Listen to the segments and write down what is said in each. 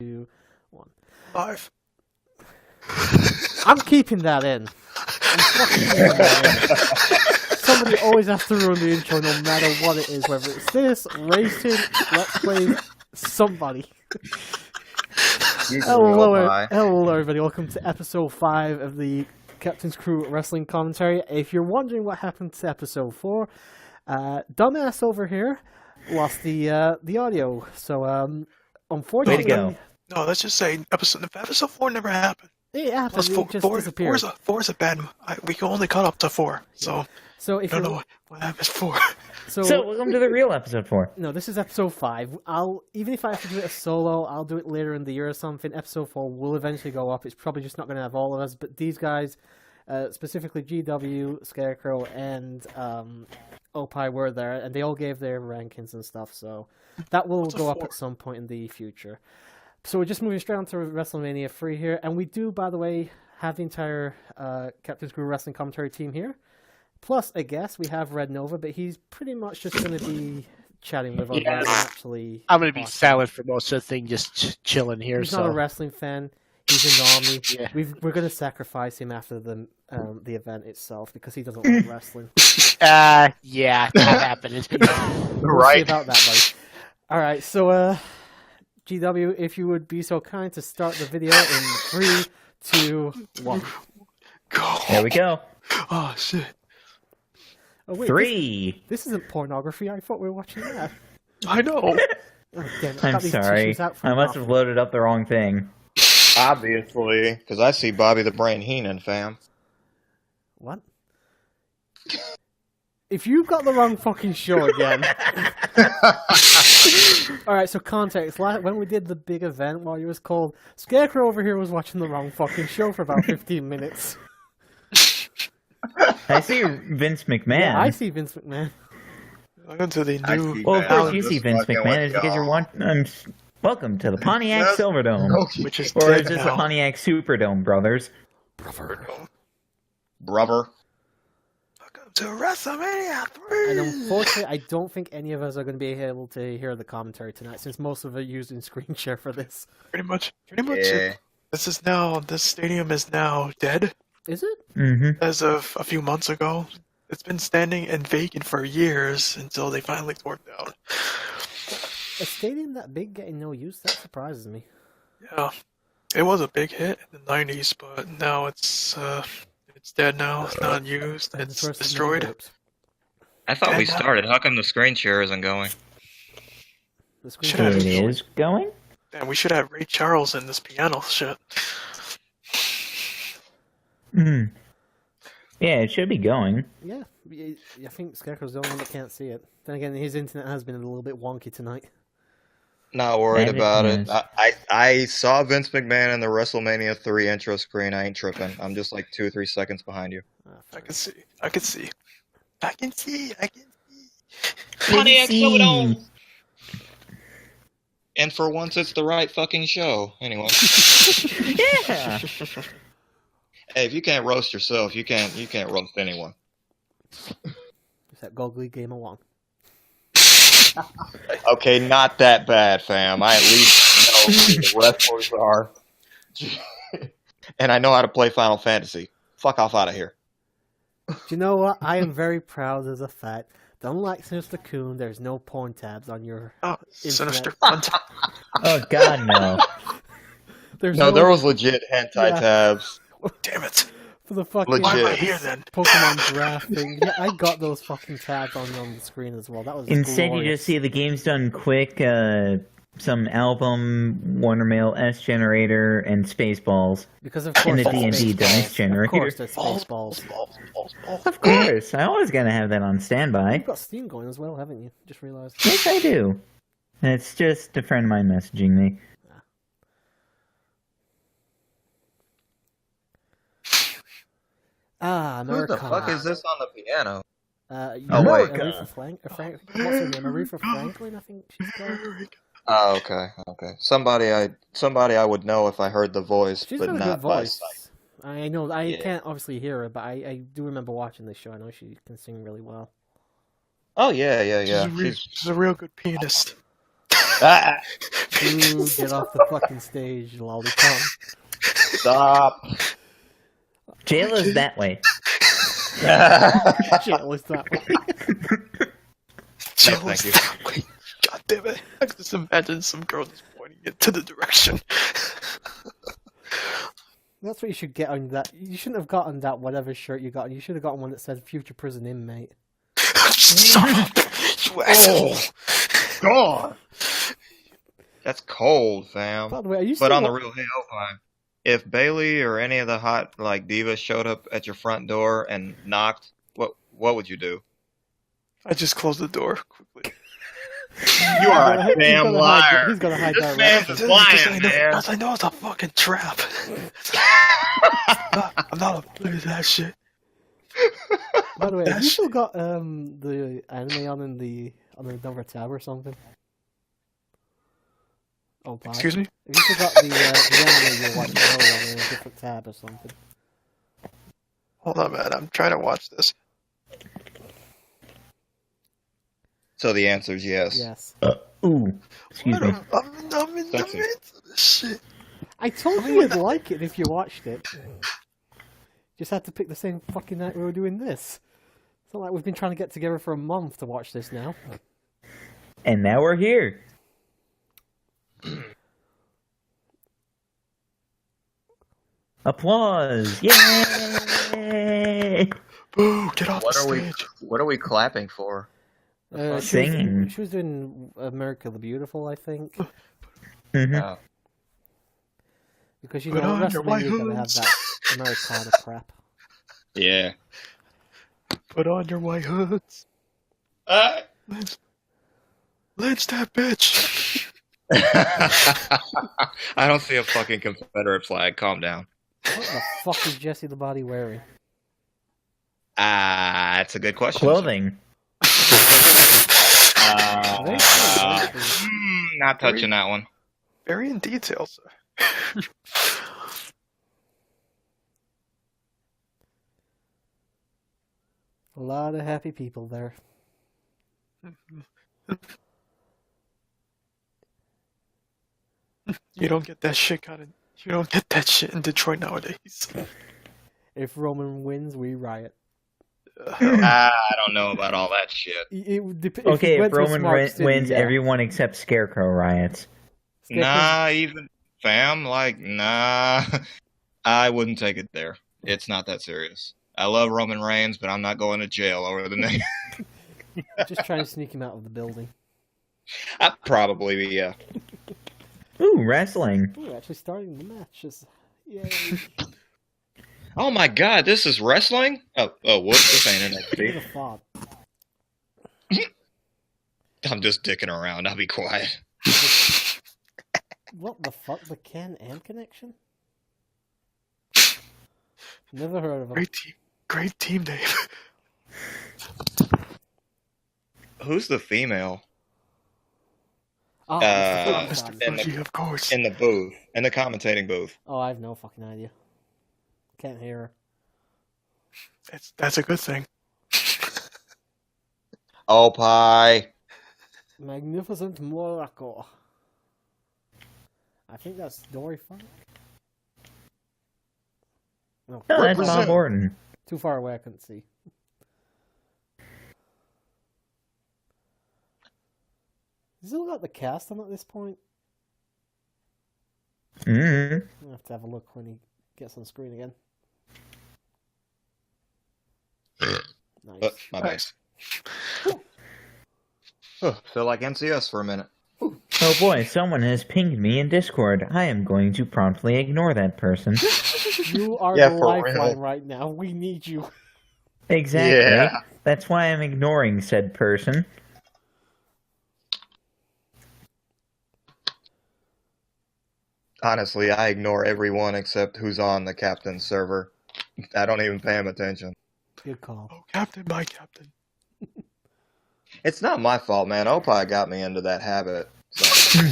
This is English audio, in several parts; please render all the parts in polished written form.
2, 1. 5. I'm keeping that in. I'm fucking keeping that in. Somebody always has to ruin the intro no matter what it is, whether it's this, racing, let's play, somebody. Hello everybody, welcome to episode 5 of the Captain's Crew Wrestling Commentary. If you're wondering what happened to episode 4, dumbass over here lost the audio, so unfortunately... Way to go. No, let's just say episode 4 never happened. It happened, Plus it just disappeared. Four is a bad... we can only cut up to 4, so if I don't know what happens 4. So welcome to the real episode 4. No, this is episode 5. Even if I have to do it a solo, I'll do it later in the year or something. Episode 4 will eventually go up. It's probably just not going to have all of us, but these guys, specifically GW, Scarecrow, and Opie were there, and they all gave their rankings and stuff, so that will go up at some point in the future. So we're just moving straight on to Wrestlemania 3 here, and we do, by the way, have the entire Captain's Crew Wrestling Commentary team here. Plus, I guess, we have Red Nova, but he's pretty much just going to be chatting with us. Actually, I'm going to be silent for most of the thing, just chilling here. He's not a wrestling fan. He's in the army. Yeah. We're going to sacrifice him after the event itself because he doesn't like wrestling. Yeah, that happened. We'll see about that, buddy. All right, so GW, if you would be so kind to start the video in 3, 2, 1. Go. There we go. Oh shit. Oh, wait, 3. This isn't pornography. I thought we were watching that. I know. Oh, damn it. I'm sorry. I must have loaded up the wrong thing. Obviously, because I see Bobby the Brain Heenan, fam. What? If you've got the wrong fucking show again. Alright, so context. When we did the big event while you was called, Scarecrow over here was watching the wrong fucking show for about 15 minutes. I see Vince McMahon. Yeah, I see Vince McMahon. Welcome to the new... Well, of course you see Vince McMahon. It's because you're watching... welcome to the Pontiac Silverdome. Which is or dead is this now. the Pontiac Superdome, brothers? Brother. Welcome to WrestleMania 3! And unfortunately, I don't think any of us are going to be able to hear the commentary tonight, since most of it are using screen share for this. Pretty much. Yeah. This stadium is now dead. Is it? Mm-hmm. As of a few months ago. It's been standing and vacant for years until they finally tore it down. A stadium that big getting no use? That surprises me. Yeah. It was a big hit in the 90s, but now it's dead now. It's not used. It's destroyed. I thought we started. How come the screen share isn't going? The screen Should have It is going? And we should have Ray Charles in this piano shit. Hmm. Yeah, it should be going. Yeah, I think Scarecrow's the only one that can't see it. Then again, his internet has been a little bit wonky tonight. Not worried And about it it. I saw Vince McMahon in the WrestleMania 3 intro screen. I ain't tripping. I'm just like 2 or 3 seconds behind you. I can see. Pontiac Silverdome. And for once, it's the right fucking show. Anyway. Yeah! Hey, if you can't roast yourself, you can't roast anyone. It's that goggly game along. Okay, not that bad, fam. I at least know who the wrestlers are. And I know how to play Final Fantasy. Fuck off out of here. Do you know what? I am very proud of the fact that unlike Sinister Coon, there's no porn tabs on your Sinister internet. Oh, God, no. There's No, there was legit hentai tabs. Damn it. For the fucking Legit. Why am I here then? Pokemon draft thing. Yeah, I got those fucking tabs on the screen as well. That was Instead, you glorious. just see the game's done quick, some album, Warner Mail, S Generator, and Spaceballs. Because of course And the there's D&D dice Spaceballs. generator. Of course there's Spaceballs. Of course, I always gotta have that on standby. You've got Steam going as well, haven't you? Just realised. Yes, I do. It's just a friend of mine messaging me. Ah, Who America. the fuck is this on the piano? America. Aretha what's her name? Aretha Franklin, I think she's called. Oh, okay. Somebody I would know if I heard the voice, She's but got a not good by voice. sight. I know. I Yeah. can't obviously hear her, but I do remember watching this show. I know she can sing really well. Oh yeah. She's a real good pianist. Ooh, get off the fucking stage, lollipop. Stop. Jail is that way. Jail is that way. Jill thank is you. that way. God damn it. I can just imagine some girl just pointing it to the direction. That's what you should get on that. You shouldn't have gotten that whatever shirt you got. You should have gotten one that said "Future Prison Inmate." Shut up, you asshole. God. That's cold, fam. By the way, are you But still on the real, hey, Opie, if Bailey or any of the hot like divas showed up at your front door and knocked, what would you do? I just closed the door quickly. You are a He's damn gonna liar. hide- he's gonna hide This that man's reaction. lying, man. Because I know it's a fucking trap. I'm not a fan of that shit. By the way, have you still got the anime on another tab or something? Oh, bye. Excuse me? Have you still got the anime you're watching earlier on a different tab or something? Hold on, man. I'm trying to watch this. So the answer is yes. Yes. Ooh, excuse me. I'm in the Sexy. midst of this shit. I told you you'd like it if you watched it. Just had to pick the same fucking night we were doing this. It's not like we've been trying to get together for a month to watch this now. And now we're here. Applause! Yay! Boo, get off What the are we? stage. What are we clapping for? Singing. She was doing America the Beautiful, I think. Mhm. Oh. Because you Put know, on your white Wrestlemania gotta have hoods. that Americana crap. Yeah. Put on your white hoods. Lynch that bitch. I don't see a fucking Confederate flag. Calm down. What the fuck is Jesse the Body wearing? That's a good question. Clothing. Not touching that one. Very in detail, sir. A lot of happy people there. You don't get that shit you don't get that shit in Detroit nowadays. If Roman wins, we riot. I don't know about all that shit. Okay, if Roman wins, everyone except Scarecrow riots. Nah, even fam, like, nah. I wouldn't take it there. It's not that serious. I love Roman Reigns, but I'm not going to jail over the name. Just try and sneak him out of the building. Probably, yeah. Ooh, wrestling. Ooh, actually starting the matches. Yay. Oh my god, this is wrestling? Oh, whoops, this ain't internet Who'd speed. have thought? I'm just dicking around, I'll be quiet. What the fuck? The Ken and connection? Never heard of him. Great team name. Who's the female? Oh, Mr. in the- Fuji, of course. In the booth. In the commentating booth. oh, I have no fucking idea. Can't hear her. That's a good thing. Oh, pie. Magnificent Morocco. I think that's Dory Funk. No, No, that's Represent. Bob Orton. too far away, I couldn't see. Has he still got the cast on at this point? Mm-hmm. I'll have to have a look when he gets on screen again. Nice. My bad. Feel like NCS for a minute. Oh boy, someone has pinged me in Discord. I am going to promptly ignore that person. You are Yeah, the for lifeline real. right now. We need you. Exactly. Yeah. That's why I'm ignoring said person. Honestly, I ignore everyone except who's on the captain server. I don't even pay him attention. Good call. Oh, Captain, my Captain. It's not my fault, man. Opie got me into that habit. So.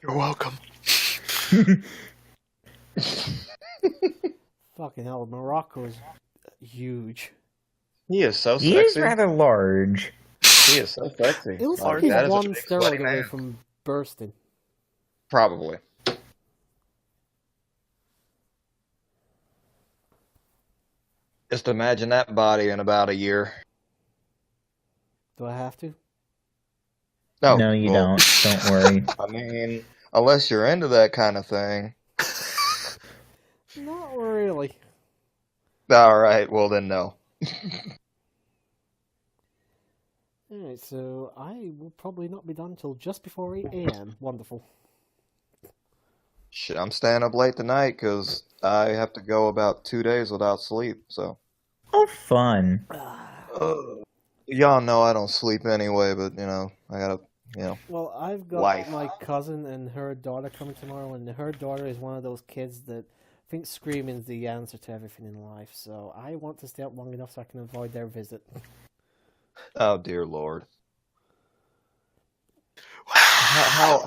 You're welcome. Fucking hell, Morocco is huge. He is so He is sexy. rather large. He is so sexy. It looks Lord, like he's That is a one big sweaty steroid away man. from bursting. Probably. Just imagine that body in about a year. Do I have to? No, you well, don't. Don't worry. I mean, unless you're into that kind of thing. Not really. All right, well then no. Alright, so I will probably not be done till just before 8 a.m. Wonderful. Shit, I'm staying up late tonight because I have to go about 2 days without sleep. So, Oh, fun. y'all know I don't sleep anyway, but I gotta, Well, I've got Life. my cousin and her daughter coming tomorrow, and her daughter is one of those kids that thinks screaming is the answer to everything in life. So I want to stay up long enough so I can avoid their visit. Oh dear Lord. How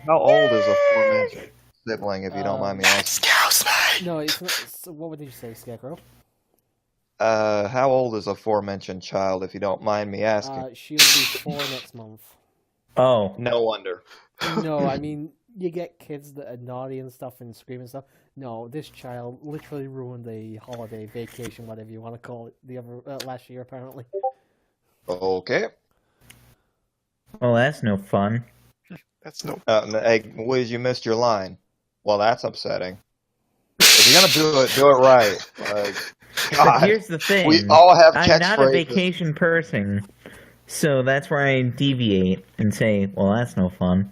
old is a aforementioned sibling, if you don't mind me asking? Excuse me. No, it's not. So what did you say, Scarecrow? How old is a aforementioned child, if you don't mind me asking? She'll be 4 next month. Oh, No wonder. No, I mean, you get kids that are naughty and stuff and scream and stuff. No, this child literally ruined a holiday, vacation, whatever you want to call it, the other last year apparently. Okay. well, that's no fun. That's no. Hey, Wiz, you missed your line. Well, that's upsetting. If you're gonna do it right. Like, But God, here's the thing. we all have I'm not a catchphrases. vacation person, so that's where I deviate and say, well, that's no fun.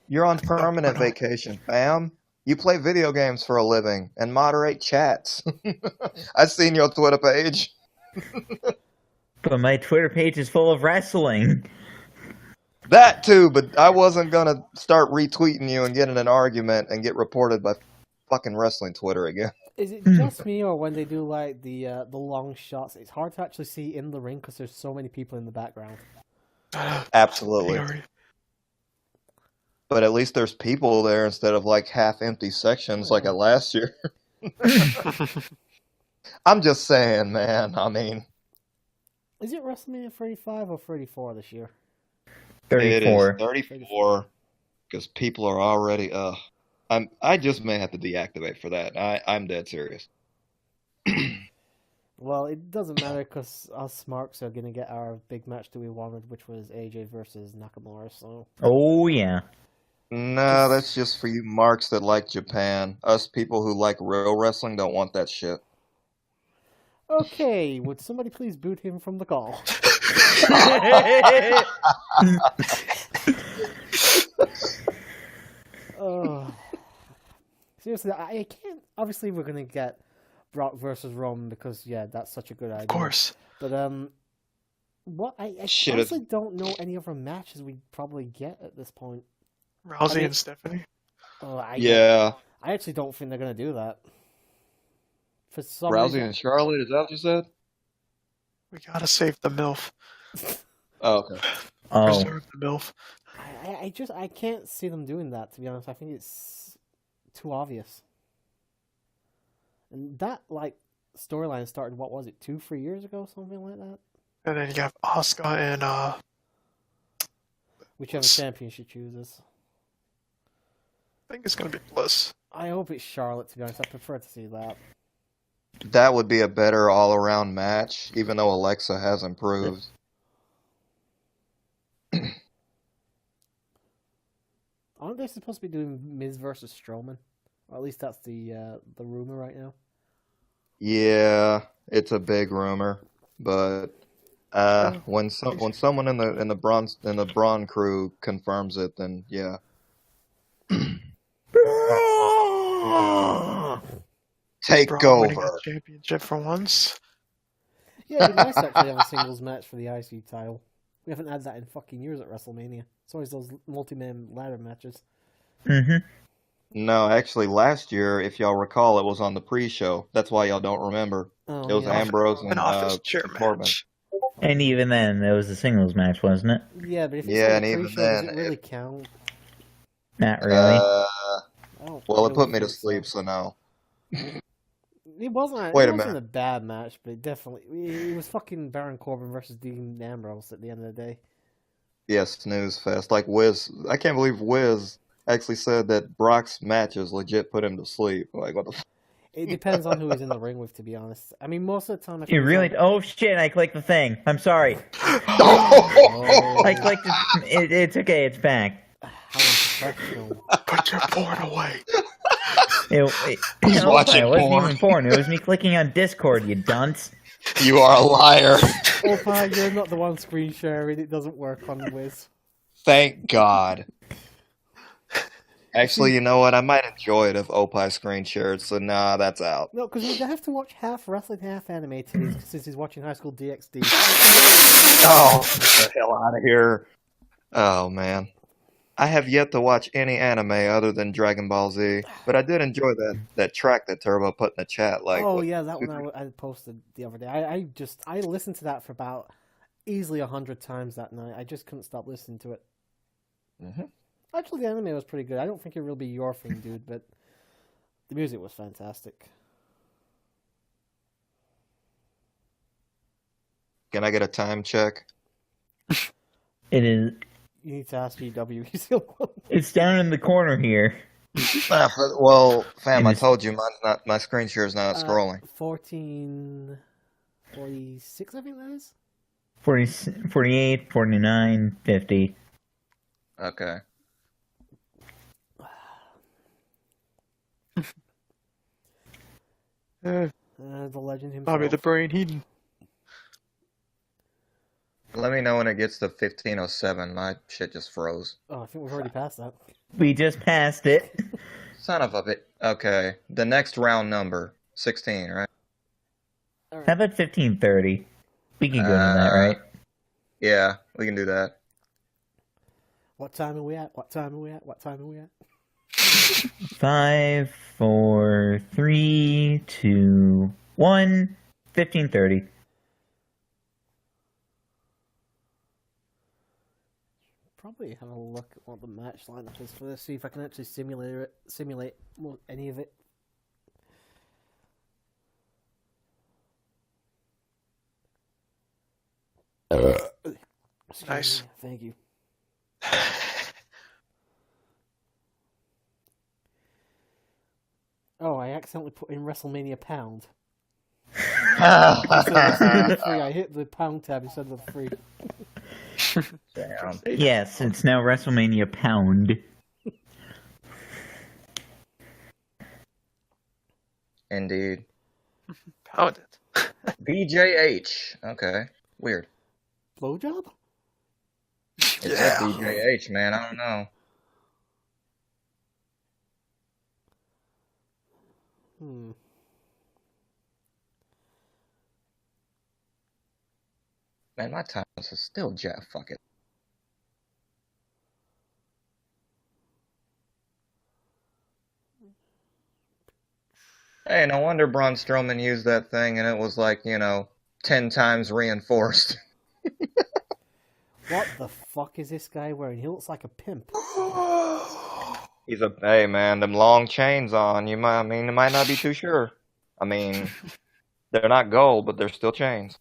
You're on permanent vacation, fam. You play video games for a living and moderate chats. I've seen your Twitter page. But my Twitter page is full of wrestling. That too, but I wasn't gonna start retweeting you and get in an argument and get reported by fucking wrestling Twitter again. Is it just me, or when they do like the long shots, it's hard to actually see in the ring because there's so many people in the background? Absolutely. But at least there's people there instead of like half-empty sections like at last year. I'm just saying, man. I mean, Is it WrestleMania 35 or 34 this year? 34. It is 34 because people are already. I just may have to deactivate for that. I'm dead serious. Well, it doesn't matter because us Smarks are going to get our big match that we wanted, which was AJ versus Nakamura, so... Oh, yeah. No, that's just for you marks that like Japan. Us people who like real wrestling don't want that shit. Okay, would somebody please boot him from the call? Oh. Seriously, I can't... Obviously, we're going to get Brock versus Roman because, yeah, that's such a good idea. Of course. But, what I Shit, honestly don't know any other matches we'd probably get at this point. Rousey I mean- and Stephanie. Oh, Yeah, I actually don't think they're going to do that. For some Rousey reason... and Charlotte. Is that what you said? We gotta save the MILF. Oh, okay. Oh, Preserve the MILF. I can't see them doing that, to be honest. I think it's too obvious. And that, like, storyline started, what was it, 2-3 years ago, something like that? And then you have Asuka and Whichever champion she chooses. I think it's gonna be Bliss. I hope it's Charlotte, to be honest. I prefer to see that. That would be a better all-around match, even though Alexa has improved. Aren't they supposed to be doing Miz versus Strowman? Or at least that's the rumor right now. Yeah, it's a big rumor, but when someone in the Braun crew confirms it, then yeah. Take Braun winning over. the championship for once. Yeah, it'd be nice to actually have a singles match for the IC title. We haven't had that in fucking years at WrestleMania. It's always those multi-man ladder matches. mm-hmm. No, actually, last year, if y'all recall, it was on the pre-show. That's why y'all don't remember. Oh, It was yeah. Ambrose and An office chair Corbin. match. And even then, it was a singles match, wasn't it? Yeah, but if it's Yeah, on and the even pre-show, does then, it really count? Not really. I don't Well, it really put me to think so. sleep, so no. It wasn't. Wait It a wasn't minute. a bad match, but it definitely it was fucking Baron Corbin versus Dean Ambrose at the end of the day. snooze fest. Like Wiz, I can't believe Wiz actually said that Brock's matches legit put him to sleep. Like, what the f- It depends on who he's in the ring with, to be honest. I mean, most of the time, if You he's really? on- Oh shit! I clicked the thing. I'm sorry. Oh, I clicked it. It's okay. It's back. how unprofessional. Put your porn away. He's No, watching it wasn't porn. even porn. It was me clicking on Discord. You dunce. You are a liar. Opa, you're not the one screen sharing. It doesn't work on Wiz. Thank God. Actually, you know what? I might enjoy it if Opie screen shared, so nah, that's out. No, because we'd have to watch half wrestling, half anime since he's watching High School DxD. Oh, get the hell out of here. Oh, man. I have yet to watch any anime other than Dragon Ball Z, but I did enjoy that track that Turbo put in the chat. Like, Oh what- yeah, that one I posted the other day. I listened to that for about easily 100 times that night. I just couldn't stop listening to it. Mhm. Actually, the anime was pretty good. I don't think it will be your thing, dude, but the music was fantastic. Can I get a time check? It is. You need to ask GW. He's the only one. It's down in the corner here. Well, fam, And I it's- told you mine's not. My screen share is not scrolling. 1446, I think that is. 40, 48, 49, 50. Okay. Uh, The legend himself. Bobby the Brain Heaton. Let me know when it gets to 1507. My shit just froze. Oh, I think we've already passed that. We just passed it. Son of a bit. Okay. The next round number, 16, right? All How right. about 1530? We can go to that, right? Yeah, we can do that. What time are we at? What time are we at? What time are we at? 5, 4, 3, 2, 1, 1530. Probably have a look at what the match lineup is for this. See if I can actually simulate any of it. Excuse Nice. me. Thank you. Oh, I accidentally put in Wrestlemania pound. Instead of WrestleMania 3, I hit the pound tab instead of the 3. Damn. Yes, it's now WrestleMania Pound. Indeed. Pound it. BJH. Okay. Weird. Blowjob? It said BJH, man. I don't know. Hmm. Man, my time is still Jeff. Fuck it. Hey, no wonder Braun Strowman used that thing and it was like, 10 times reinforced. What the fuck is this guy wearing? He looks like a pimp. Hey man, them long chains on, you might not be too sure. I mean, they're not gold, but they're still chains.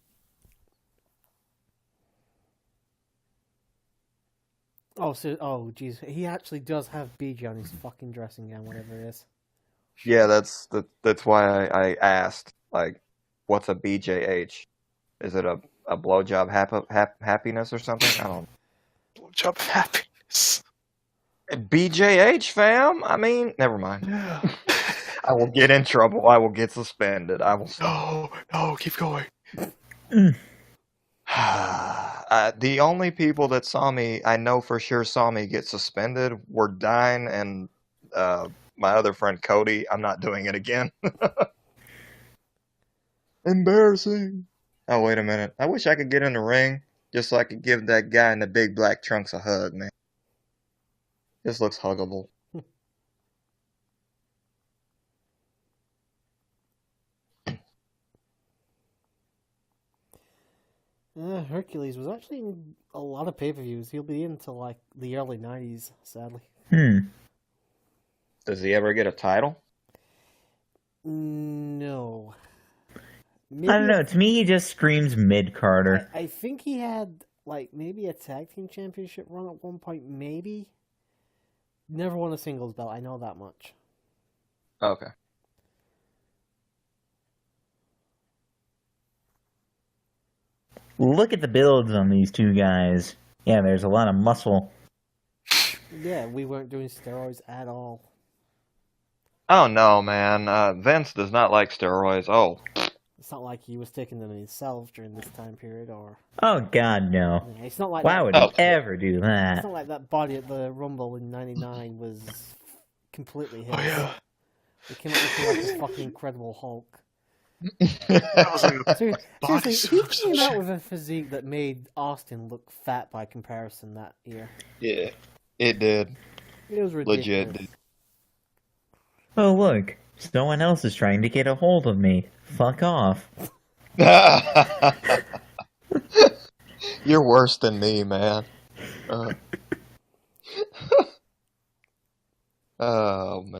Oh, jeez. He actually does have BJ on his fucking dressing gown, whatever it is. Yeah, that's why I asked, like, what's a BJH? Is it a blowjob happiness or something? I don't know. Blowjob happiness. BJH, fam? I mean, never mind. Yeah. I will get in trouble. I will get suspended. I will. No, keep going. The only people that I know for sure saw me get suspended were Dine and my other friend Cody. I'm not doing it again. Embarrassing. Oh, wait a minute. I wish I could get in the ring just so I could give that guy in the big black trunks a hug, man. This looks huggable. Hercules was actually in a lot of pay-per-views. He'll be into like the early 90s, sadly. Does he ever get a title? No. I don't know. To me, he just screams mid-Carter. I think he had like maybe a tag team championship run at one point, maybe. Never won a singles belt, I know that much. Okay. Look at the builds on these two guys. Yeah, there's a lot of muscle. Yeah, we weren't doing steroids at all. Oh no, man. Vince does not like steroids. Oh. It's not like he was taking them himself during this time period, or... Oh God, no! Yeah, it's not like Why that, would he ever do It's that? not like that body at the Rumble in '99 was completely his. Oh yeah. He came up with like this fucking Incredible Hulk. That was like a Seriously, he bodysuit or some came out shit. with a physique that made Austin look fat by comparison that year. Yeah, it did. It was ridiculous. Legit did. Oh look, someone else is trying to get a hold of me. Fuck off. You're worse than me, man. Oh, man.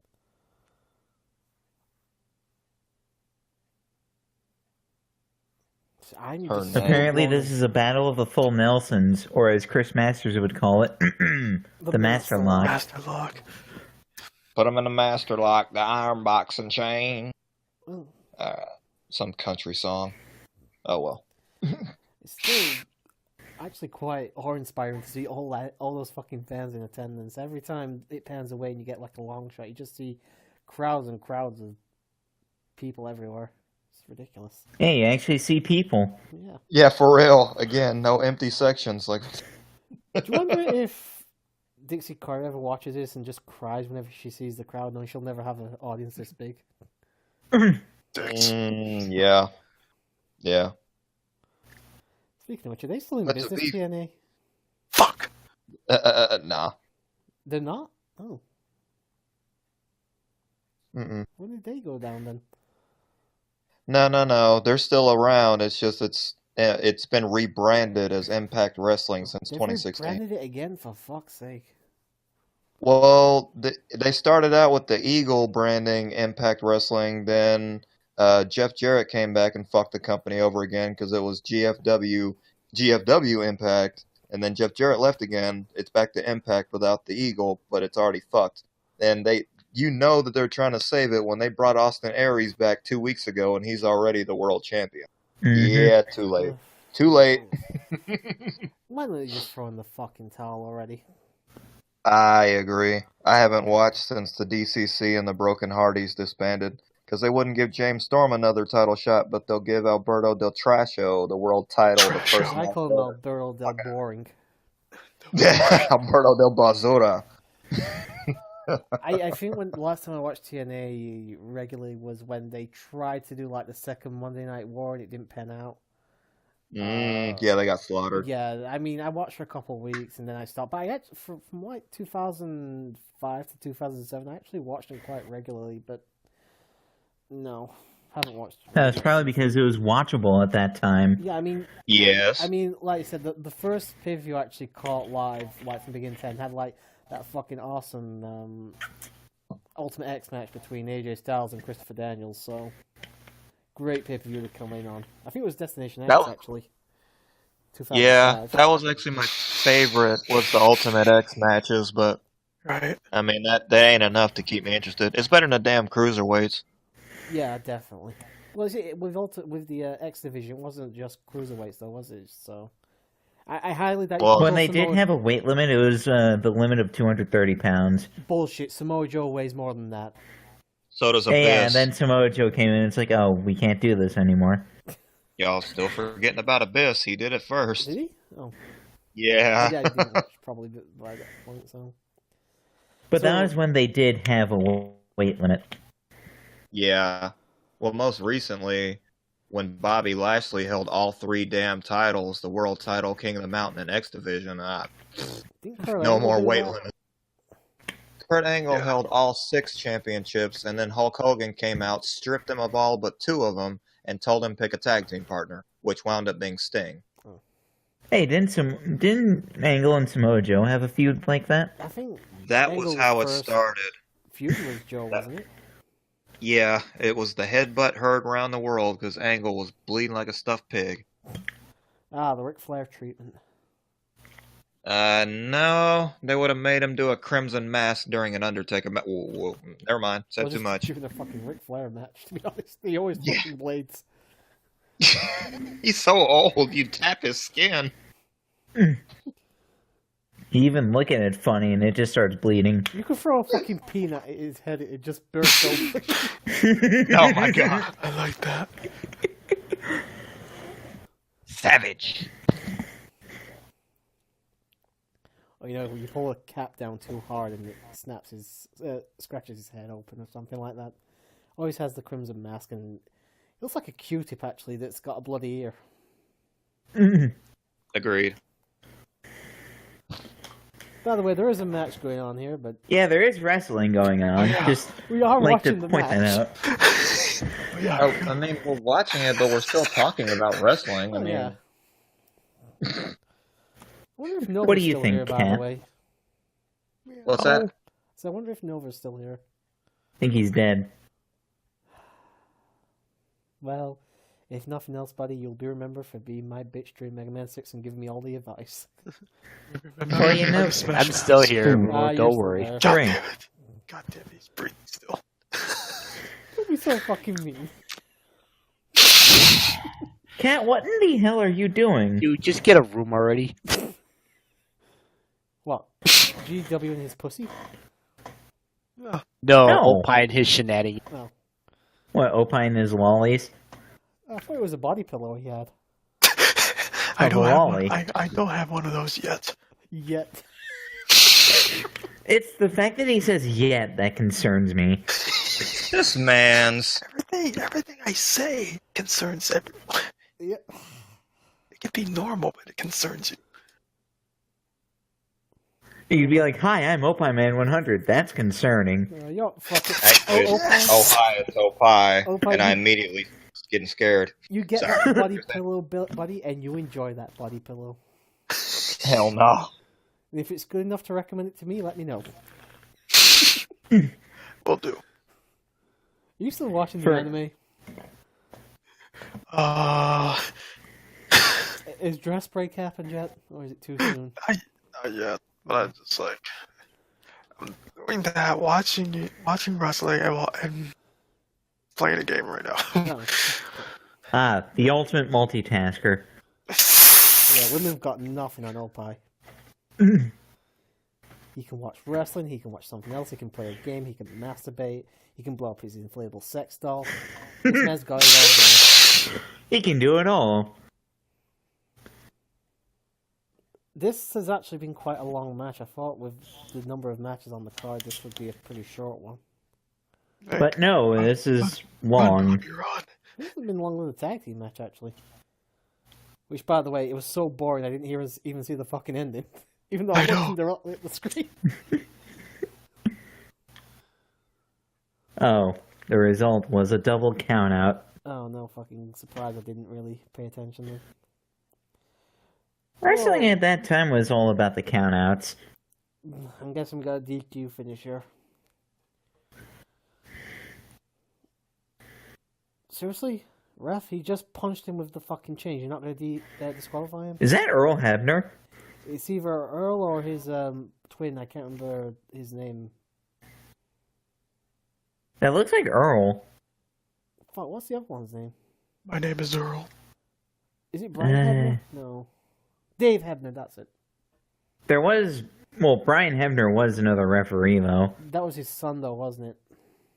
I'm Her just name. Apparently, this is a battle of the full Nelsons, or as Chris Masters would call it, the Master Lock. Master Lock. Put him in the master lock, the iron box and chain. Oh, Some country song. Oh, well. it's still actually quite awe-inspiring to see all those fucking fans in attendance. Every time it pans away and you get like a long shot, you just see crowds and crowds of people everywhere. It's ridiculous. Hey, you actually see people. Yeah. Yeah, for real. Again, no empty sections. Like, Do you wonder if Dixie Carter ever watches this and just cries whenever she sees the crowd, knowing she'll never have an audience this big? yeah. Yeah. Speaking of which, are they still in But to business, be- TNA? Fuck. Nah. They're not? Oh. Mm-mm. When did they go down then? No. They're still around. It's just it's been rebranded as Impact Wrestling since They've 2016. rebranded it again, for fuck's sake. Well, they started out with the Eagle branding Impact Wrestling, then Jeff Jarrett came back and fucked the company over again because it was GFW Impact, and then Jeff Jarrett left again. It's back to Impact without the Eagle, but it's already fucked. And you know that they're trying to save it when they brought Austin Aries back 2 weeks ago, and he's already the world champion. Yeah, too late. Too late. Why don't they just throw in the fucking towel already? I agree. I haven't watched since the DCC and the Broken Hardys disbanded, because they wouldn't give James Storm another title shot, but they'll give Alberto Del Trasho the world title. The first I match call him ever. Alberto Del Boring. Alberto Del Basura. I think when the last time I watched TNA regularly was when they tried to do like the second Monday Night War and it didn't pan out. Yeah, they got slaughtered. Yeah, I mean, I watched for a couple of weeks and then I stopped. But I actually, from like 2005 to 2007, I actually watched them quite regularly, but no, haven't watched. That's probably because it was watchable at that time. Yeah, I mean, Yes. like I said, the first pay-per-view I actually caught live, like from beginning to end, had like that fucking awesome Ultimate X match between AJ Styles and Christopher Daniels. So great pay-per-view to come in on. I think it was Destination X actually. Yeah, 2005. that was actually my favorite, was the Ultimate X matches, but Right. I mean that ain't enough to keep me interested. It's better than the damn cruiserweights. Yeah, definitely. Well, see, with the X division, it wasn't just cruiserweights though, was it? So I highly doubt. Well, When they did have a weight limit, it was the limit of 230 pounds. bullshit. Samoa Joe weighs more than that. So does Yeah, Abyss. and then Samoa Joe came in and it's like, oh, we can't do this anymore. Y'all still forgetting about Abyss. He did it first. Did he? Oh, Yeah. I didn't watch probably by that point. So But So- that was when they did have a weight limit. Yeah. Well, most recently, when Bobby Lashley held all 3 damn titles, the world title, King of the Mountain, and X Division, didn't Kurt no Angle more do weight that? limit. Kurt Angle Yeah. held all 6 championships, and then Hulk Hogan came out, stripped him of all but 2 of them, and told him pick a tag team partner, which wound up being Sting. Hey, didn't Angle and Samoa Joe have a feud like that? I think That Angle's was how it first started. feud was Joe, wasn't it? Yeah, it was the headbutt heard around the world because Angle was bleeding like a stuffed pig. Ah, the Ric Flair treatment. No, they would have made him do a Crimson Mask during an Undertaker match. Whoa, never mind. Said Or too just much. doing a fucking Ric Flair match, to be honest. He always Yeah. fucking blades. He's so old, you tap his skin. You even look at it funny and it just starts bleeding. You could throw a fucking peanut at his head, it just bursts open. Oh my god. I like that. Savage. Or, you know, you pull a cap down too hard and it snaps scratches his head open or something like that. Always has the Crimson Mask and it looks like a Q-tip actually that's got a bloody ear. Agreed. By the way, there is a match going on here, but Yeah, there is wrestling going on. Yeah. Just we are like to watching the point match. that out. Yeah. Oh, I mean, we're watching it, but we're still talking about wrestling. I Oh, mean, yeah. I wonder if Nova's What do you still think, here, by Kat? the way. what's that? So I wonder if Nova's still here. I think he's dead. Well, if nothing else, buddy, you'll be remembered for being my bitch during Mega Man 6 and giving me all the advice. Well, you know, I'm still here. Ooh. Well, You're don't still worry. there. God Right. damn it. God damn it, he's breathing still. Don't be so fucking mean. Cat, what in the hell are you doing? Dude, just get a room already. What? GW and his pussy? Yeah. No, No. Opine his shenanigans. Oh. What, Opine his lollies? I thought it was a body pillow he had. I don't have Lolly. one. I don't have one of those yet. Yet. It's the fact that he says yet that concerns me. This man's. Everything I say concerns everyone. Yep. It can be normal, but it concerns you. You'd be like, hi, I'm Opie Man 100. That's concerning. Yo, fuck it. Actually, Opine, hi, it's Opie. Opie, And I you- immediately getting scared. you get Sorry. that body pillow, buddy, and you enjoy that body pillow. Hell no. And if it's good enough to recommend it to me, let me know. Will do. Are you still watching the For- anime? Is dress break happened yet? Or is it too soon? Not yet, but I'm just like, I'm doing that, watching wrestling, and playing a game right now. No. Ah, the ultimate multitasker. Yeah, women have got nothing on Opie. He can watch wrestling, he can watch something else, he can play a game, he can masturbate, he can blow up his inflatable sex doll. This man's got it all done. He can do it all. This has actually been quite a long match. I thought with the number of matches on the card, this would be a pretty short one. But no, this is long. You're on. This has been longer than the tag team match, actually. Which, by the way, it was so boring I didn't even see the fucking ending. Even though I I know. wasn't there at the screen. Oh, the result was a double countout. Oh, no fucking surprise I didn't really pay attention there. Wrestling at that time was all about the countouts. I'm guessing we got a DQ finish here. Seriously? Ref, he just punched him with the fucking chains. You're not going to disqualify him? Is that Earl Hebner? It's either Earl or his twin. I can't remember his name. That looks like Earl. Fuck, what's the other one's name? My name is Earl. Is it Brian Hebner? No. Dave Hebner, that's it. There was... Well, Brian Hebner was another referee, though. That was his son, though, wasn't it?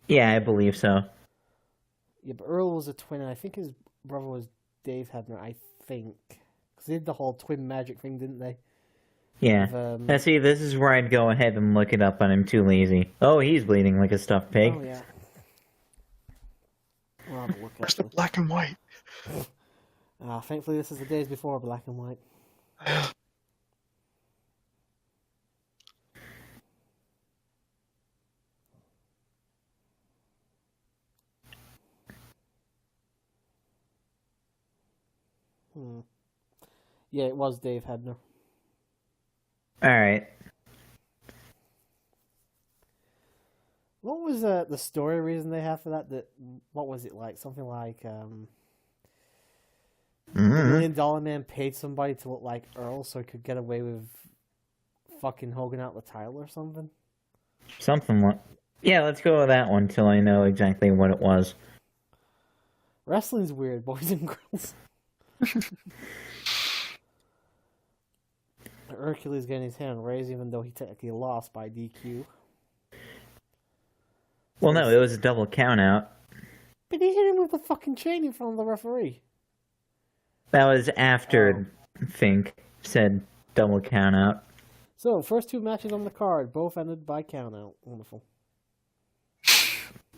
Yeah, I believe so. Yeah, but Earl was a twin, and I think his brother was Dave Hebner, I think. Because they did the whole twin magic thing, didn't they? Yeah. With, Now, see, this is where I'd go ahead and look it up, but I'm too lazy. Oh, he's bleeding like a stuffed pig. Oh, yeah. I'll have a look Where's at the it. black and white? Thankfully, this is the days before black and white. Yeah, it was Dave Hebner. Alright. What was the story reason they have for that? What was it like? Something like the $1 Million Man paid somebody to look like Earl so he could get away with fucking Hogan out the title or something. Something like. Yeah, let's go with that one till I know exactly what it was. Wrestling's weird, boys and girls. Hercules getting his hand raised, even though he technically lost by DQ. Well, no, it was a double count out. But he hit him with the fucking chain in front of the referee. That was after Fink said double count out. So, first two matches on the card, both ended by count out. Wonderful.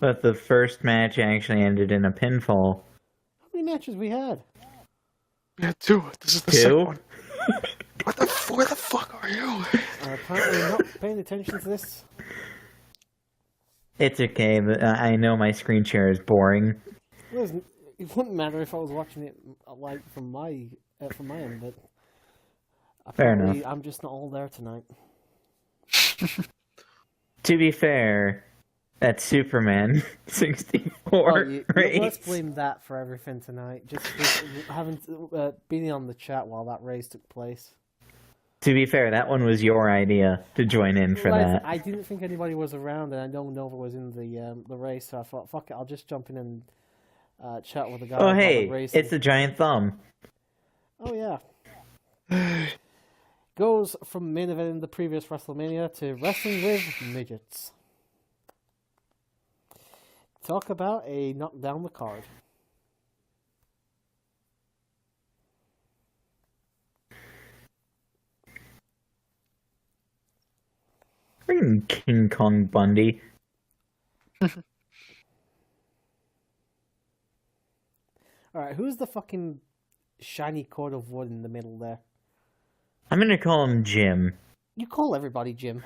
But the first match actually ended in a pinfall. How many matches we had? We had 2. This is the Two? second one. Where the fuck are you? Apparently not paying attention to this. It's okay, but I know my screen share is boring. Listen, it wouldn't matter if I was watching it like from my end, but Fair apparently enough. I'm just not all there tonight. To be fair, that's Superman 64 Let's race. blame that for everything tonight. Just having being on the chat while that race took place. To be fair, that one was your idea to join in for Like, that. I didn't think anybody was around, and I know Nova was in the race, so I thought, fuck it, I'll just jump in and chat with the guy. Oh, while hey, they're racing. it's the giant thumb. Oh yeah. Goes from main event in the previous WrestleMania to wrestling with midgets. Talk about a knock down the card. Freaking King Kong Bundy. Alright, who's the fucking shiny cord of wood in the middle there? I'm gonna call him Jim. You call everybody Jim.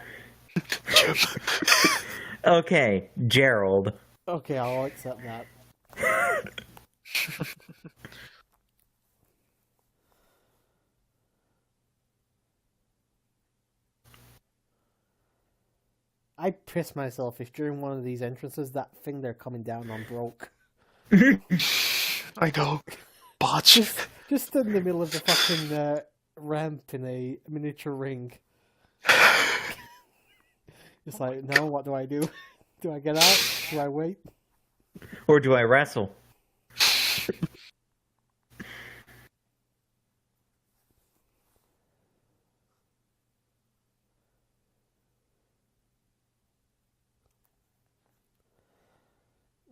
Okay, Gerald. Okay, I'll accept that. I piss myself if during one of these entrances that thing they're coming down on broke. I know. Botch. Just in the middle of the fucking ramp in a miniature ring. It's like, no, what do I do? Do I get out? Do I wait? Or do I wrestle?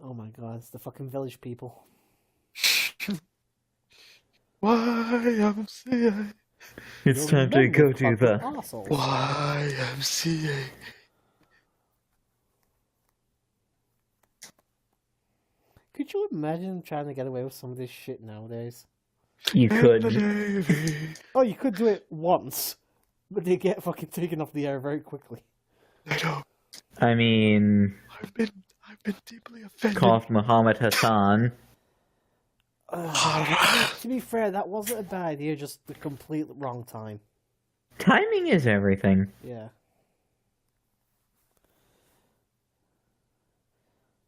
Oh my god, it's the fucking village people. YMCA. It's You'll time to remember go to fucking the... arseholes. YMCA. Could you imagine trying to get away with some of this shit nowadays? You And the could. Navy. Oh, you could do it once, but they get fucking taken off the air very quickly. I know. I mean, I've been deeply offended. coughed Muhammad Hassan. To be fair, that wasn't a bad idea, just the complete wrong time. Timing is everything. Yeah.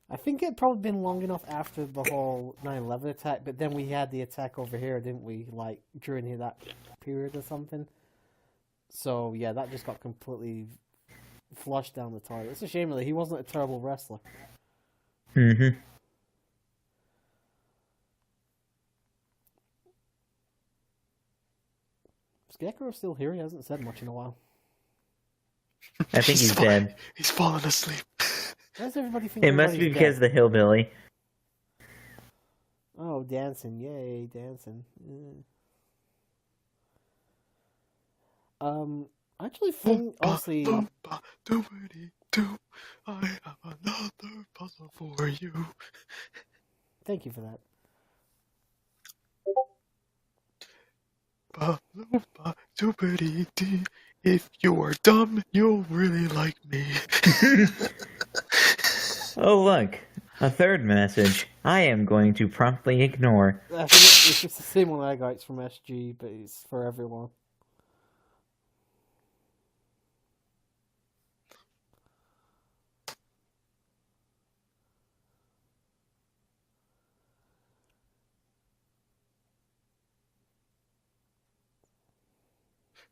I think it'd probably been long enough after the whole 9/11 attack, but then we had the attack over here, didn't we? Like, during that period or something. So, yeah, that just got completely flushed down the toilet. It's a shame, really. He wasn't a terrible wrestler. Mm-hmm. Scarecrow's still here. He hasn't said much in a while. I think he's dead. He's fallen asleep. Why does everybody think It must be everybody's because dead? of the hillbilly. Oh, dancing. Yay, dancing. I actually think, honestly... Doobity-doo. I have another puzzle for you. Thank you for that. Doobity-dee. If you are dumb, you'll really like me. Oh, look. A third message. I am going to promptly ignore. I think it's just the same one I got. It's from SG, but it's for everyone.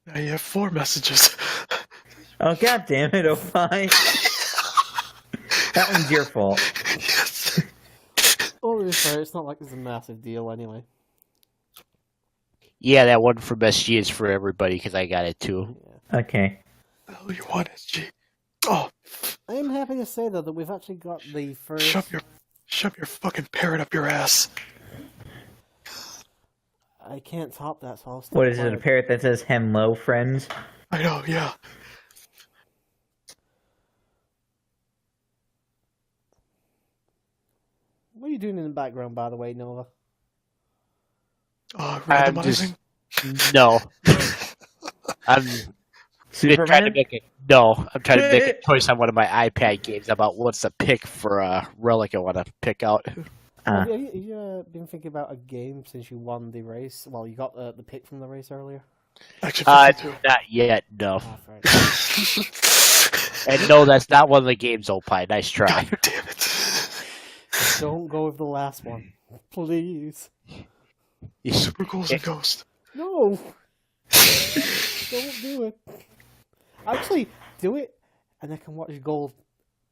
Now you have 4 messages. Oh, god damn it, Opie. That one's your fault. Yes. Oh, to be fair, it's not like it's a massive deal anyway. Yeah, that one from SG is for everybody because I got it too. Okay. The hell you want, SG? Oh, I am happy to say though that we've actually got the first. shove your fucking parrot up your ass. I can't top that, so I'll stop. What is it, a playing. parrot that says hello, friends? I know, yeah. What are you doing in the background, by the way, Nova? I'm Randomizing. No. I'm trying to Superman? make it. No, I'm trying to make a choice on one of my iPad games about what's the pick for a relic I want to pick out. Have you been thinking about a game since you won the race? Well, you got the pick from the race earlier. Action 52. Not yet, no. Ah, fair enough. And no, that's not one of the games, Opie. Nice try. God damn it. Don't go with the last one, please. Super Ghouls and Ghost. No, don't do it. Actually, do it, and I can watch Gold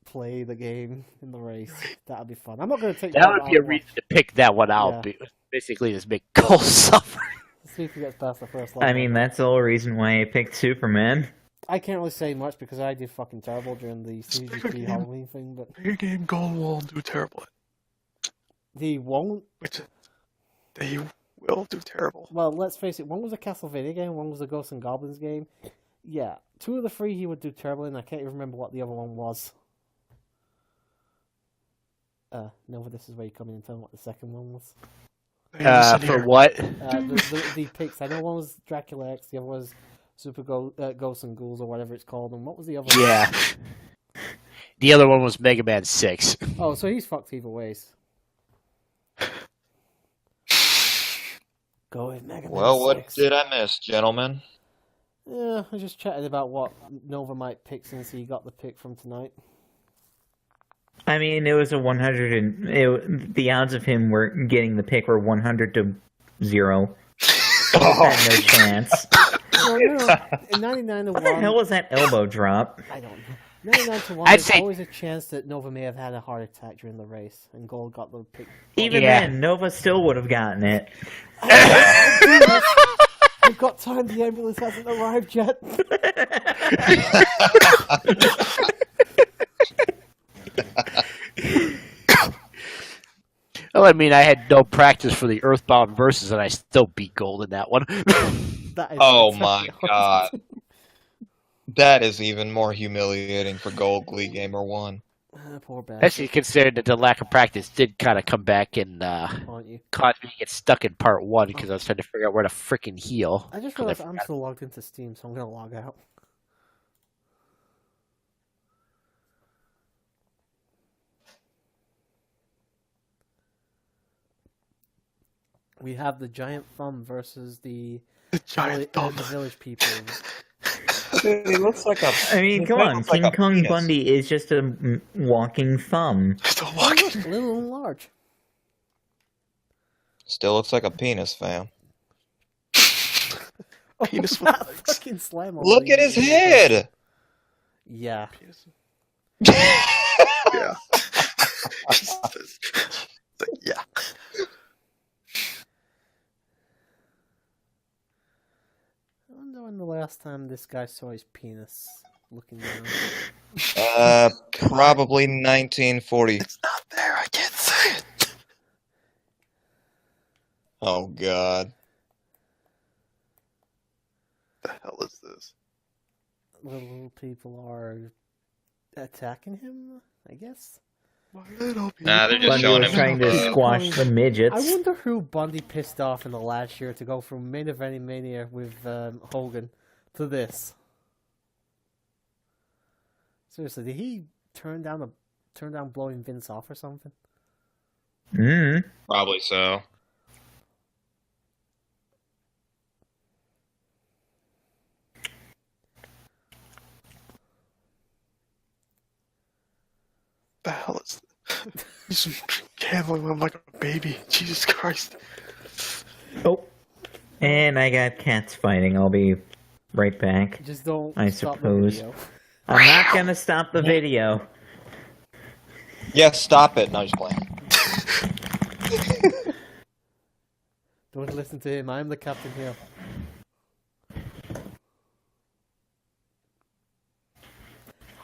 play the game in the race. That'd be fun. I'm not going to take That would be a reason to pick that one out. Yeah. Basically, just make Cole suffer. Let's see if he gets past the first level. I mean, that's the whole reason why I picked Superman. I can't really say much because I did fucking terrible during the Speak CGP again. Halloween thing, but Your game Gold won't do terrible. he won't. Which they will do terrible. Well, let's face it, one was a Castlevania game, one was a Ghosts and Goblins game. Yeah, 2 of the 3 he would do terrible in, I can't even remember what the other one was. No, this is where you come in and tell me what the second one was. Hey, listen For here. what? The picks, I know one was Dracula X, the other was Super Ghosts and Ghouls or whatever it's called, and what was the other one? Yeah. The other one was Mega Man 6. Oh, so he's fucked either ways. Go with Mega Man Well, what 6. did I miss, gentlemen? Yeah, I just chatted about what Nova might pick since he got the pick from tonight. I mean, it was a 100 and... the odds of him were getting the pick were 100 to 0. Had no chance. No, in 99 to 1. What the hell was that elbow drop? I don't know. 99 to 1, I'd there's say- always a chance that Nova may have had a heart attack during the race, and Gold got the pick. Even Yeah. then, Nova still would have gotten it. I've got time, the ambulance hasn't arrived yet. Well, I mean, I had no practice for the Earthbound versus, and I still beat Gold in that one. That is Oh my exactly god. what- That is even more humiliating for Gold Glee Gamer 1. Poor bastard, Especially considering that the lack of practice did kind of come back and aren't you? cause me to get stuck in part 1 because I was trying to figure out where to freaking heal. I just 'Cause realized I'm still logged into Steam, so I'm going to log out. We have the Giant Thumb versus the The giant thumb. the Village People. Dude, he looks like a. I mean, come on, King Kong Bundy is just a walking thumb. Still Oh, walking. look, little and large. Still looks like a penis, fam. Oh, Penis with that legs. fucking slam on Look the- at his head! Yeah. Yeah. Yeah. I wonder when the last time this guy saw his penis looking down. Probably 1940. It's not there. I can't say it. Oh god. The hell is this? The little people are attacking him, I guess. My little Nah, they're just Bundy showing was him. trying to squash the midgets. I wonder who Bundy pissed off in the last year to go from main event Mania with Hogan to this. Seriously, did he turn down blowing Vince off or something? Mm. Probably so. The hell is this? He's handling him like a baby. Jesus Christ. Oh. And I got cats fighting. I'll be right back. Just don't I stop suppose. the video. I'm not gonna stop the video. Yes, stop it. No, just playing. Don't listen to him. I'm the captain here.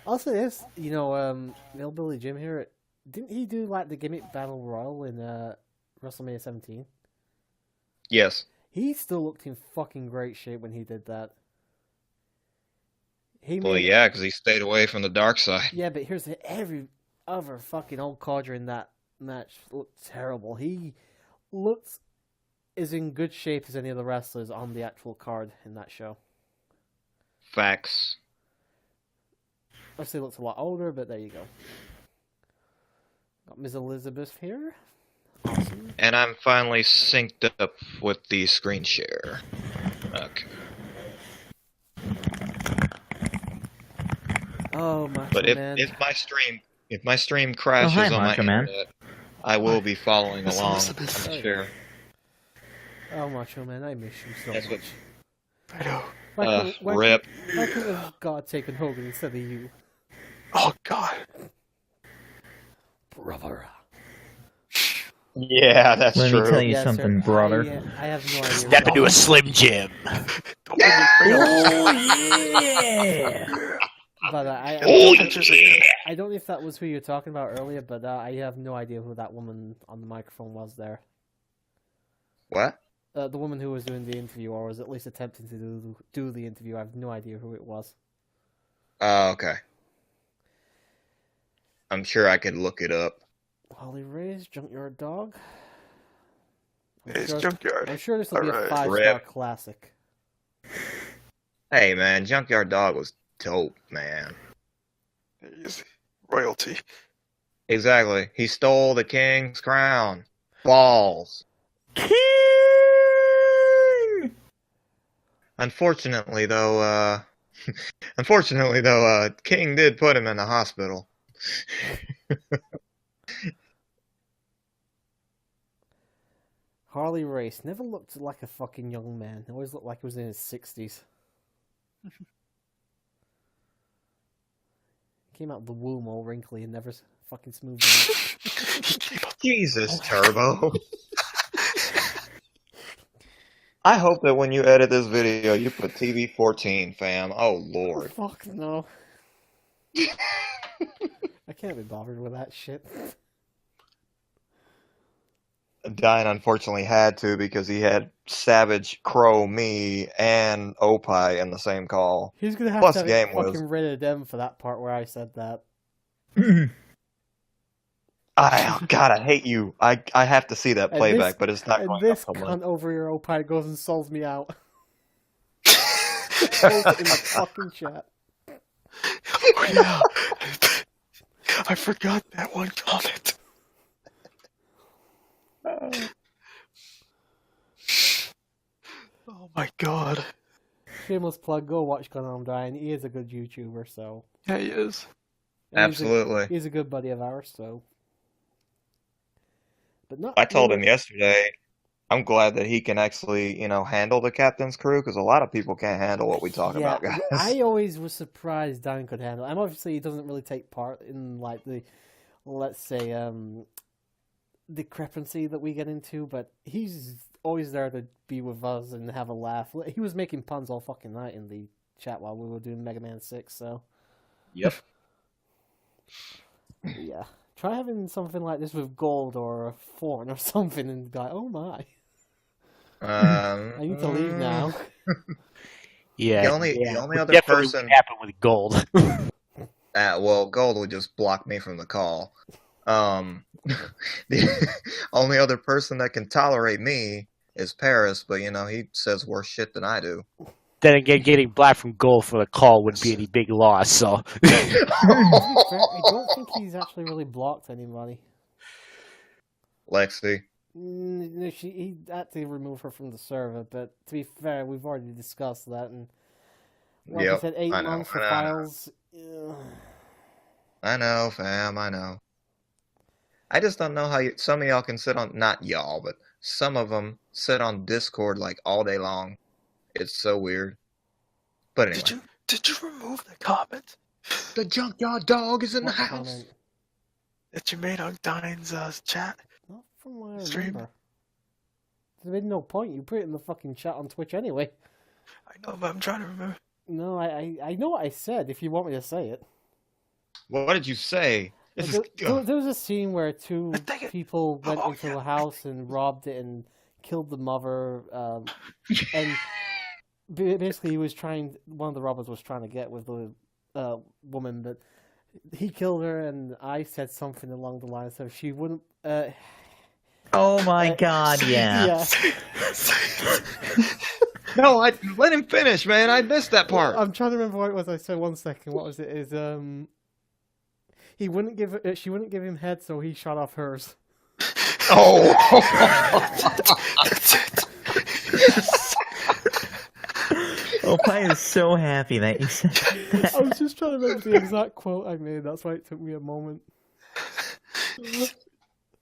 Also, this, Hillbilly Jim here, didn't he do like the gimmick battle royal in WrestleMania 17? Yes. He still looked in fucking great shape when he did that. Well, yeah, because he stayed away from the dark side. Yeah, but here's every other fucking old codger in that match looked terrible. He looks as in good shape as any of the wrestlers on the actual card in that show. Facts. Obviously looks a lot older, but there you go. Got Ms. Elizabeth here. Awesome. And I'm finally synced up with the screen share. Okay. Oh, Macho But Man. if my stream crashes on my Macho Man. internet, I will be following Miss along. Elizabeth. I'm sure. Oh, Macho Man, I miss you so That's much. what- I know. Rip. Why couldn't have God taken Hogan instead of you? Oh God. Brother. Yeah, that's Let true. me tell you Yeah, something, sir. brother. I have no idea. Step into a Slim Jim. Don't make me bring up But pictures again. I don't know if that was who you were talking about earlier, but I have no idea who that woman on the microphone was there. What? The woman who was doing the interview, or was at least attempting to do the interview. I have no idea who it was. Oh, okay. I'm sure I could look it up. Holly Ray's Junkyard Dog. It's Junkyard. I'm sure this will be a Alright. 5-star Rip. classic. Hey, man, Junkyard Dog was dope, man. He's royalty. Exactly. He stole the king's crown. Balls. King! Unfortunately, though, King did put him in the hospital. Harley Race never looked like a fucking young man. He always looked like he was in his 60s. Came out of the womb all wrinkly and never fucking smoothed out. He came up. Jesus, Turbo. I hope that when you edit this video, you put TV 14, fam. Oh, Lord. Fuck no. I can't be bothered with that shit. Diane unfortunately had to because he had Savage, Crow, me, and Opie in the same call. He's gonna have Plus to have game it was- fucking rated M for that part where I said that. God, I hate you. I have to see that And playback, this- but it's not And going this up so much. cunt over here, Opie, goes and solves me out. Post it in the fucking chat. Oh, yeah. I forgot that one comment. Oh my God. Shameless plug, go watch Conan O'Brien. He is a good YouTuber, so. Yeah, he is. And he's a- Absolutely. He's a good buddy of ours, so. But not. I told him yesterday, I'm glad that he can actually, handle the captain's crew because a lot of people can't handle what we talk about, guys. I always was surprised Dan could handle it. And obviously he doesn't really take part in like the, let's say, discrepancy that we get into, but he's always there to be with us and have a laugh. He was making puns all fucking night in the chat while we were doing Mega Man 6, so. Yep. Yeah. Try having something like this with gold or Fawn or something and be like, oh my. I need to leave now. Yeah. The only other Definitely person. would happen with gold. Well, Gold would just block me from the call. The only other person that can tolerate me is Paris, but he says worse shit than I do. Then again, getting black from gold for the call wouldn't be any big loss. So To be fair, I don't think he's actually really blocked anybody. Lexi. No, he had to remove her from the server, but to be fair, we've already discussed that, and like I Yep, said, 8 I know, months for I know. files. I know, fam, I know. I just don't know how some of y'all can sit on, not y'all, but some of them sit on Discord like all day long. It's so weird. But anyway, Did you remove the comment the junkyard dog is in the What house. comment? that you made on Dine's chat? Not from what I Stream. remember. There made no point. You put it in the fucking chat on Twitch anyway. I know, but I'm trying to remember. No, I know what I said. If you want me to say it. What did you say? This is. There was a scene where two Dang it. people went Oh, into yeah. a house and robbed it and killed the mother. And basically, one of the robbers was trying to get with the woman, but he killed her. And I said something along the lines of she wouldn't. Oh my god, yeah. No, let him finish, man. I missed that part. I'm trying to remember what it was I said. 1 second. What was it? He wouldn't give. She wouldn't give him head, so he shot off hers. Oh. That's it. Opie is so happy that you said that. I was just trying to remember the exact quote I made. That's why it took me a moment.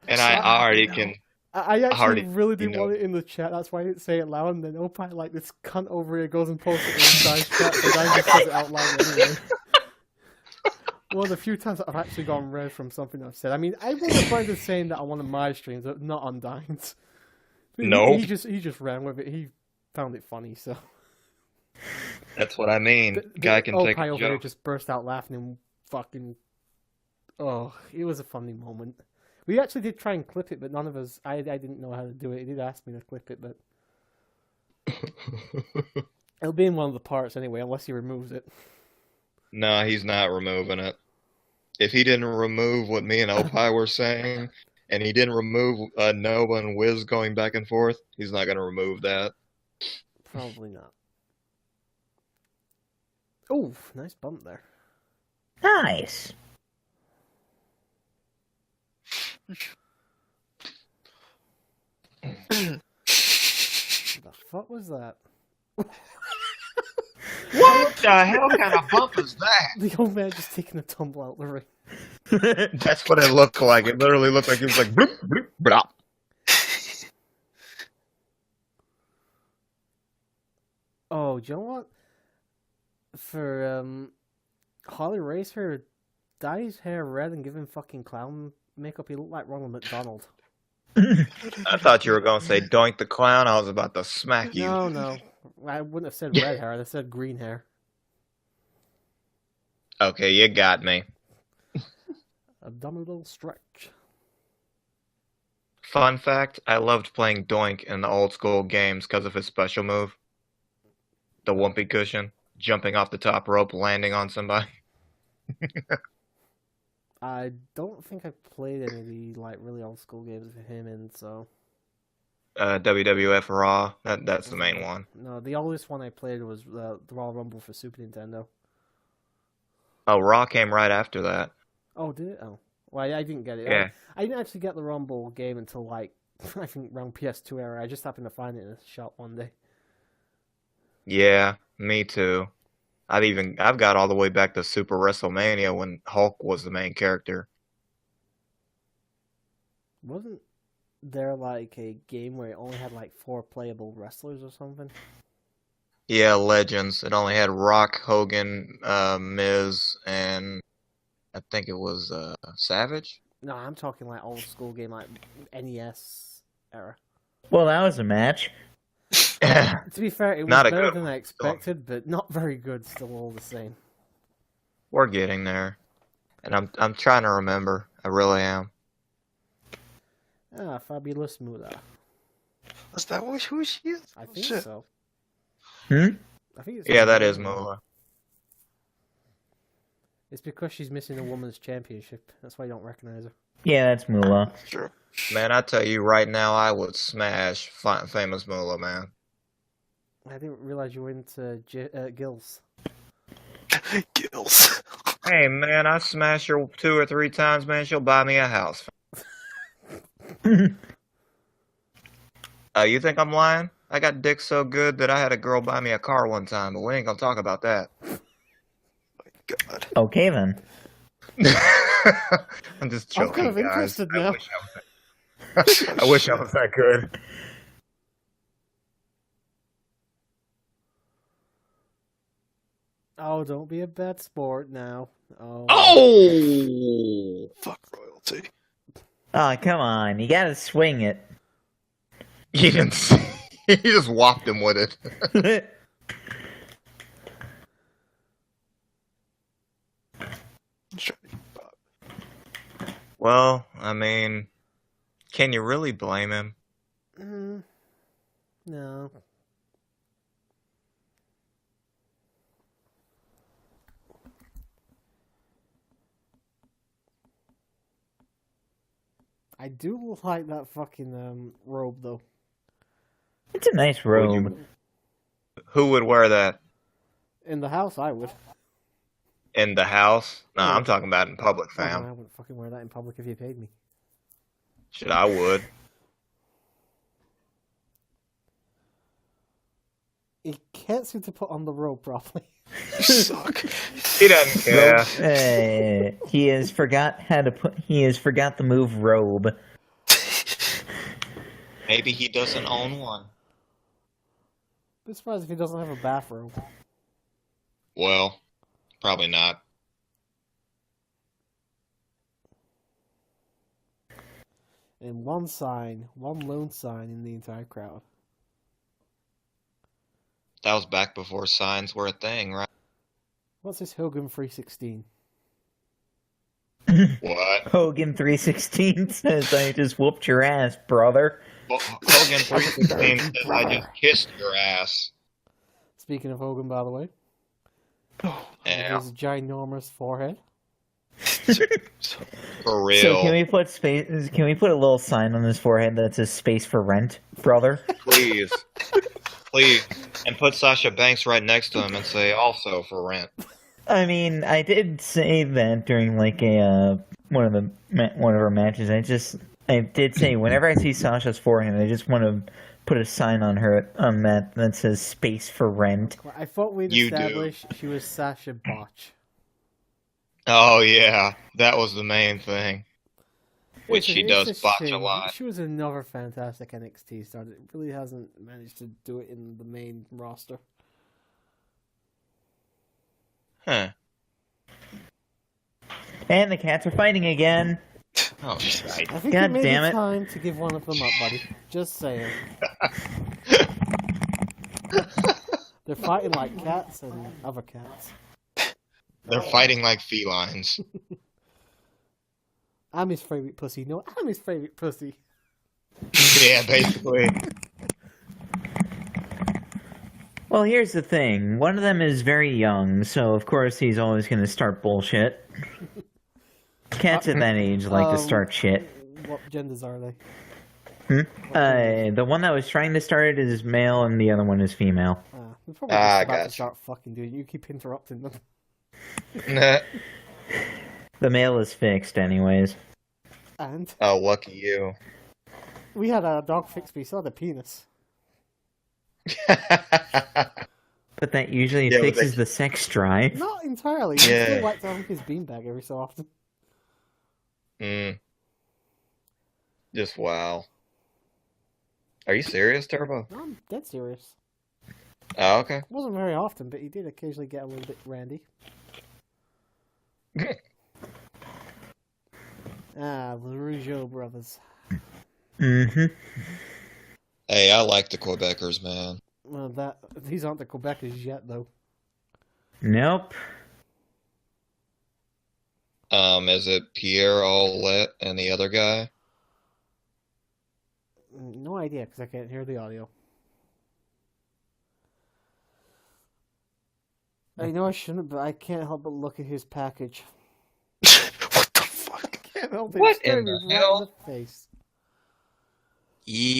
And I already can. I actually already- really you didn't know. want it in the chat. That's why I didn't say it loud. And then Opie, like this cunt over here, goes and posts it in Dine's chat. So Dine just says it out loud anyway. One of the few times that I've actually gone red from something I've said. I mean, I wasn't trying to say that on one of my streams, but not on Dine's. Nope. He just ran with it. He found it funny, so. That's what I mean. Guy can take Opie a over here joke. just burst out laughing and fucking. Oh, it was a funny moment. We actually did try and clip it, but none of us. I didn't know how to do it. He did ask me to clip it, but it'll be in one of the parts anyway, unless he removes it. No, he's not removing it. If he didn't remove what me and Opie were saying, and he didn't remove Nova and Wiz going back and forth, he's not going to remove that. Probably not. Oh, nice bump there. Nice. The fuck was that? What the hell kind of bump is that? The old man just taking a tumble out the ring. That's what it looked like. It literally looked like he was like bloop, bloop, blop. Oh, do you know what? For Harley Racer, dye his hair red and give him fucking clown makeup. He looked like Ronald McDonald. I thought you were going to say Doink the Clown. I was about to smack you. No. I wouldn't have said red hair. I'd have said green hair. Okay, you got me. Abdominal stretch. Fun fact, I loved playing Doink in the old school games because of his special move. The whoopee cushion, jumping off the top rope, landing on somebody. I don't think I played any of the like really old school games with him in, so WWF Raw, that's the main one. no. The oldest one I played was the Royal Rumble for Super Nintendo. Oh, Raw came right after that. Oh, did it? Oh, well, I didn't get it. Yeah. I didn't actually get the Rumble game until like I think around PS2 era. I just happened to find it in a shop one day. Yeah, me too. I've got all the way back to Super Wrestlemania when Hulk was the main character. Wasn't there like a game where it only had like 4 playable wrestlers or something? Yeah, Legends. It only had Rock, Hogan, Miz, and I think it was Savage. No, I'm talking like old school game, like NES era. Well, that was a match. To be fair, it was Not a better good than one, I expected, but not very good. Still, all the same. We're getting there, and I'm trying to remember. I really am. Ah, Fabulous Moolah. Is that who she is? I Oh, think shit. so. Hmm? I think it's Yeah, that is Moolah. It's because she's missing a woman's championship. That's why you don't recognize her. Yeah, that's Moolah. Sure. Man, I tell you right now, I would smash Famous Moolah, man. I didn't realize you were into Gills. Gills. Hey, man, I smash her 2 or 3 times, man. She'll buy me a house. You think I'm lying? I got dick so good that I had a girl buy me a car one time, but we ain't gonna talk about that. God. Okay, then. I'm just I'm joking, kind of guys. interested now. I wish I was that good. Oh, don't be a bad sport now. Oh. Oh! Fuck royalty. Oh, come on. You gotta swing it. You didn't see. He just whopped him with it. Well, I mean, can you really blame him? No. I do like that fucking robe though. It's a nice robe. Who would wear that? In the house, I would. In the house? Nah, Yeah. I'm talking about in public, Oh, fam. I wouldn't fucking wear that in public if you paid me. Shit, I would. He can't seem to put on the robe properly. You suck. He doesn't care. He has forgot how to put. He has forgot the move robe. Maybe he doesn't own one. I'm surprised if he doesn't have a bathrobe. Well, probably not. And one sign, one lone sign in the entire crowd. That was back before signs were a thing, right? What's this Hogan 316? What? Hogan 316 says, "I just whooped your ass, brother." Well, Hogan 316 says, I just kissed your ass. Speaking of Hogan, by the way, Yeah, his ginormous forehead. for real. So can we put space? Can we put a little sign on his forehead that says "Space for Rent, brother"? Please. Please. And put Sasha Banks right next to him and say, also for rent. I mean, I did say that during like a one of our matches. I did say whenever I see Sasha's forehead, I just want to put a sign on her on that says "Space for Rent." I thought we'd You do. established she was Sasha Botch. Oh, yeah. That was the main thing. Which she It's does a botch a shame. lot. She was another fantastic NXT star that really hasn't managed to do it in the main roster. Huh. And the cats are fighting again. Oh, shite. I think God it may damn be it. time to give one of them up, buddy. Just saying. They're fighting like cats and other cats. They're fighting like felines. I'm his favorite pussy. No, I'm his favorite pussy. Yeah, basically. Well, here's the thing. One of them is very young, so of course he's always going to start bullshit. Cats at that age like to start shit. What genders are they? The one that was trying to start it is male, and the other one is female. They're probably just about gotcha. to start fucking doing. You keep interrupting them. Nah. The male is fixed, anyways. And Oh, lucky you. we had a dog fix, but he saw the penis. But that usually Yeah, but fixes the sex drive. Not entirely. He Yeah. still likes to have his beanbag every so often. Just wow. Are you serious, Turbo? No, I'm dead serious. Oh, okay. Wasn't very often, but he did occasionally get a little bit randy. The Rougeau brothers. Mm-hmm. Hey, I like the Quebecers, man. Well, these aren't the Quebecers yet, though. Nope. Is it Pierre Olet and the other guy? No idea, because I can't hear the audio. I know I shouldn't, but I can't help but look at his package. What the fuck? Can't help it. What It's staring in me the right hell? in the face.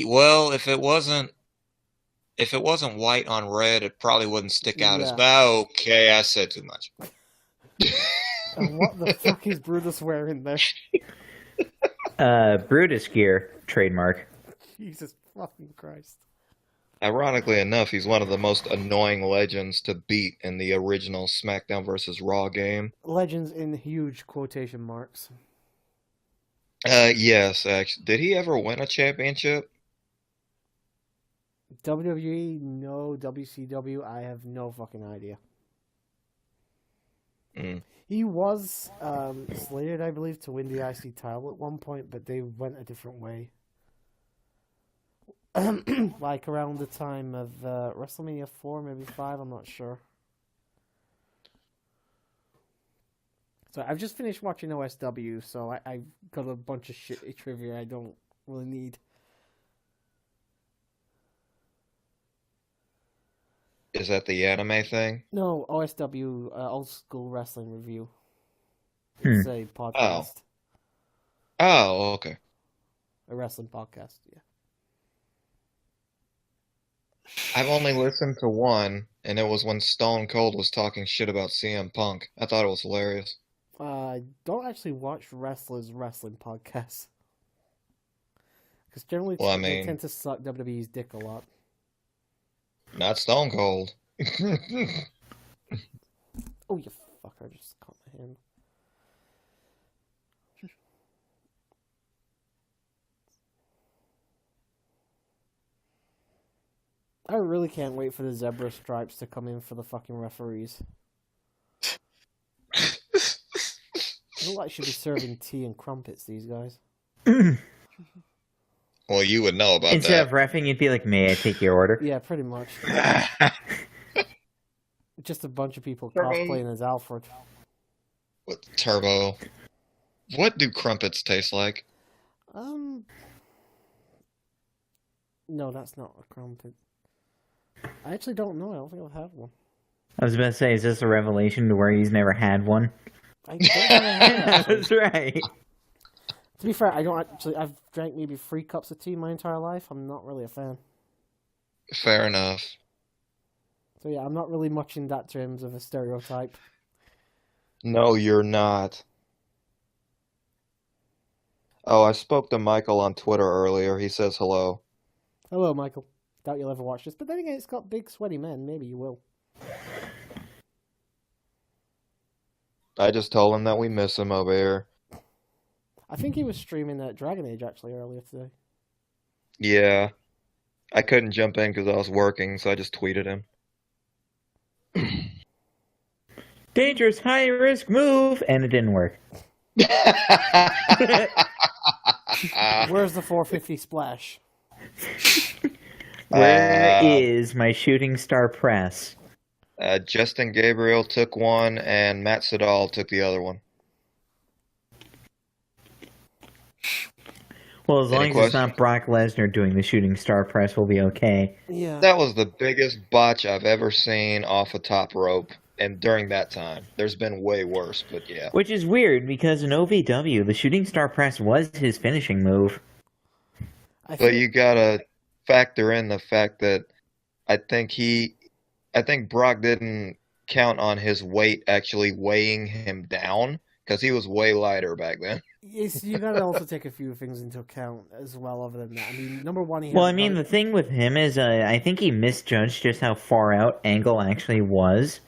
Well, if it wasn't white on red, it probably wouldn't stick out as Yeah. bad. Okay, I said too much. And what the fuck is Brutus wearing there? Brutus gear, trademark. Jesus fucking Christ. Ironically enough, he's one of the most annoying legends to beat in the original SmackDown vs. Raw game. Legends in huge quotation marks. Yes, actually. Did he ever win a championship? WWE, no. WCW, I have no fucking idea. Mm. He was slated, I believe, to win the IC title at one point, but they went a different way. Like around the time of WrestleMania 4, maybe 5, I'm not sure. So I've just finished watching OSW, so I've got a bunch of shitty trivia I don't really need. Is that the anime thing? No, OSW, Old School Wrestling Review. It's a podcast. Oh, okay. A wrestling podcast, yeah. I've only listened to one, and it was when Stone Cold was talking shit about CM Punk. I thought it was hilarious. I don't actually watch wrestlers' wrestling podcasts. Because generally Well, I they mean- tend to suck WWE's dick a lot. Not Stone Cold. Oh, you fucker, just caught my hand. I really can't wait for the zebra stripes to come in for the fucking referees. I look like should be serving tea and crumpets, these guys. Well, you would know about Instead that. of reffing, you'd be like, "May I take your order?" Yeah, pretty much. Just a bunch of people Turbo. cosplaying as Alfred. With Turbo. What do crumpets taste like? No, that's not a crumpet. I actually don't know. I don't think I've had one. I was about to say, is this a revelation to where he's never had one? I don't think I have, actually. That's right. To be fair, I don't actually. I've drank maybe 3 cups of tea my entire life. I'm not really a fan. Fair enough. So yeah, I'm not really much in that terms of a stereotype. No, you're not. Oh, I spoke to Michael on Twitter earlier. He says hello. Hello, Michael. Doubt you'll ever watch this, but then again, it's got big sweaty men. Maybe you will. I just told him that we miss him over here. I think he was streaming at Dragon Age actually earlier today. Yeah. I couldn't jump in because I was working, so I just tweeted him. Dangerous, high risk move, and it didn't work. Where's the 450 splash? Where is my shooting star press? Justin Gabriel took one, and Matt Sedal took the other one. Well, as long Any as it's not Brock Lesnar doing the shooting star press, we'll be okay. Yeah. That was the biggest botch I've ever seen off a top rope, and during that time. There's been way worse, but yeah. Which is weird, because in OVW, the shooting star press was his finishing move. But you gotta factor in the fact that I think Brock didn't count on his weight actually weighing him down, because he was way lighter back then. Yes, you gotta also take a few things into account as well. Other than that, I mean, number one, he. Well, I hadn't mean, done- the thing with him is, I think he misjudged just how far out Angle actually was.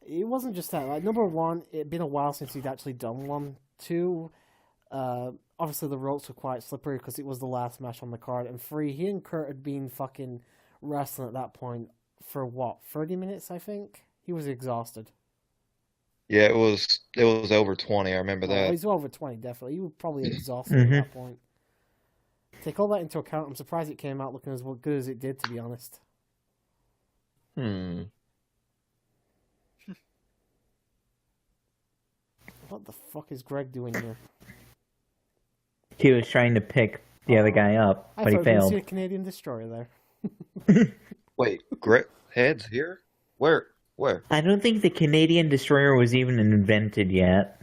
It wasn't just that. Like, number one, it'd been a while since he'd actually done one. 2, obviously the ropes were quite slippery because it was the last match on the card. And 3, he and Kurt had been fucking wrestling at that point for what, 30 minutes, I think? He was exhausted. Yeah, it was over 20, I remember Oh, that. he's over 20, definitely. He was probably exhausted Mhm. at that point. Take all that into account. I'm surprised it came out looking as good as it did, to be honest. What the fuck is Greg doing here? He was trying to pick the other guy up, I but he thought we failed. see a Canadian destroyer there. Wait, Grit Head's here? Where? I don't think the Canadian destroyer was even invented yet.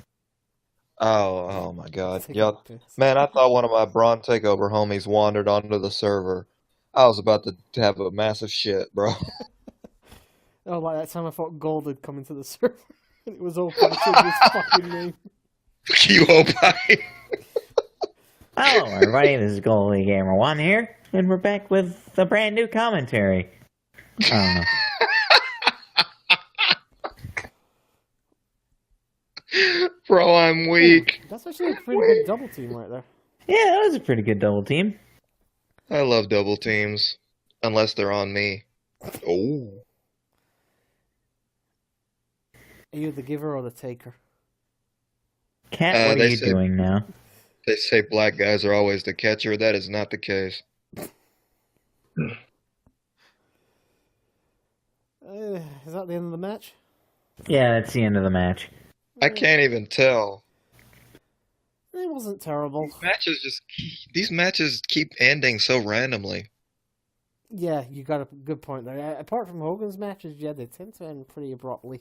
Oh my god. Take Yeah, a piss. man, I thought one of my Braun Takeover homies wandered onto the server. I was about to have a massive shit, bro. Oh, like that time I thought Gold had come into the server and it was open to his fucking name. Q-O-Pie. Hello, everybody. This is Goalie Gamer 1 here, and we're back with a brand new commentary. I don't know. Bro, I'm weak. That's actually a pretty good double team right there. Yeah, that was a pretty good double team. I love double teams. Unless they're on me. Oh. Are you the giver or the taker? Cat, what are they you say doing now? they say black guys are always the catcher. That is not the case. Is that the end of the match? Yeah, that's the end of the match. I can't even tell. It wasn't terrible. These matches keep ending so randomly. Yeah, you got a good point there. Apart from Hogan's matches, yeah, they tend to end pretty abruptly.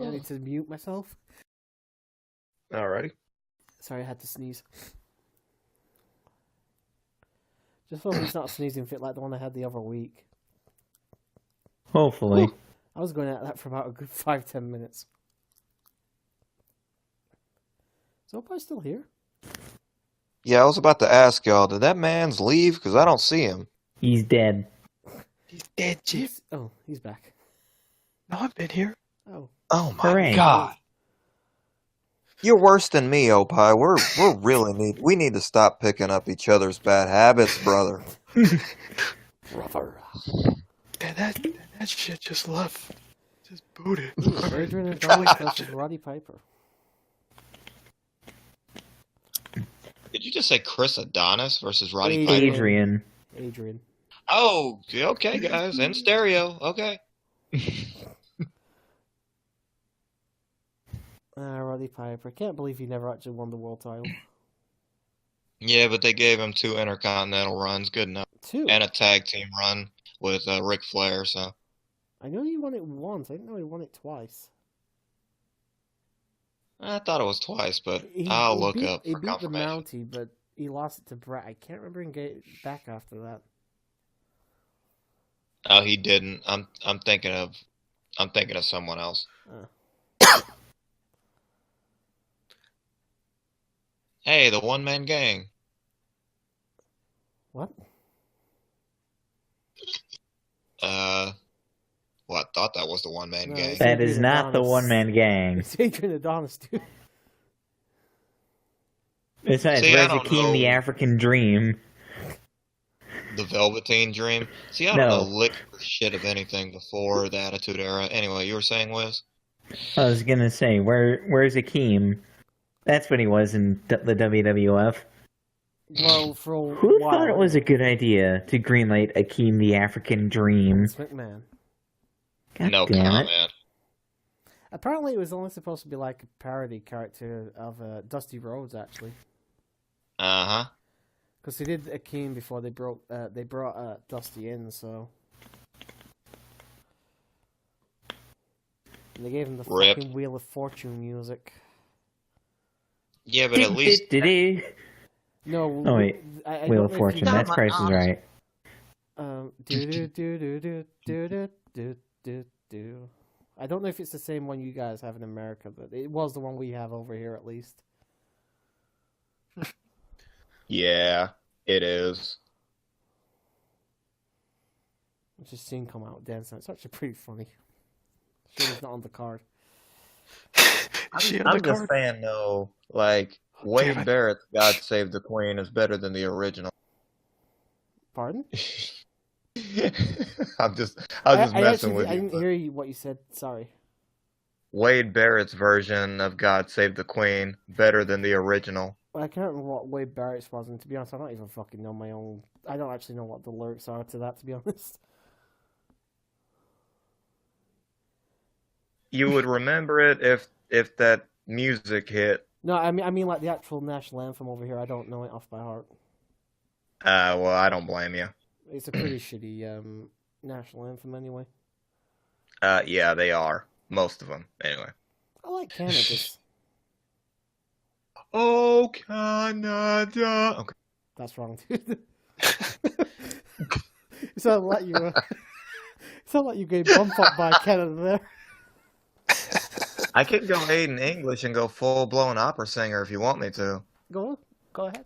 I need to mute myself. Alrighty. Sorry, I had to sneeze. Just hope it's not a sneezing fit like the one I had the other week. Hopefully. I was going at that for about a good 5-10 minutes. Is Opie still here? Yeah, I was about to ask y'all, did that man's leave? Because I don't see him. He's dead. He's dead, Chief. He's back. No, I've been here. Oh. Oh my Hooray. God. You're worse than me, Opie. We need to stop picking up each other's bad habits, brother. Brother. Man, that shit just left. Just booted. Adrian and Adonis versus Roddy Piper. Did you just say Chris Adonis versus Roddy Adrian. Piper? Adrian. Oh, okay, guys, in stereo. Okay. Roddy Piper. Can't believe he never actually won the world title. Yeah, but they gave him 2 intercontinental runs, good enough, 2. and a tag team run with Ric Flair. So I know he won it once. I didn't know he won it twice. I thought it was twice, but I'll look up He for beat the confirmation. Mountie, but he lost it to Brett. I can't remember him getting back after that. Oh, he didn't. I'm thinking of someone else. Hey, the One Man Gang. What? Well, I thought that was the One Man No, Gang. it's That is Adrian not the Adonis. one-man gang. It's Adrian Adonis, dude. Besides, See, I where's don't Akeem the know. African Dream? The Velveteen Dream. See, I No. don't know lick or shit of anything before the Attitude Era. Anyway, you were saying, Wiz? I was gonna say, where's Akeem? That's what he was in the WWF. Well, for a Who while. thought it was a good idea to greenlight Akeem the African Dream? Vince McMahon. God No damn it. comment. Apparently, it was only supposed to be like a parody character of Dusty Rhodes, actually. Uh-huh. Because they did Akeem before they brought Dusty in, so. And they gave him the Rip. fucking Wheel of Fortune music. Yeah, but at least... No. Oh, wait. I Wheel don't of know if Fortune, you- that's Price is Right. Do. I don't know if it's the same one you guys have in America, but it was the one we have over here at least. Yeah, it is. I just seen come out dancing. It's actually pretty funny. Sure, he's not on the card. Is she on I'm the just card? saying, though, like, damn Wade it. Barrett's God Save the Queen is better than the original. Pardon? I'm just messing with I you. didn't but hear what you said. Sorry. Wade Barrett's version of God Save the Queen better than the original. Well, I can't remember what Wade Barrett's was, and to be honest, I don't even fucking know my own. I don't actually know what the lyrics are to that, to be honest. You would remember it if that music hit. No, I mean like the actual national anthem over here. I don't know it off by heart. Well, I don't blame you. It's a pretty shitty national anthem, anyway. Yeah, they are. Most of them, anyway. I like Canada's. Oh, Canada. Okay. That's wrong, dude. It sounded like you. It sounded like you gave bump up by Canada there. I could go in English and go full-blown opera singer if you want me to. Go ahead.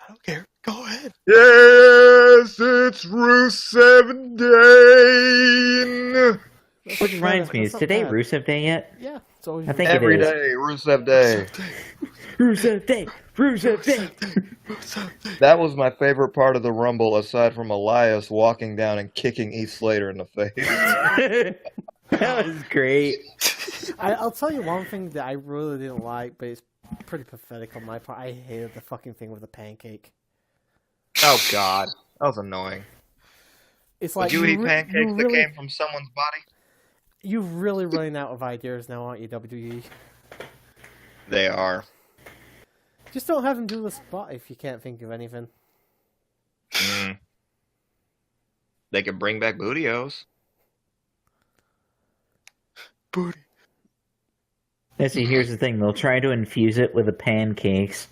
I don't care. Go ahead. Yes, it's Route 17. Which reminds me, is today Rusev Day yet? Yeah, it's always I think Rusev. it Every is. day, Rusev Day. Rusev Day! Rusev Day! That was my favorite part of the Rumble, aside from Elias walking down and kicking Heath Slater in the face. That was great. I'll tell you one thing that I really didn't like, but it's pretty pathetic on my part. I hated the fucking thing with the pancake. Oh God, that was annoying. It's like Would you eat re- pancakes you that really, came from someone's body? You're really running out of ideas now, aren't you, WWE? They are. Just don't have them do the spot if you can't think of anything. They could bring back Bootios. Booty. Now, see, here's the thing. They'll try to infuse it with the pancakes.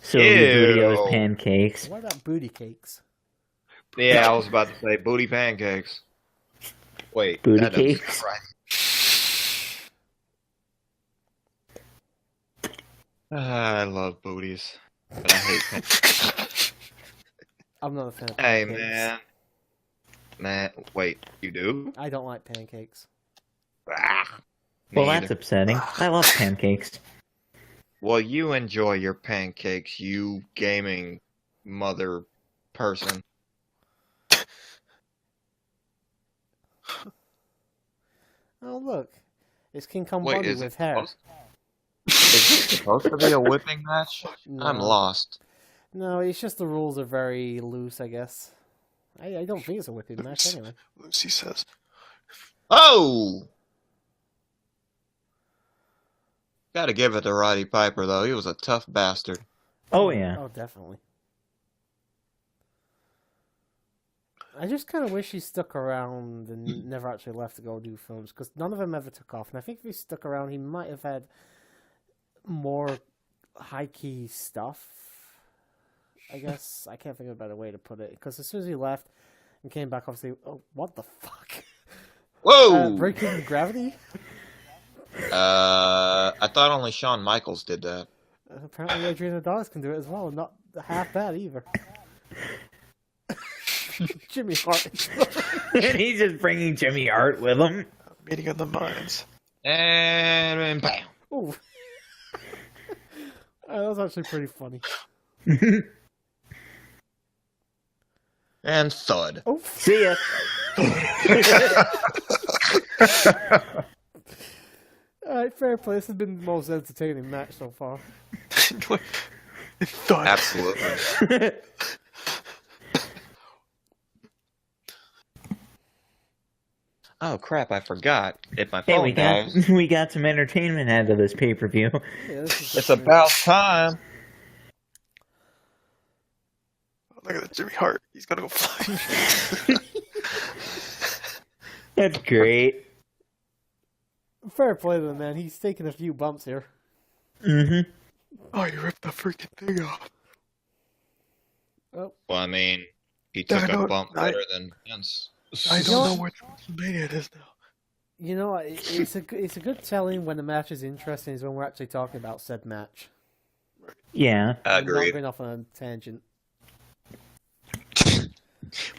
So Ew. Bootios pancakes. What about booty cakes? Yeah, I was about to say booty pancakes. Wait, Booty that doesn't cakes? sound right. I love booties, but I hate pancakes. I'm not a fan of Hey, pancakes. man, wait, you do? I don't like pancakes. Ah, Well, me that's either. upsetting. I love pancakes. Well, you enjoy your pancakes, you gaming mother person. Oh, look. It's King Kong Wait, Bundy is it with hair. Is this supposed to be a whipping match? I'm No. lost. No, it's just the rules are very loose, I guess. I don't think it's a whipping match anyway. Lucy says. Oh! Gotta give it to Roddy Piper, though. He was a tough bastard. Oh, yeah. Oh, definitely. I just kind of wish he stuck around and never actually left to go do films, because none of them ever took off. And I think if he stuck around, he might have had more high-key stuff, I guess. I can't think of a better way to put it, because as soon as he left and came back, obviously, oh, what the fuck? Whoa! Breaking Gravity? I thought only Shawn Michaels did that. Apparently Adrian Adonis can do it as well, and not half bad either. Jimmy Hart. And he's just bringing Jimmy Hart with him. Meeting of the minds. And bam! Ooh. That was actually pretty funny. And thud. Oh, See ya. alright, fair play. This has been the most entertaining match so far. Thud. Absolutely. Oh crap! I forgot. If my Hey, phone we got dies, we got some entertainment out of this pay-per-view. Yeah, this is it's about time. Look at that Jimmy Hart. He's gonna go fly. That's great. fair play to the man. He's taking a few bumps here. Mm-hmm. Oh, you ripped the freaking thing off. Oh, Well, I mean, he I took a don't- bump I- better than Vince. I You know don't know what? where WrestleMania it is now. you know, it's a good telling when the match is interesting is when we're actually talking about said match. Yeah. We're not Agreed. going off on a tangent.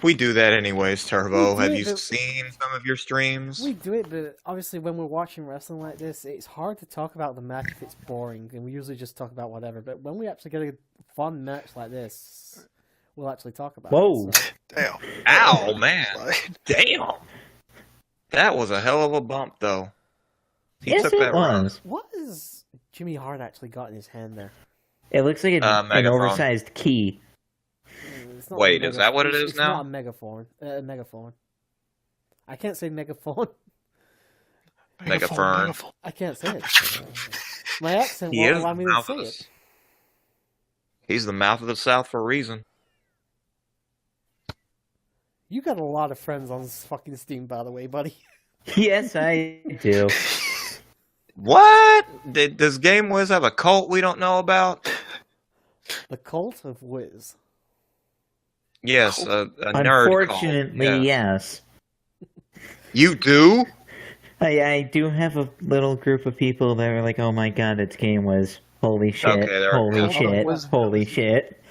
We do that anyways, Turbo. We do Have it, you but- seen some of your streams? We do it, but obviously when we're watching wrestling like this, it's hard to talk about the match if it's boring, and we usually just talk about whatever. But when we actually get a fun match like this, we'll actually talk about Whoa. it. So. Damn. Ow, man. Like, Damn. That was a hell of a bump, though. He Yes, took it that run. was. What has Jimmy Hart actually got in his hand there? It looks like an megaphone. oversized key. It's not Wait, a is that what it is it's now? not a megaphone. Megaphone. I can't say megaphone. Megaphone. megaphone. I can't say it. My accent He won't is allow the me to mouth say of the, it. He's the mouth of the South for a reason. You got a lot of friends on fucking Steam, by the way, buddy. Yes, I do. What? Does Game Wiz have a cult we don't know about? The Cult of Wiz. Yes, a nerd cult. Unfortunately, Yeah. yes. You do? I do have a little group of people that are like, oh my god, its game was holy shit, Okay, there we holy go. shit, Was- holy shit.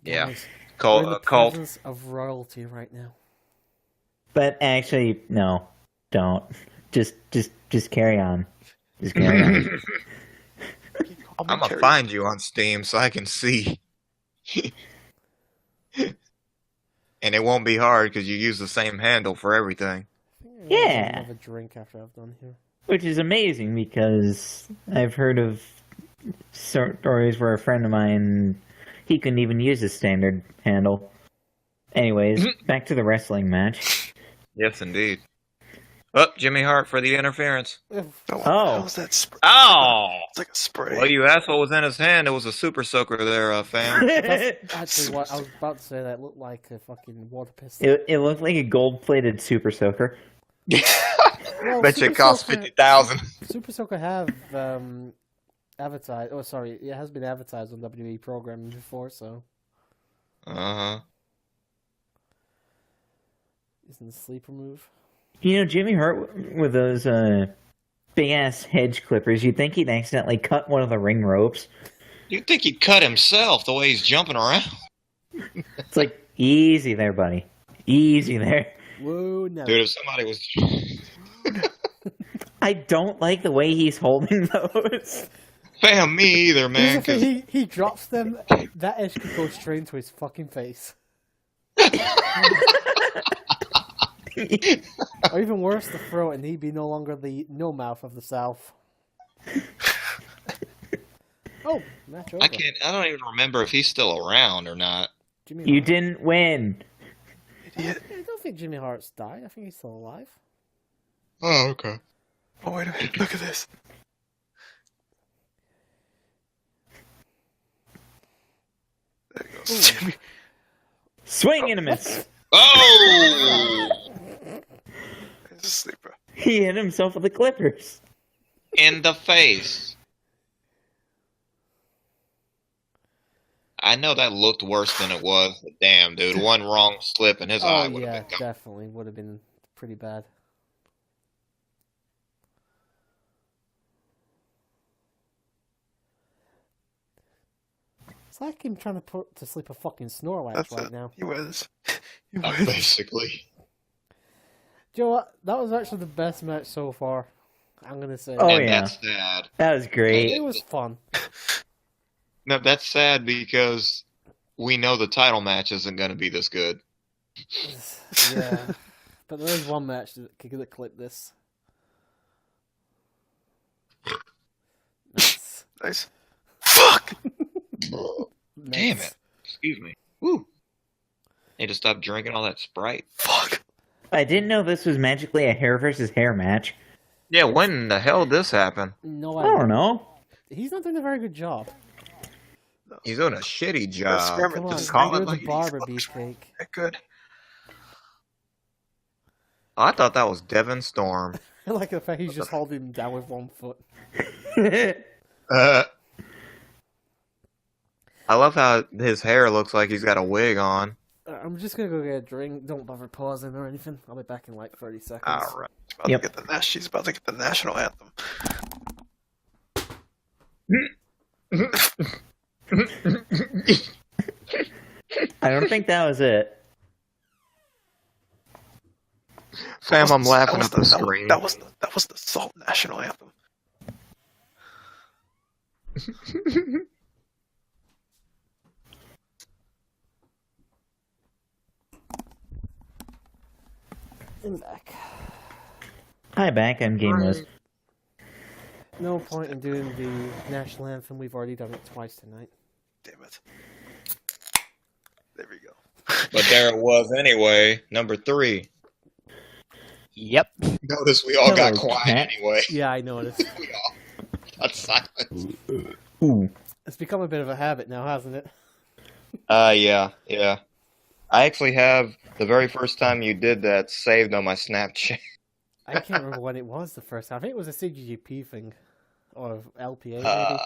Yeah. Guys, we're in the Cult. presence of royalty right now. But actually, no. Don't. Just carry on. Just carry on. I'm gonna find you on Steam so I can see. And it won't be hard because you use the same handle for everything. Yeah. Have a drink after I've done here. Which is amazing because I've heard of stories where a friend of mine, he couldn't even use his standard handle. Anyways, back to the wrestling match. Yes, indeed. Oh, Jimmy Hart for the interference. Oh. How's that spray? Oh! It's like a spray. Well, you asked what was in his hand. It was a super soaker there, fam. That's actually what I was about to say. That looked like a fucking water pistol. It looked like a gold-plated super soaker. Well, Bet you Super it cost Soaker- 50,000. Super Soaker have advertised. Oh, sorry, it has been advertised on WWE programming before, so Uh-huh. isn't the sleeper move? You know, Jimmy Hart with those big-ass hedge clippers, you'd think he'd accidentally cut one of the ring ropes. You'd think he'd cut himself the way he's jumping around. It's like, easy there, buddy. Easy there. Whoa, no. Dude, if somebody was... I don't like the way he's holding those. Fam, me either, man. Here's the 'cause- thing, he drops them. That edge could go straight into his fucking face. Or even worse, the throat, and he'd be no longer the no mouth of the South. Oh, match over. I don't even remember if he's still around or not. Jimmy You Hart. didn't win. Idiot. I don't think Jimmy Hart's died. I think he's still alive. Oh, okay. Oh, wait a minute. Look at this. There he goes. Jimmy. Swing and a miss. Oh! He's a sleeper. He hit himself with the clippers. In the face. I know that looked worse than it was, but damn, dude. One wrong slip and his eye Oh would yeah, have been gone. definitely would have been pretty bad. It's like him trying to put to sleep a fucking Snorlax That's right it. now. He wins. He wins. Basically. Do you know what? That was actually the best match so far. I'm gonna say. Oh, And yeah. that's sad. That was great. It was fun. No, that's sad because we know the title match isn't going to be this good. Yeah, but there is one match that could clip this. Nice. Nice. Fuck! Damn Nice. it. Excuse me. Woo. Need to stop drinking all that Sprite. Fuck! I didn't know this was magically a hair versus hair match. Yeah, when the hell did this happen? No I don't idea. know. He's not doing a very good job. He's doing a shitty job. Experiment. Come on, Just call you're it the like it is. barber beefcake. Good. Oh, I thought that was Devin Storm. I like the fact he's just holding him down with one foot. I love how his hair looks like he's got a wig on. I'm just gonna go get a drink. Don't bother pausing or anything. I'll be back in like 30 seconds. All right. Yep. She's about to get the national anthem. I don't think that was it. Fam, I'm laughing That at the was screen. That was the Salt national anthem. I'm back. Hi, back. I'm Gameless. No point in doing the national anthem. We've already done it twice tonight. Damn it. There we go. But there it was anyway. Number 3. Yep. Notice we all got Hello, quiet Cat. anyway. Yeah, I noticed. We all got silent. Ooh. It's become a bit of a habit now, hasn't it? Yeah. I actually have the very first time you did that saved on my Snapchat. I can't remember when it was the first time. I think it was a CGP thing. Or LPA, maybe.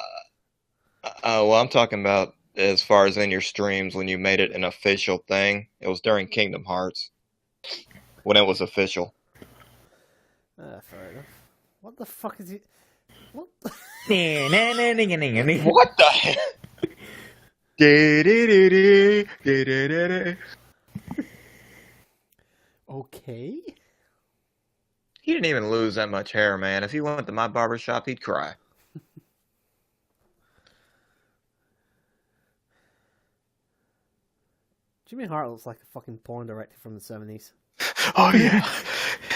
Well, I'm talking about as far as in your streams when you made it an official thing. It was during Kingdom Hearts when it was official. Fair enough. What the fuck is it? What? What the hell? Okay. He didn't even lose that much hair, man. If he went to my barber shop, he'd cry. Jimmy Hart looks like a fucking porn director from the 70s. Oh yeah.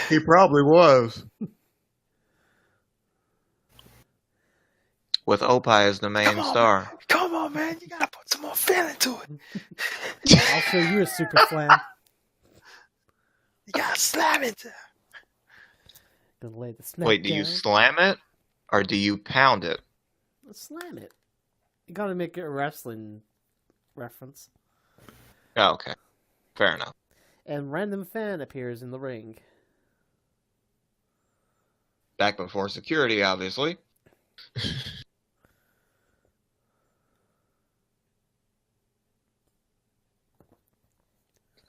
He probably was. With Opie as the main star. Come on, man. You gotta put some more feeling to it. I'll show you a super slam. You gotta slam it there. Gonna lay the smack Wait, do you down. slam it? Or do you pound it? Slam it. You gotta make it a wrestling reference. Oh, okay. Fair enough. And random fan appears in the ring. Back before security, obviously.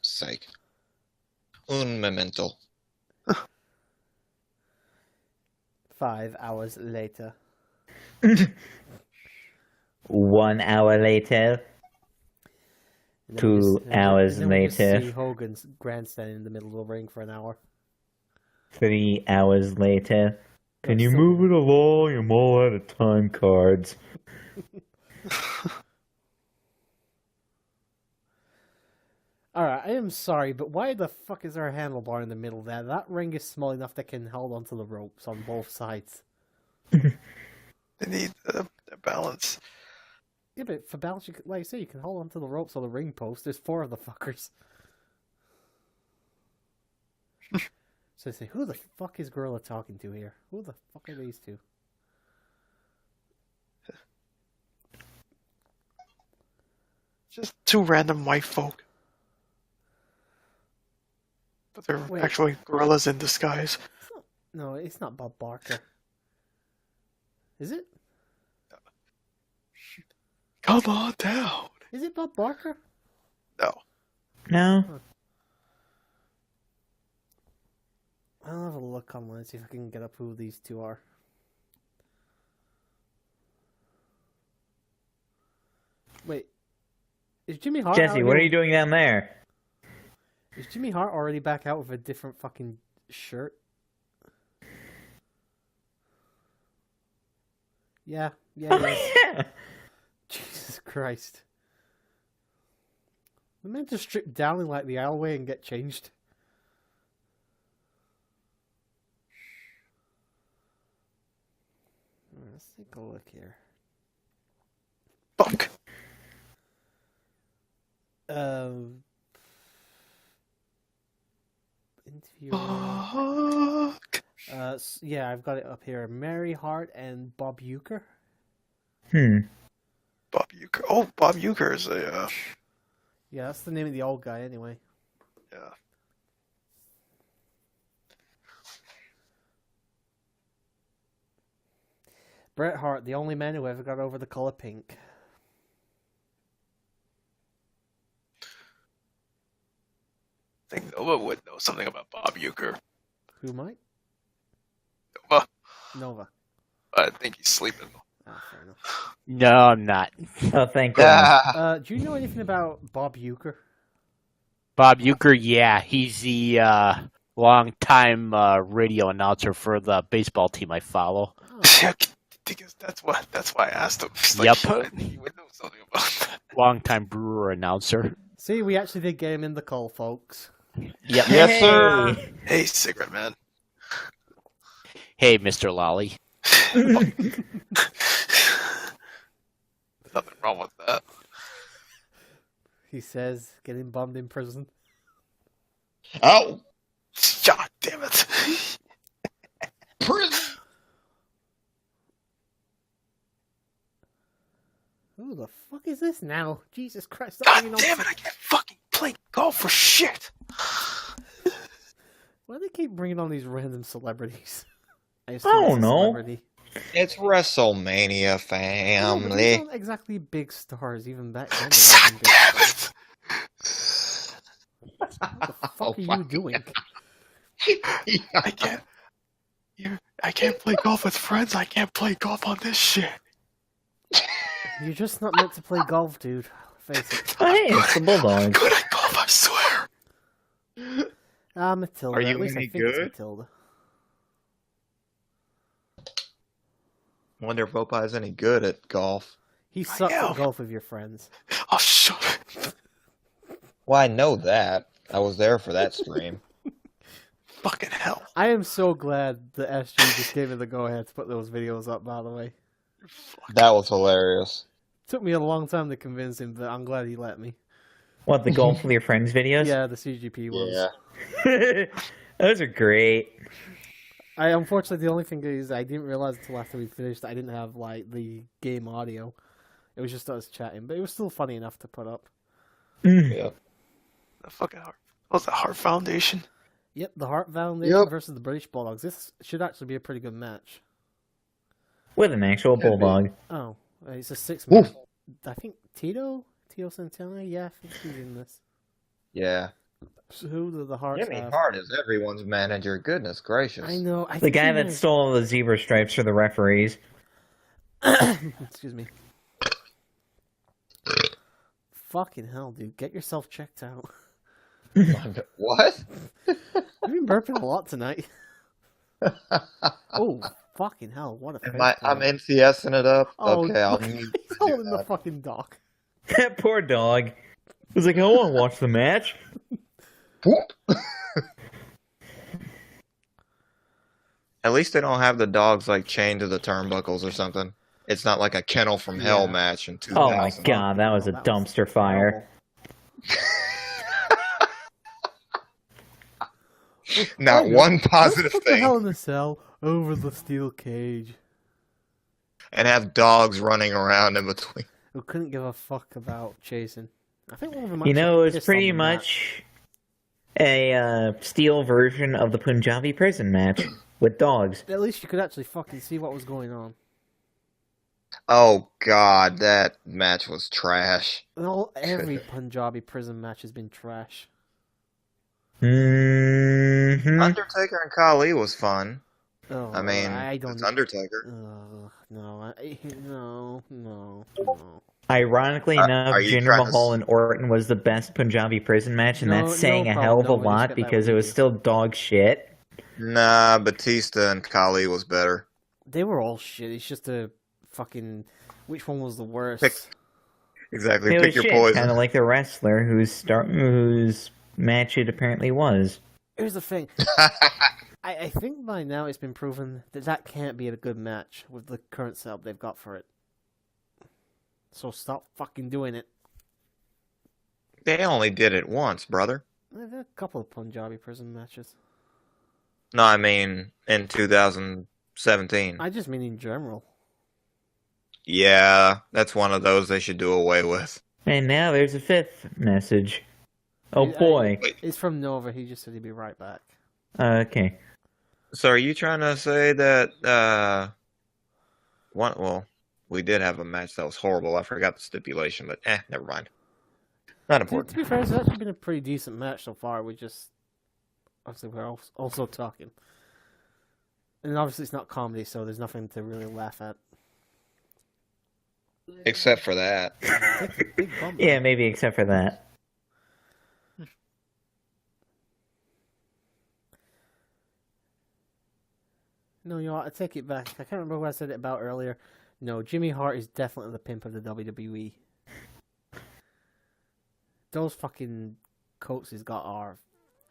Sake. Un memento. 5 hours later. 1 hour later. And then 2 we just- hours and then we just later. see Hogan's grandstanding in the middle of the ring for an hour. 3 hours later. Can you Still- move it along? I'm all out of time cards. Alright, I am sorry, but why the fuck is there a handlebar in the middle there? That ring is small enough that can hold onto the ropes on both sides. They need the balance. Yeah, but for balance, like I say, you can hold onto the ropes on the ring post. There's 4 of the fuckers. So they say, who the fuck is Gorilla talking to here? Who the fuck are these two? Just 2 random white folk. But they're Wait. actually gorillas in disguise. No, it's not Bob Barker. Is it? Come on down. Is it Bob Barker? No. No? I'll have a look online, see if I can get up who these two are. Wait. Is Jimmy Hart Jesse, what are you doing down there? Is Jimmy Hart already back out with a different fucking shirt? Yeah, he is. Jesus Christ. The men just strip down in like the alleyway and get changed. Let's take a look here. Fuck. Interview. Fuck. Yeah, I've got it up here. Mary Hart and Bob Uecker. Bob Uecker. Oh, Bob Uecker is a, Yeah, that's the name of the old guy anyway. yeah. Bret Hart, the only man who ever got over the color pink. I think Nova would know something about Bob Uecker. Who might? Nova. Nova. I think he's sleeping. Ah, fair enough. No, I'm not. Oh, thank God. Do you know anything about Bob Uecker? Bob Uecker, yeah, he's the long-time radio announcer for the baseball team I follow. Yeah, because that's why I asked him. It's Yep. I think he would know something about that. Long-time Brewer announcer. See, we actually did get him in the call, folks. Yep. Yes, sir. Hey, cigarette man. Hey, Mr. Lolly. Nothing wrong with that. He says, getting bummed in prison. Oh, God damn it. prison. Who the fuck is this now? Jesus Christ! Stop God bringing on- damn it, I can't fucking play golf for shit. Why do they keep bringing on these random celebrities? I don't know. Celebrity. It's WrestleMania, No, but family. these aren't exactly big stars, even back then. they God weren't big damn stars. it. What the fuck Oh are my you doing? I can't play golf with friends. I can't play golf on this shit. You're just not meant to play golf, dude. Face it. Oh, hey, it's the I'm Bulldog. good at golf, I swear. Matilda. Are you At least any I think it's good? Matilda. Wonder if Opie's any good at golf. He sucks am. at golf with your friends. Oh, shut Well, I know that. I was there for that stream. fucking hell. I am so glad the SG just gave me the go-ahead to put those videos up, by the way. That was hilarious. Took me a long time to convince him, but I'm glad he let me. What, the golf with your friends videos? Yeah, the CGP ones. Yeah. Those are great. Unfortunately, the only thing is I didn't realize until after we finished I didn't have like the game audio. It was just us chatting, but it was still funny enough to put up. Yeah. The fucking Heart. What was that, Heart Foundation? Yep, the Hart Foundation Yep. versus the British Bulldogs. This should actually be a pretty good match. With an actual bulldog. Oh, it's a 6-man. I think Tito Santana. Yeah, I think he's in this. Yeah. So who do the Hearts Jimmy have? Hart is everyone's manager. Goodness gracious. I know. The guy that stole the zebra stripes for the referees. Excuse me. Fucking hell, dude! Get yourself checked out. What? You've been burping a lot tonight. Oh, fucking hell! What a. I'm NCSing it up? Oh, Okay, I'll look, mute he's holding the fucking dog. That poor dog. He's like, I want to watch the match. At least they don't have the dogs like chained to the turnbuckles or something. It's not like a Kennel from Hell match in 2000. Oh my god, that was a dumpster fire. Not one positive Let's put the thing. Hell in a Cell over the steel cage. And have dogs running around in between. Who couldn't give a fuck about chasing. I think one of them. You know, actually it's pissed pretty on the mat. much a steel version of the Punjabi prison match with dogs. At least you could actually fucking see what was going on. Oh god, that match was trash. Every Punjabi prison match has been trash. Mm-hmm. Undertaker and Khali was fun. Oh, I mean, I don't. it's Undertaker. No, no. Ironically Are enough, you Jinder trying to Mahal and Orton was the best Punjabi prison match, and No, that's saying no a problem. hell of a No, we just lot get that because with it was you. still dog shit. Nah, Batista and Khali was better. They were all shit. It's just a fucking. Which one was the worst? Pick- Exactly, It pick was your shit, poison. kind of like the wrestler whose match it apparently was. Here's the thing. I think by now it's been proven that can't be a good match with the current setup they've got for it. So stop fucking doing it. They only did it once, brother. There's a couple of Punjabi prison matches. No, I mean in 2017. I just mean in general. Yeah, that's one of those they should do away with. And now there's a fifth message. Oh boy. It's from Nova. He just said he'd be right back. Okay. So are you trying to say that we did have a match that was horrible. I forgot the stipulation, but never mind. Not To important. be fair, it's actually been a pretty decent match so far. Obviously we're also talking. And obviously it's not comedy, so there's nothing to really laugh at. Except for that. Big bump. Yeah, maybe except for that. No, you know what? I take it back. I can't remember what I said it about earlier. No, Jimmy Hart is definitely the pimp of the WWE. Those fucking coats he's got are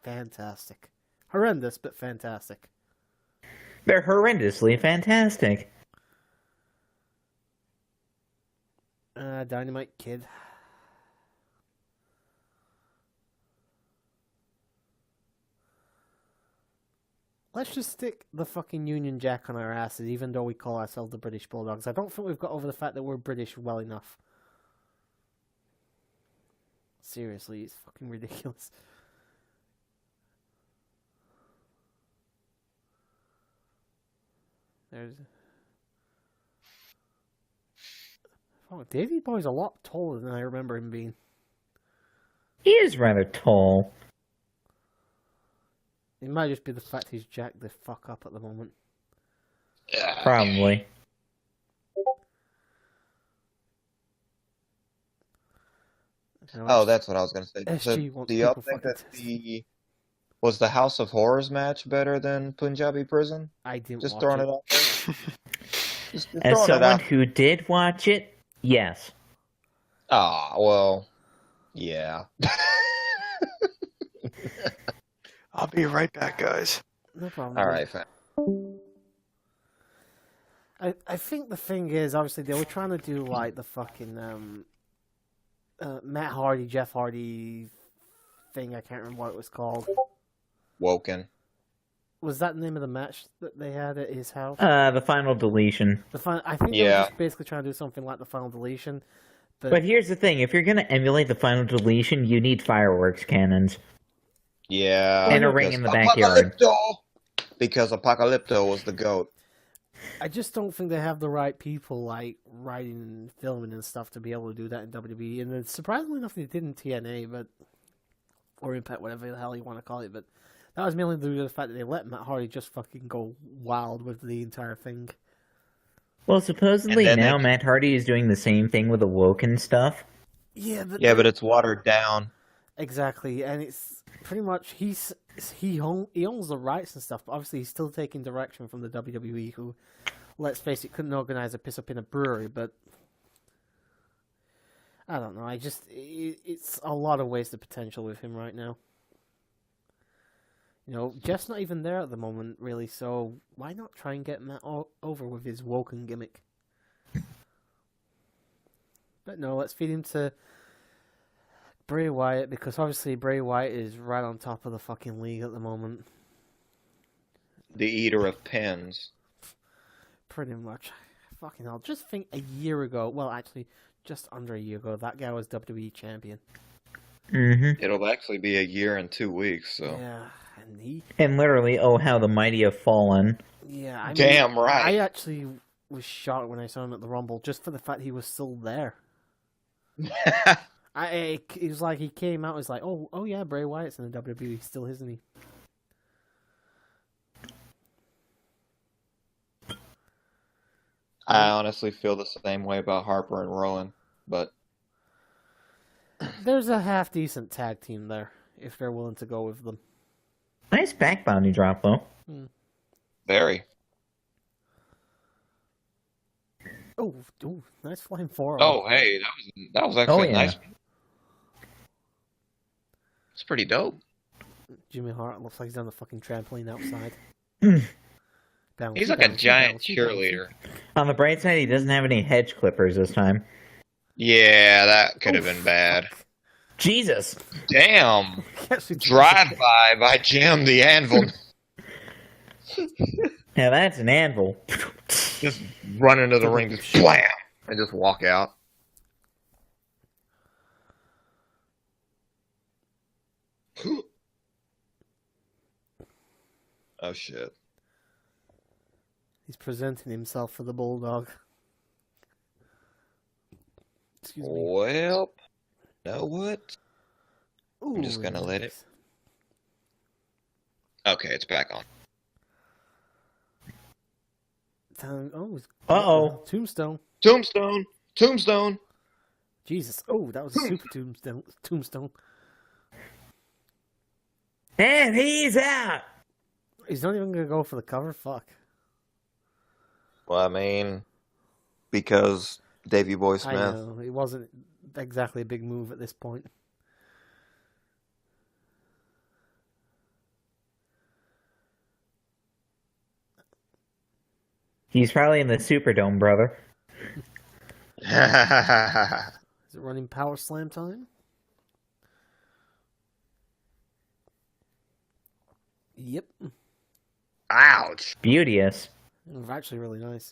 fantastic. Horrendous, but fantastic. They're horrendously fantastic. Dynamite Kid. Let's just stick the fucking Union Jack on our asses, even though we call ourselves the British Bulldogs. I don't think we've got over the fact that we're British well enough. Seriously, it's fucking ridiculous. There's... Oh, Davey Boy's a lot taller than I remember him being. He is rather tall. It might just be the fact he's jacked the fuck up at the moment. Probably. Oh, that's what I was going to say. SG So, wants do y'all people think fucking that was the House of Horrors match better than Punjabi Prison? I didn't Just watch throwing it. it out there. Just As throwing it someone out. who did watch it, yes. Ah, well, yeah. I'll be right back, guys. No problem. All right, fam. I think the thing is, obviously, they were trying to do like the fucking Matt Hardy, Jeff Hardy thing. I can't remember what it was called. Woken. Was that the name of the match that they had at his house? The final deletion. I think they were Yeah. just basically trying to do something like the final deletion. But here's the thing: if you're gonna emulate the final deletion, you need fireworks cannons Yeah. and a ring because in the backyard. Because Apocalypto was the GOAT. I just don't think they have the right people like writing and filming and stuff to be able to do that in WWE. And then surprisingly enough, they did in TNA, but or Impact, whatever the hell you want to call it. But that was mainly due to the fact that they let Matt Hardy just fucking go wild with the entire thing. Well, supposedly And then now they- Matt Hardy is doing the same thing with the Woken stuff. Yeah, but Yeah, but it's watered down. exactly, and it's pretty much he owns the rights and stuff, but obviously he's still taking direction from the WWE, who, let's face it, couldn't organize a piss up in a brewery. But I don't know. It's a lot of wasted potential with him right now. You know, Jeff's not even there at the moment, really. So why not try and get Matt over with his Woken gimmick? But no, let's feed him to Bray Wyatt, because obviously Bray Wyatt is right on top of the fucking league at the moment. The eater of pins. Pretty much. Fucking hell. Just think a year ago, well, actually, just under a year ago, that guy was WWE champion. Mm-hmm. It'll actually be a year and 2 weeks, so. Yeah, and he... And literally, oh, how the mighty have fallen. Yeah, I mean, Damn right. I actually was shocked when I saw him at the Rumble, just for the fact he was still there. It was like he came out, was like, oh yeah, Bray Wyatt's in the WWE still, isn't he? I honestly feel the same way about Harper and Rowan, but There's a half-decent tag team there, if they're willing to go with them. Nice back bounty drop, though. very. Oh, nice flying forearm. Oh, hey, that was actually Oh, yeah. nice. It's pretty dope. Jimmy Hart looks like he's on the fucking trampoline outside. Bouncy, He's like a bouncy, giant bouncy, cheerleader. On the bright side, he doesn't have any hedge clippers this time. Yeah, that could have bouncy. been bad. Jesus! Damn. Actually, Drive-by Jim the Anvil. Now that's an anvil. Just run into the ring, just blam, and just walk out. Oh shit. He's presenting himself for the Bulldog. Excuse me. Well, know what? Ooh, I'm just gonna let it- nice. Okay, it's back on. He's- Uh-oh. Tombstone. Tombstone! Tombstone! Jesus. Oh, that was a super tombstone. And he's out! He's not even going to go for the cover? Fuck. Well, I mean, because Davey Boy I Smith. know. It wasn't exactly a big move at this point. He's probably in the Superdome, brother. Is it running power slam time? Yep. Ouch! Beauteous. Actually really nice.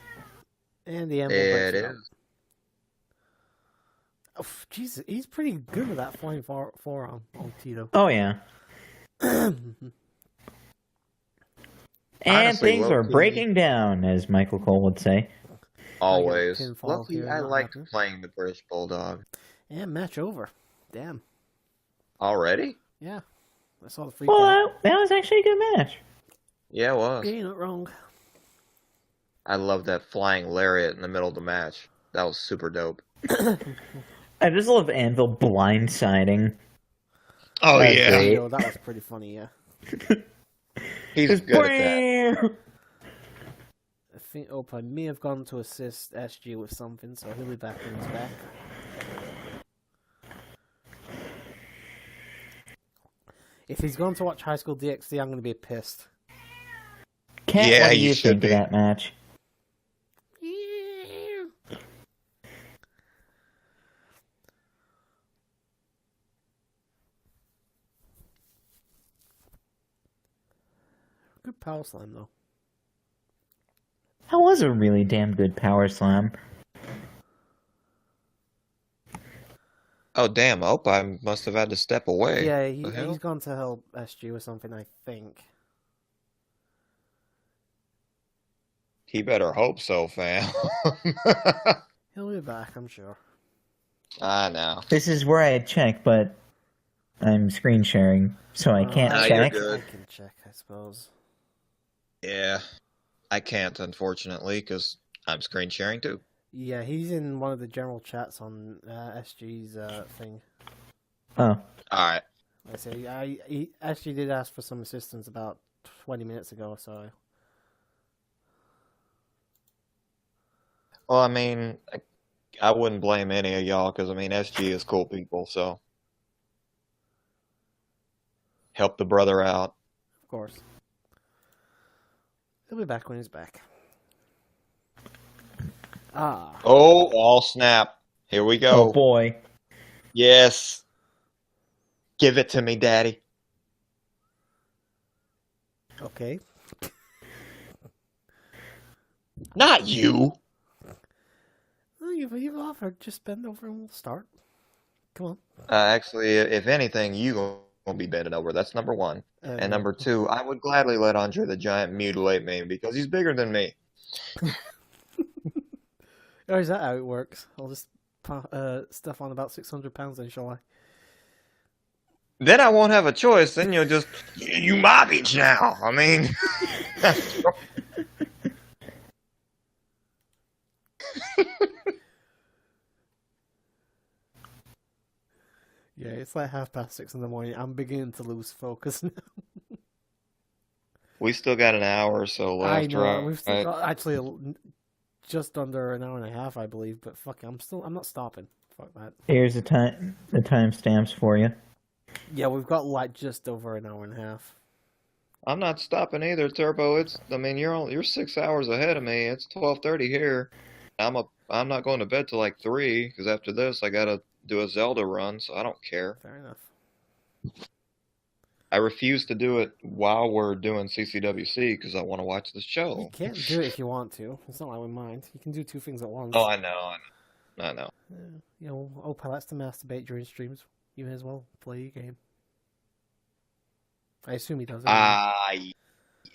And the emblem It breaks out. is. Oh, Jesus, he's pretty good with that flying forearm on Tito. Oh, yeah. And Honestly, things are low-key- breaking down, as Michael Cole would say. Always. pinfall Lucky here, I not like happening. playing the British Bulldog. And match over. Damn. Already? Yeah. I saw the free Well, that was actually a good match. Yeah, it was. Yeah, you're not wrong. I love that flying lariat in the middle of the match. That was super dope. I just love Anvil blindsiding. Oh, That's yeah. great. Yo, that was pretty funny, yeah. He's Just good at that. bam! think Opa may have gone to assist SG with something, so he'll be back when he's back. If he's gone to watch High School DxD, I'm going to be pissed. Cat, Yeah, what do you you should think be. of that match? Good power slam, though. That was a really damn good power slam. Oh damn! I must have had to step away. Yeah, The hell? he's gone to help SG with something, I think. He better hope so, fam. He'll be back, I'm sure. I know. This is where I check, but I'm screen sharing, so I can't No, you're check. good. I can check, I suppose. Yeah, I can't unfortunately because I'm screen sharing too. Yeah, he's in one of the general chats on SG's thing. Oh, All right. I say, he actually did ask for some assistance about 20 minutes ago, so... Well, I mean, I wouldn't blame any of y'all because I mean SG is cool people, so help the brother out. Of course. He'll be back when he's back. Ah. Oh, all snap! Here we go. oh boy. Yes, give it to me, Daddy. Okay. Not you. Oh, you've offered. Just bend over and we'll start. Come on. Actually, if anything, you gonna be bending over. That's number one. And number two, I would gladly let Andre the Giant mutilate me because he's bigger than me. Or is that how it works? I'll just stuff on about 600 pounds then, shall I? Then I won't have a choice. Then you'll just you my bitch now. I mean, Yeah, it's like 6:30 in the morning. I'm beginning to lose focus now. we still got an hour or so left. I know. Right? We've still got actually just under an hour and a half, I believe. But fuck it, I'm not stopping. Fuck that. Here's the timestamps for you. Yeah, we've got like just over an hour and a half. I'm not stopping either, Turbo. I mean, you're 6 hours ahead of me. It's 12:30 here. I'm not going to bed till like 3 because after this I gotta do a Zelda run, so I don't care. Fair enough. I refuse to do it while we're doing CCWC because I want to watch the You show. can't do it if you want to. It's not like we mind. You can do two things at once. Oh, I know. I know. Yeah. You know, Opal likes to masturbate during streams. You may as well play your game. I assume he does. Anyway.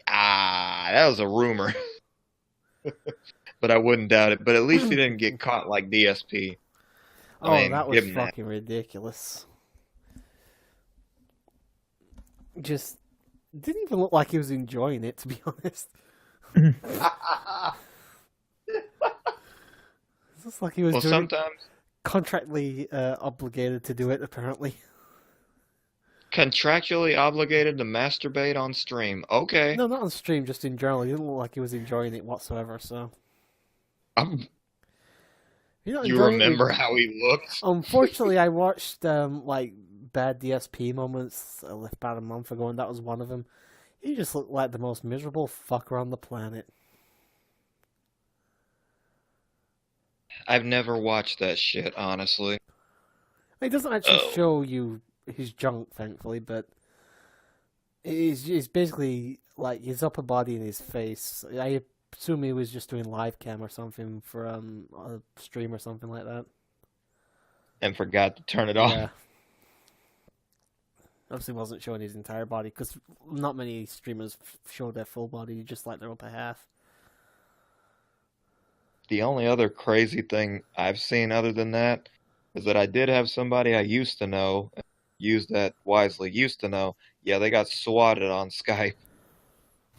That was a rumor. But I wouldn't doubt it. But at least he didn't get caught like DSP. Oh, I mean, that was give him that. fucking ridiculous. Just didn't even look like he was enjoying it, to be honest. It's just like he was Well, doing sometimes contractually obligated to do it, apparently. contractually obligated to masturbate on stream. Okay. No, not on stream, just in general. He didn't look like he was enjoying it whatsoever, so... You're not You enjoying it, remember how he looked? Unfortunately, I watched like bad DSP moments about a month ago, and that was one of them. He just looked like the most miserable fucker on the planet. I've never watched that shit, honestly. It doesn't actually show you his junk, thankfully, but it's basically like his upper body and his face. I assume he was just doing live cam or something for a stream or something like that. And forgot to turn it off. Yeah. Obviously wasn't showing his entire body, because not many streamers show their full body, just like their upper half. The only other crazy thing I've seen other than that is that I did have somebody I used to know, use that wisely, used to know, yeah, they got swatted on Skype.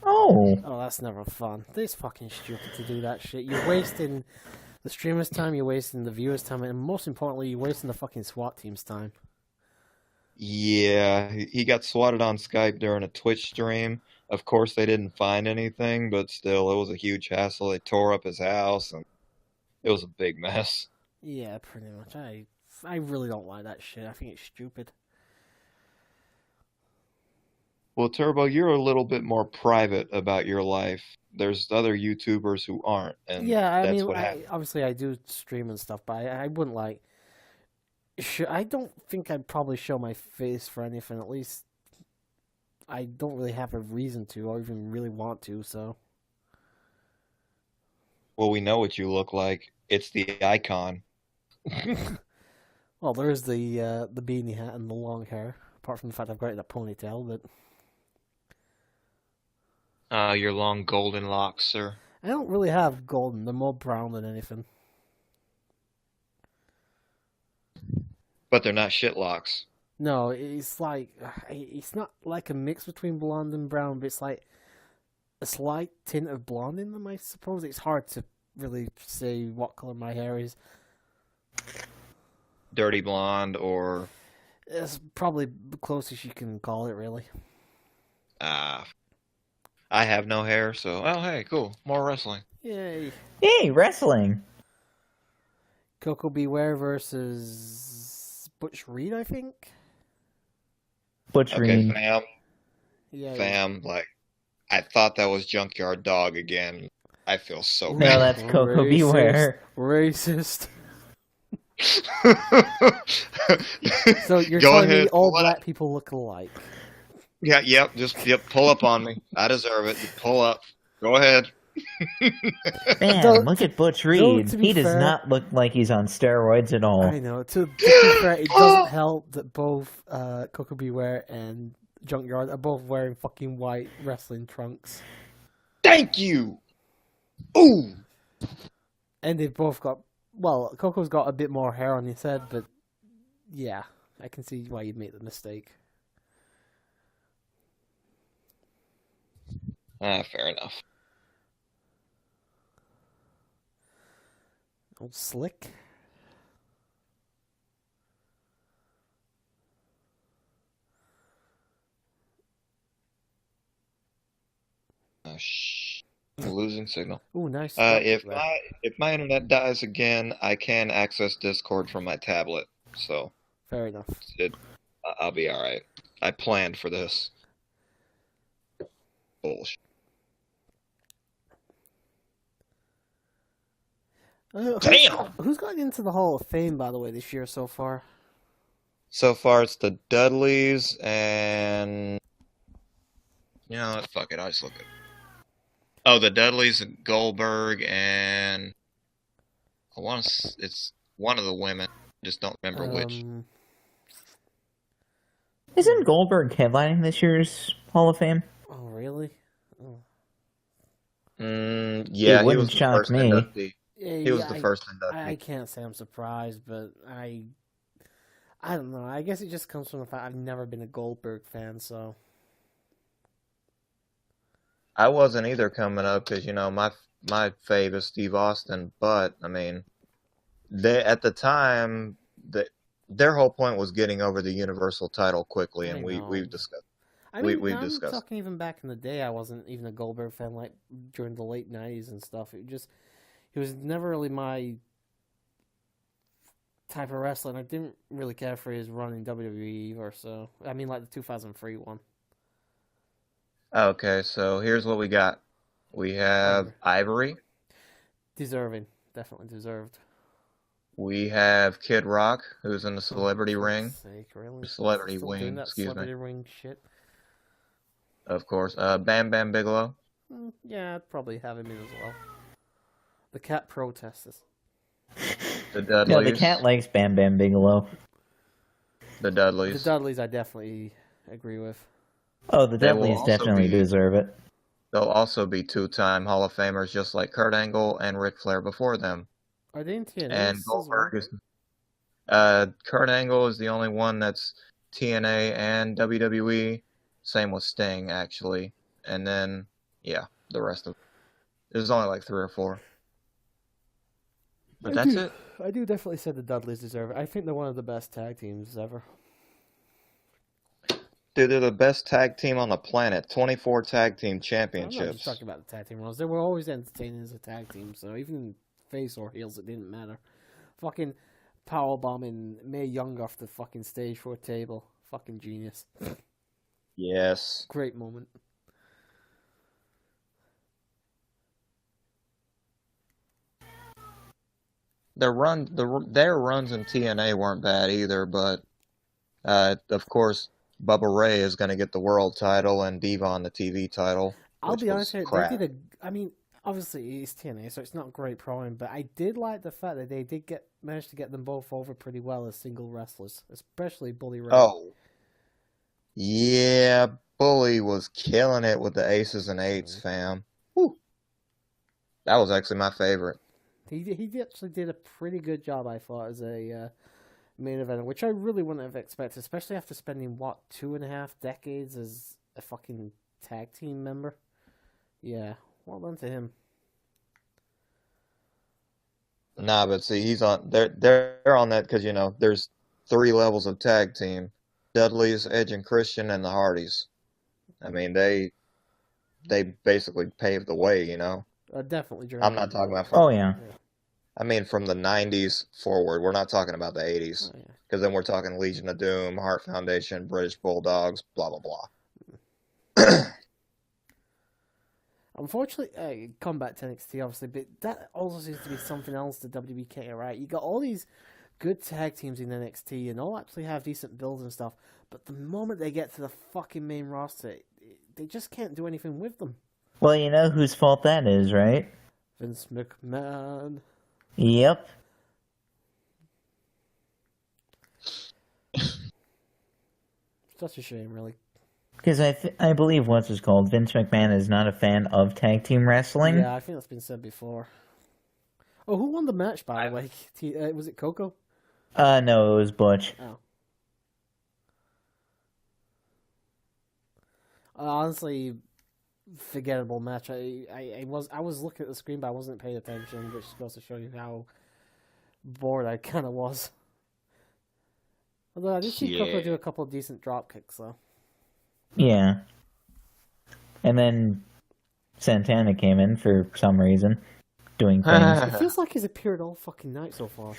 Oh. Oh, that's never fun. It's fucking stupid to do that shit. You're wasting the streamer's time, you're wasting the viewer's time, and most importantly, you're wasting the fucking SWAT team's time. Yeah, he got swatted on Skype during a Twitch stream. Of course, they didn't find anything, but still, it was a huge hassle. They tore up his house, and it was a big mess. Yeah, pretty much. I really don't like that shit. I think it's stupid. Well, Turbo, you're a little bit more private about your life. There's other YouTubers who aren't, and Yeah, I that's mean, what happens. obviously I do stream and stuff, but I wouldn't like. I don't think I'd probably show my face for anything. At least I don't really have a reason to, or even really want to. So. Well, we know what you look like. It's the icon. Well, there's the beanie hat and the long hair. Apart from the fact I've got it in a ponytail, but Your long golden locks, sir. I don't really have golden. They're more brown than anything. But they're not shit locks. No, it's like it's not like a mix between blonde and brown, but it's like a slight tint of blonde in them. I suppose it's hard to really say what color my hair is. Dirty blonde or It's probably the closest you can call it, really. I have no hair, so oh hey, cool. More wrestling. Yay! Yay, wrestling! Coco Beware versus Butch Reed, I think. Butch Okay, Reed. Yeah. fam, like I thought that was Junkyard Dog again. I feel so No, bad. that's Coco Beware. Racist. So So you're telling me all black people look alike? Yeah, yep, pull up on me. I deserve it. Just pull up. Go ahead. Man, Though- look at Butch though, Reed. to be He does fair- not look like he's on steroids at all. I know. To be fair, it doesn't help that both Coco Beware and Junkyard are both wearing fucking white wrestling trunks. Thank you. Ooh. And they've both got... Well, Coco's got a bit more hair on his head, but... Yeah, I can see why you'd make the mistake. Fair enough. Old Slick. Losing signal. Ooh, nice. If my internet dies again, I can access Discord from my tablet, so Fair enough. I'll be all right. I planned for this. Bullshit. Damn! Who's gotten into the Hall of Fame, by the way, this year so far? So far, it's the Dudleys and you know what? Fuck it. I'll just look at. Oh, the Dudleys, Goldberg, and I want to. It's one of the women. Just don't remember which. Isn't Goldberg headlining this year's Hall of Fame? Oh, really? Oh. Yeah, he wouldn't was the shock first me. inductee. Yeah, He was the first inductee. I can't say I'm surprised, but I don't know. I guess it just comes from the fact I've never been a Goldberg fan, so. I wasn't either coming up because you know my fave is Steve Austin, but I mean, they at the time their whole point was getting over the Universal title quickly, and I know. we've discussed. I mean, we've I'm discussed. talking even back in the day, I wasn't even a Goldberg fan, like, during the late 90s and stuff. He was never really my type of wrestler, and I didn't really care for his run in WWE either, so. I mean, like the 2003 one. Okay, so here's what we got. We have Ivory. Deserving. Definitely deserved. We have Kid Rock, who's in the Celebrity For Ring. fuck's sake, really? Celebrity Still Wing, doing that excuse me. Celebrity Ring shit. Of course. Bam Bam Bigelow. Yeah, I'd probably have him in as well. The cat protesters. The Dudleys. No, the cat likes Bam Bam Bigelow. The The Dudleys. Dudleys I definitely agree with. Oh, the They will Dudleys also definitely be- deserve it. They'll also be two-time Hall of Famers, just like Kurt Angle and Ric Flair before them. Are they in TNA? And as well? Goldberg is. Kurt Angle is the only one that's TNA and WWE. Same with Sting, actually. And then, yeah, the rest of. There's only like 3 or 4. But that's it. I do definitely say the Dudleys deserve it. I think they're one of the best tag teams ever. Dude, they're the best tag team on the planet. 24 tag team I'm not just championships. talking about the tag team runs. They were always entertaining as a tag team, so even face or heels, it didn't matter. Fucking powerbombing Mae Young off the fucking stage for a table. Fucking genius. Yes. Great moment. Their runs in TNA weren't bad either, but of course, Bubba Ray is going to get the world title and Devon the TV title. I'll which be honest was here, crap. they did I mean, obviously it's TNA, so it's not a great program, but I did like the fact that they did manage to get them both over pretty well as single wrestlers, especially Bully Ray. Oh, yeah, Bully was killing it with the aces and eights, fam. Whew. That was actually my favorite. He actually did a pretty good job, I thought, as a main eventer, which I really wouldn't have expected, especially after spending, 2.5 decades as a fucking tag team member. Yeah, well done to him. Nah, but see, he's on. They're on that because there's 3 levels of tag team: Dudley's, Edge and Christian, and the Hardys. I mean, they basically paved the way. Definitely. I'm not talking about. Oh yeah. I mean, from the 90s forward. We're not talking about the 80s. Oh, yeah. Because then we're talking Legion of Doom, Heart Foundation, British Bulldogs, blah, blah, blah. Unfortunately, come back to NXT, obviously, but that also seems to be something else to WBK, right? You got all these good tag teams in NXT, and all actually have decent builds and stuff, but the moment they get to the fucking main roster, they just can't do anything with them. Well, you know whose fault that is, right? Vince McMahon. Yep. Such a shame, really. Because I believe what's it's called, Vince McMahon is not a fan of tag team wrestling. Yeah, I think that's been said before. Oh, who won the match, by the way? Was it Coco? No, it was Butch. Oh. Honestly, forgettable match. I was looking at the screen, but I wasn't paying attention, which goes to show you how bored I kind of was. Although I did see Coco do a couple of decent drop kicks, though. Yeah. And then Santana came in for some reason, doing things. It feels like he's appeared all fucking night so far.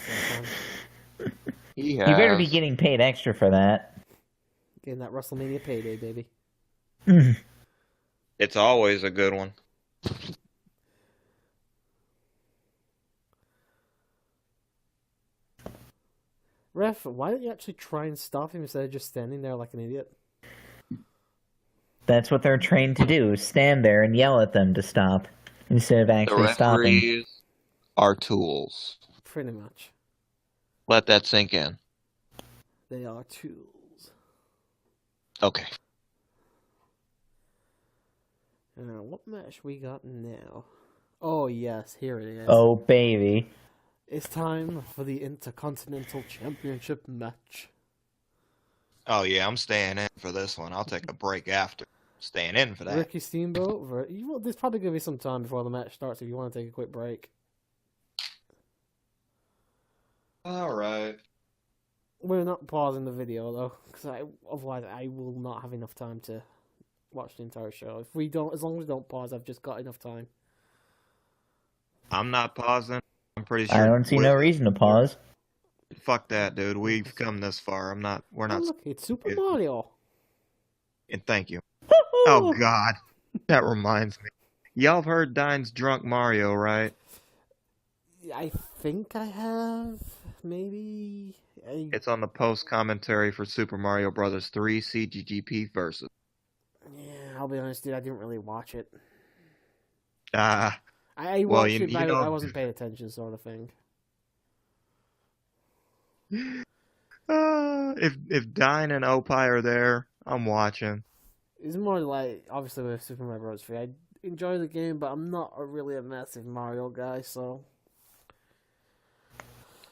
He You better be has. getting paid extra for that. Getting that WrestleMania payday, baby. It's always a good one. Ref, why don't you actually try and stop him instead of just standing there like an idiot? That's what they're trained to do, stand there and yell at them to stop, instead of The actually stopping. referees are tools. Pretty much. Let that sink in. They are tools. Okay. What match we got now? Oh, yes, here it is. Oh, baby. It's time for the Intercontinental Championship match. Oh, yeah, I'm staying in for this one. I'll take a break after. Staying in for that. Ricky Steamboat. There's probably going to be some time before the match starts if you want to take a quick break. All right. We're not pausing the video, though, because otherwise I will not have enough time to watch the entire show. As long as we don't pause, I've just got enough time. I'm not pausing. I'm pretty sure. I don't see no reason to pause. Fuck that, dude. We've come this far. We're not. Oh, look, it's Super Mario. And thank you. Oh, God. That reminds me. Y'all have heard Dine's Drunk Mario, right? I think I have. Maybe. It's on the post commentary for Super Mario Brothers 3 CGGP versus. Yeah, I'll be honest, dude. I didn't really watch it. Ah. I watched it, but I wasn't paying attention, sort of thing. If Dine and Opie are there, I'm watching. It's more like, obviously, with Super Mario Bros. 3, I enjoy the game, but I'm not really a massive Mario guy, so.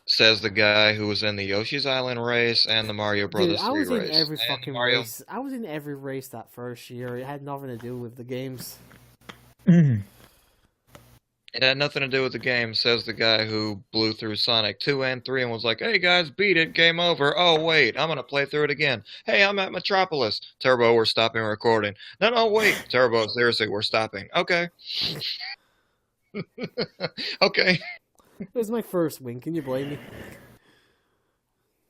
Says the guy who was in the Yoshi's Island race and the Mario Brothers 3 race. I was in every fucking Mario... race. I was in every race that first year. It had nothing to do with the games. It had nothing to do with the game, says the guy who blew through Sonic 2 and 3 and was like, hey guys, beat it, game over. Oh wait, I'm gonna play through it again. Hey, I'm at Metropolis. Turbo, we're stopping recording. No, wait. Turbo, seriously, we're stopping. Okay. Okay. It was my first win. Can you blame me?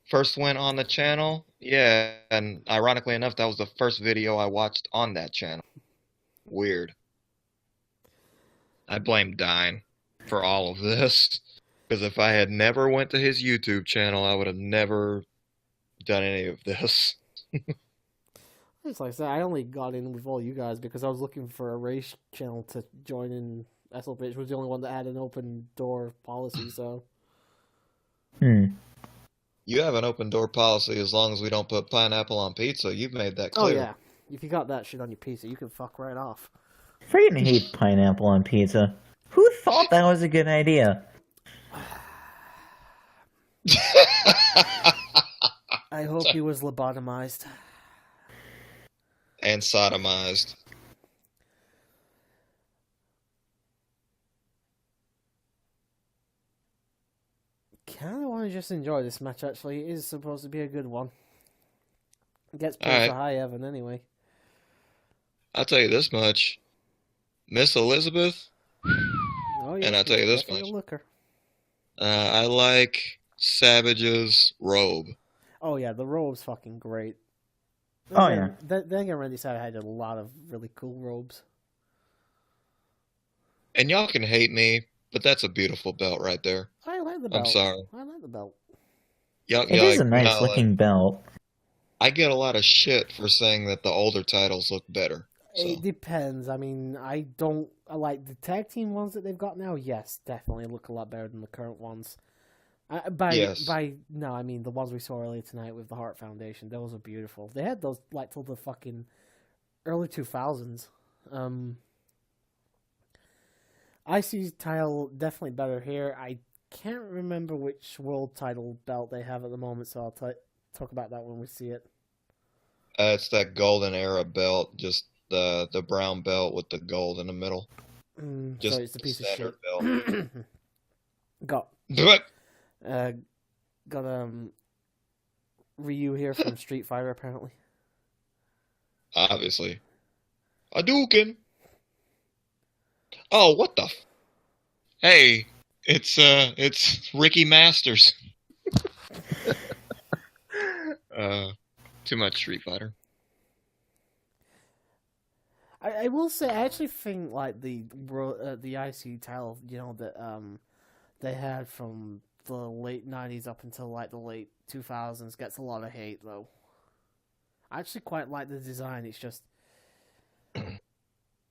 First win on the channel? Yeah, and ironically enough, that was the first video I watched on that channel. Weird. I blame Dine for all of this. Because if I had never went to his YouTube channel, I would have never done any of this. It's like I said, I only got in with all you guys because I was looking for a race channel to join in. SLP, which was the only one that had an open door policy, so... You have an open door policy as long as we don't put pineapple on pizza. You've made that clear. Oh, yeah. If you got that shit on your pizza, you can fuck right off. Freaking hate pineapple on pizza. Who thought that was a good idea? I hope he was lobotomized. And sodomized. Kind of want to just enjoy this match, actually. It is supposed to be a good one. It gets paid Alright. for high heaven, anyway. I'll tell you this much. Miss Elizabeth, Oh, yeah, and I'll tell you this much. Looker. I like Savage's robe. Oh, yeah, the robe's fucking great. Oh, Then again, Randy Savage had a lot of really cool robes. And y'all can hate me, but that's a beautiful belt right there. I like the belt. I'm sorry. I like the belt. Y'all, It is a nice looking belt. I get a lot of shit for saying that the older titles look better. So. It depends. I mean, I like the tag team ones that they've got now. Yes, definitely look a lot better than the current ones. No, I mean the ones we saw earlier tonight with the Heart Foundation. Those are beautiful. They had those like till the fucking early 2000s. IC title definitely better here. I can't remember which world title belt they have at the moment, so I'll talk about that when we see it. It's that golden era belt, just the brown belt with the gold in the middle. Just so it's a piece of shit. belt. Got But Ryu here from Street Fighter apparently. obviously, Hadouken. Oh, what the? Hey, it's Ricky Masters. Too much Street Fighter. I will say I actually think like the IC title, that they had from the late 90s up until like the late 2000s gets a lot of hate though. I actually quite like the design. It's just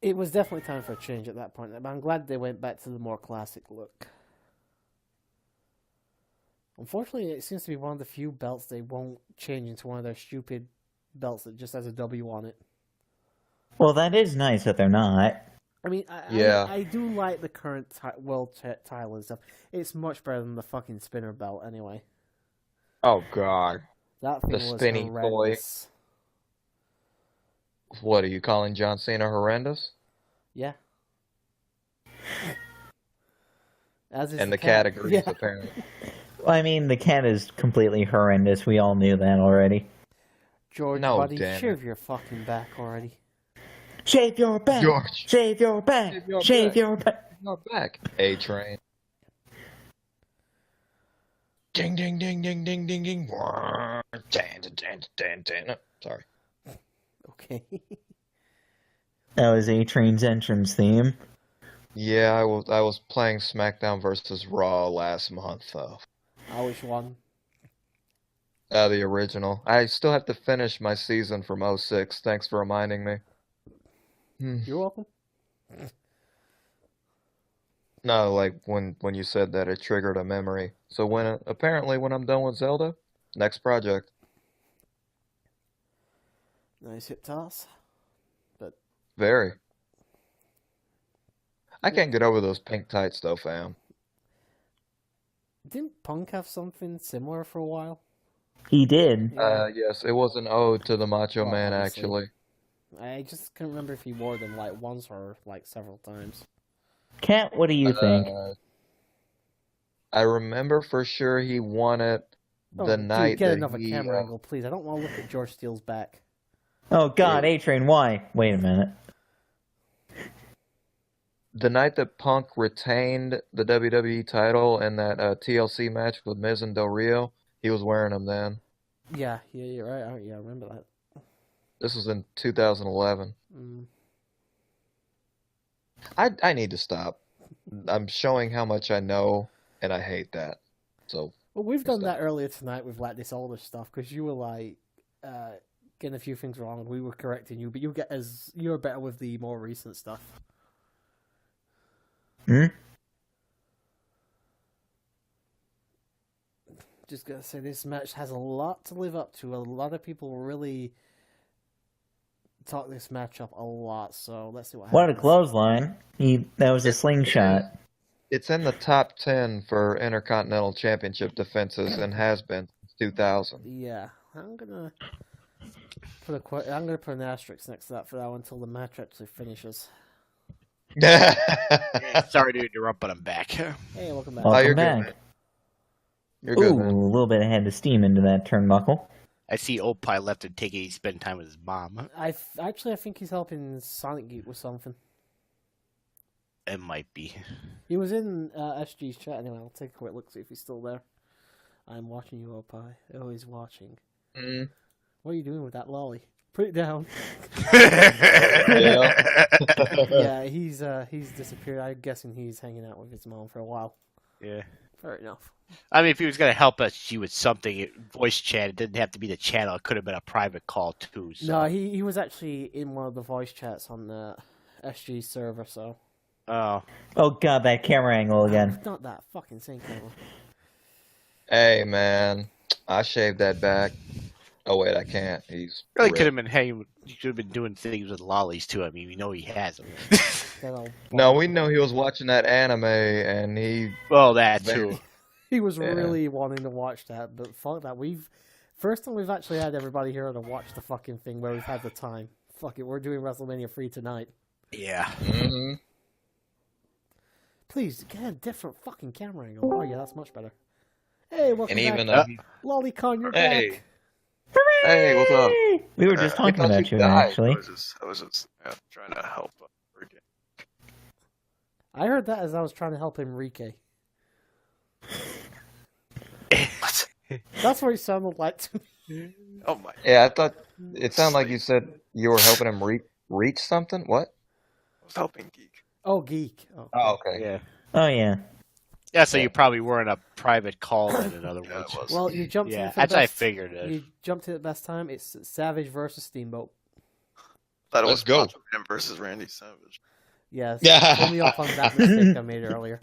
it was definitely time for a change at that point. But I'm glad they went back to the more classic look. Unfortunately, it seems to be one of the few belts they won't change into one of their stupid belts that just has a W on it. Well, that is nice that they're not. I mean, I do like the current world title and stuff. It's much better than the fucking spinner belt, anyway. Oh God, that thing the was spinny horrendous. Toy. What are you calling John Cena horrendous? Yeah. As is And the cat. categories Yeah. apparently. Well, I mean, the cat is completely horrendous. We all knew that already. George, No, buddy, damn shave your fucking back already. Shave your back! George. Shave your back! Shave your Shave back. your back! Not back. A train. Ding ding ding ding ding ding ding. Sorry. Okay. That was A-Train's entrance theme. Yeah, I was playing SmackDown versus Raw last month though. Which one? The original. I still have to finish my season from 06. Thanks for reminding me. You're welcome. No, like when you said that, it triggered a memory. So apparently when I'm done with Zelda, next project. Nice hip toss. But Very. I can't get over those pink tights though, fam. didn't Punk have something similar for a while? He did. Yes, it was an ode to the Macho Well, Man, obviously. actually. I just can't remember if he wore them like once or like several times. Kat, what do you think? I remember for sure he won it the Dude, night get that another he. camera angle, please. I don't want to look at George Steele's back. Oh God, A-Train, why? Wait a minute. The night that Punk retained the WWE title in that TLC match with Miz and Del Rio, he was wearing them then. Yeah, you're right. Yeah, I remember that. This was in 2011. Mm. I need to stop. I'm showing how much I know, and I hate that. So. Well, we've done that earlier tonight with like this older stuff because you were like getting a few things wrong and we were correcting you, but you're better with the more recent stuff. Just gotta say, this match has a lot to live up to. A lot of people really talk this match up a lot, so let's see what happens. What a clothesline. That was a slingshot. It's in the top 10 for Intercontinental Championship defenses and has been since 2000. Yeah, I'm gonna put an asterisk next to that for that one until the match actually finishes. Sorry to interrupt, but I'm back. Hey, welcome back. Welcome you're back. good, man. You're good, Ooh, man. a little bit of head of steam into that turnbuckle. I see Old Pie left to take it. Spend time with his mom. I think he's helping Sonic Geek with something. It might be. He was in SG's chat anyway. I'll take a quick look, see if he's still there. I'm watching you, Opie. Oh, he's watching. Mm. What are you doing with that lolly? Put it down. Yeah. Yeah, he's disappeared. I'm guessing he's hanging out with his mom for a while. Yeah. Fair enough. I mean, if he was going to help us with something, voice chat, it didn't have to be the channel. It could have been a private call, too. So. No, he was actually in one of the voice chats on the SG server, so... Oh. Oh God, that camera angle again. Not that fucking same camera. Hey, man. I shaved that back. Oh, wait, I can't. He's Really ripped. could have been hanging. He could have been doing things with lollies too. I mean, we know he has them. That old No, we know he was watching that anime, and he... Well, that too. He was Yeah. really wanting to watch that, but fuck that. First time we've actually had everybody here to watch the fucking thing where we've had the time. Fuck it, we're doing Wrestlemania 3 tonight. Yeah. Mm-hmm. Please, get a different fucking camera angle. Oh yeah, that's much better. Hey, welcome And even back. though... Lolicon, you're Hey. back. Hey, what's up? We were just talking thought about you you, died. actually. I was just trying to help again. I heard that as I was trying to help Enrique. What? That's what it sounded like to me. Oh my! Yeah, I thought... It sounded like you said you were helping him reach something? What? I was helping Geek. Oh, geek. Oh. Oh, okay. Yeah. Oh yeah. Yeah. So you probably were in a private call. Then, in other Yeah, words. it was. Well, you jumped in Yeah, for the that's what I best. figured. You jumped in at the best time. It's Savage versus Steamboat. Thought it Let's was go. Macho Man versus Randy Savage. Yes. Yeah. Pull me up on that mistake I made earlier.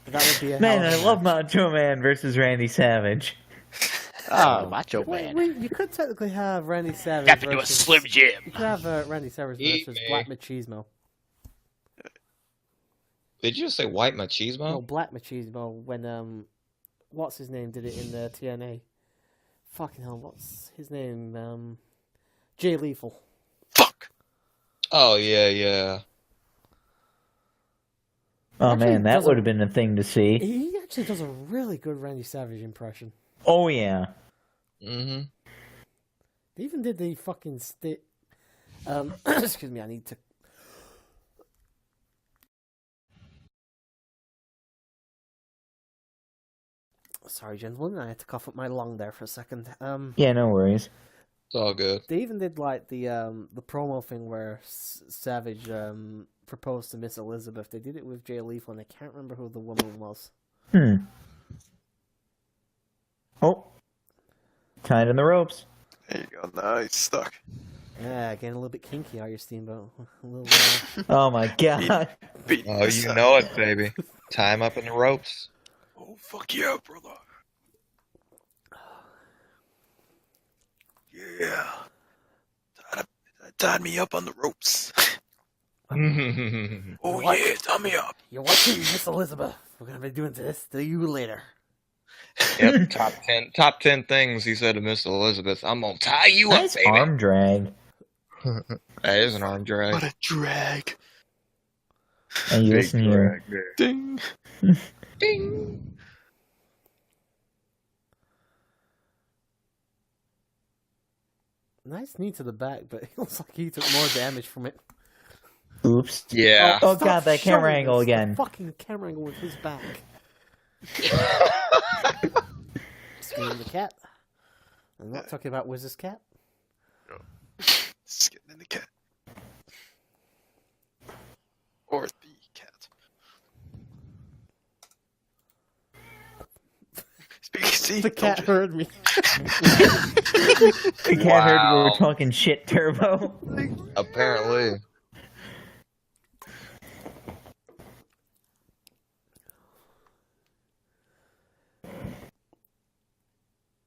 That would be a Man, hell I of a love match. Macho Man versus Randy Savage. Oh, Macho Wait, Man. you could technically have Randy Savage Got to do a versus... Slim Jim. You could have Randy Savage Eat versus me. Black Machismo. Did you just say white No, machismo? Black Machismo when, what's his name did it in the TNA? Fucking hell, what's his name? Jay Lethal. Fuck. Oh, yeah, yeah. Oh Actually, man, that doesn't- would have been a thing to see. He actually does a really good Randy Savage impression. Oh yeah. Mm-hmm. They even did the fucking excuse me, I need to... Sorry, gentlemen, I had to cough up my lung there for a second. Yeah, no worries. It's all good. They even did like the promo thing where Savage proposed to Miss Elizabeth. They did it with Jay Lethal, and I can't remember who the woman was. Oh. Tied in the ropes. There you go. Now he's stuck. Yeah, getting a little bit kinky, are you, Steamboat? A little. Oh my god. Beat Oh, this you up. know it, baby. Tie him up in the ropes. Oh fuck yeah, brother. Yeah. Tied me up on the ropes. Oh What? yeah, tie me up. You're watching Miss Elizabeth. We're gonna be doing this to you later. Yep, top 10 things he said to Miss Elizabeth. I'm gonna tie you Nice up, baby. arm drag. That is an arm drag. What a drag. And you listen here. Ding. Ding. Nice knee to the back, but it looks like he took more damage from it. Oops. Yeah. Oh Stop god, that camera showing angle us the again. fucking camera angle with his back. Skinning the cat. I'm not talking about Wiz's cat. Just getting in the cat. Or the cat. See, The cat heard me. The cat heard we were Wow. talking shit, Turbo. Apparently.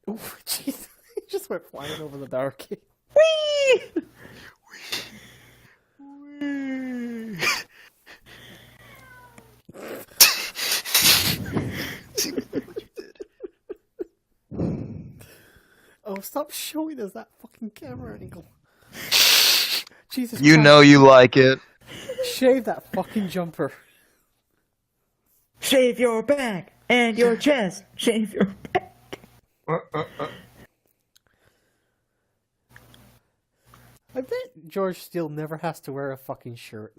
Ooh, jeez. He just went flying over the barricade. Whee! See what you did. Oh, stop showing us that fucking camera angle. Jesus You Christ. know you like it. Shave that fucking jumper. Shave your back and your chest. Shave your back. I bet George Steele never has to wear a fucking shirt.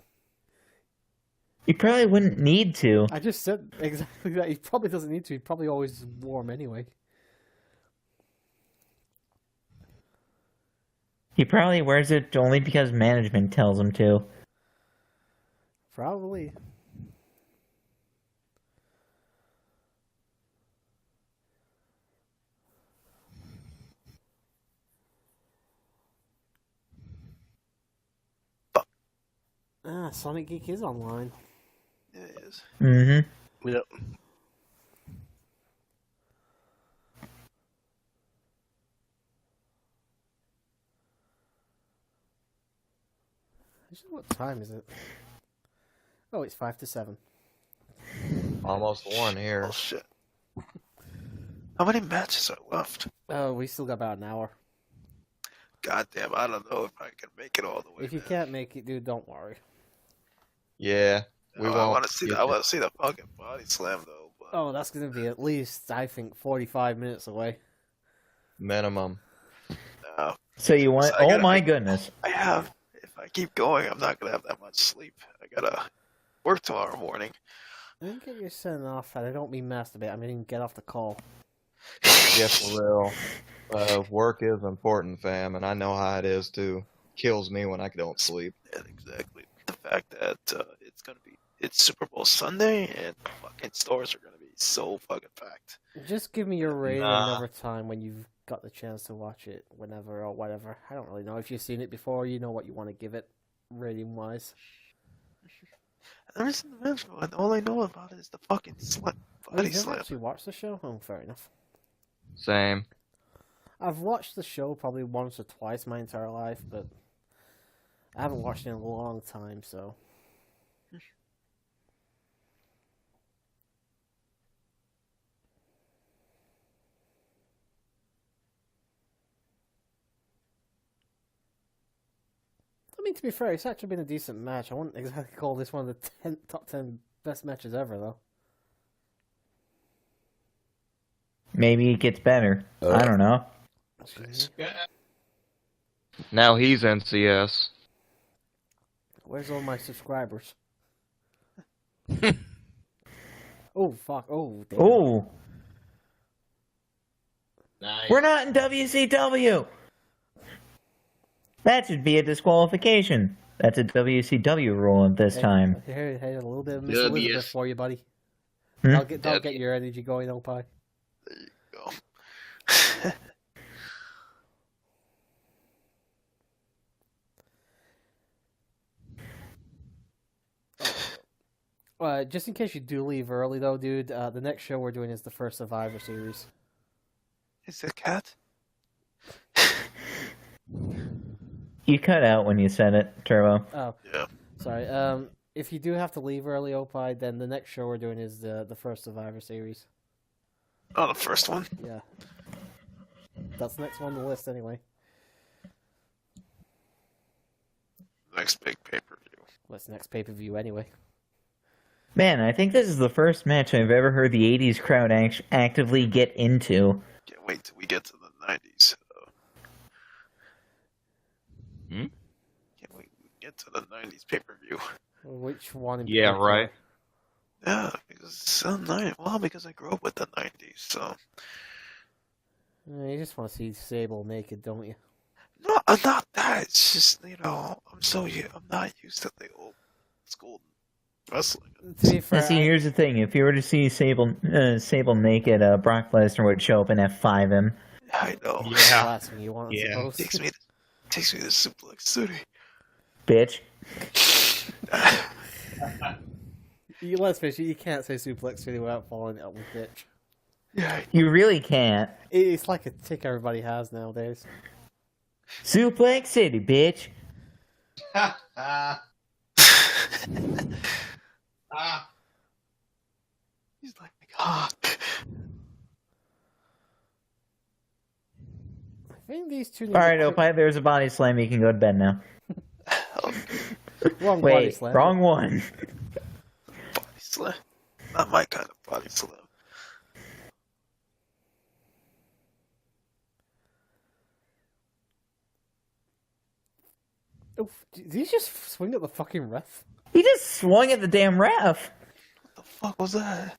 You probably wouldn't need to. I just said exactly that. He probably doesn't need to. He probably always warm anyway. He probably wears it only because management tells him to. Probably. Ah, Sonic Geek is online. Yeah, it is. Mm-hmm. Yep. Actually, what time is it? Oh, it's 5 to 7. Almost one here. Oh shit. How many matches are left? Oh, we still got about an hour. Goddamn, I don't know if I can make it all the way. If you man. can't make it, dude, don't worry. Yeah. We Oh, won't I want to see. get I it. want to see the fucking body slam though. But Oh, that's gonna be at least, I think, 45 minutes away. Minimum. no, So you want... So I Oh gotta- my goodness. I have. If I keep going, I'm not gonna have that much sleep. I gotta work tomorrow morning. I didn't get you sent off, and I don't mean masturbate. I mean get off the call. Yeah, for real. Work is important, fam, and I know how it is too. Kills me when I don't sleep. Yeah, exactly. The fact that it's Super Bowl Sunday and the fucking stores are gonna be so fucking packed. Just give me your rating Nah. another time when you've got the chance to watch it, whenever or whatever. I don't really know. If you've seen it before, you know what you want to give it, rating-wise. There isn't a match, but all I know about it is the fucking Oh, body you've never slam. actually watched the show? Oh, fair enough. Same. I've watched the show probably once or twice my entire life, but I haven't watched it in a long time, so... I mean, to be fair, it's actually been a decent match. I wouldn't exactly call this one of the top 10 best matches ever, though. Maybe it gets better. I don't know. Now he's NCS. Where's all my subscribers? Oh, fuck. Oh, damn. Oh, we're not in WCW. That should be a disqualification. That's a WCW rule at this time. Hey, a little bit of Miss WS. Elizabeth for you, buddy. Hmm? That'll get your energy going, Opie. There you go. Just in case you do leave early, though, dude, the next show we're doing is the first Survivor Series. Is it a cat? You cut out when you said it, Turbo. Oh, Yeah. sorry. If you do have to leave early, Opie, then the next show we're doing is the first Survivor Series. Oh, the first one. Yeah. That's the next one on the list, anyway. Next big pay per view. What's the next pay-per-view, anyway? Man, I think this is the first match I've ever heard the 80s crowd actively get into. Can't wait till we get to the 90s. Hmm? Can't wait to get to the 90s pay-per-view. Which one? In Yeah, particular? right. Yeah, because I grew up with the 90s, so. You just want to see Sable naked, don't you? No, not that. It's just, I'm not used to the old school wrestling. To be fair, Now, see, here's the thing: if you were to see Sable naked, Brock Lesnar would show up and F5 him. I know. Yeah. last thing you want, I Yeah. suppose. Takes me to Suplex City. Bitch. Let's face it, you can't say Suplex City without following it up with bitch. Yeah. You really can't. It's like a tick everybody has nowadays. Suplex City, bitch. He's like, ah. I think these two. Alright, Opie, there's a body slam. You can go to bed now. Wrong body Wait, slam. wrong one. Body slam. Not my kind of body slam. Oof, did he just swing at the fucking ref? He just swung at the damn ref. What the fuck was that?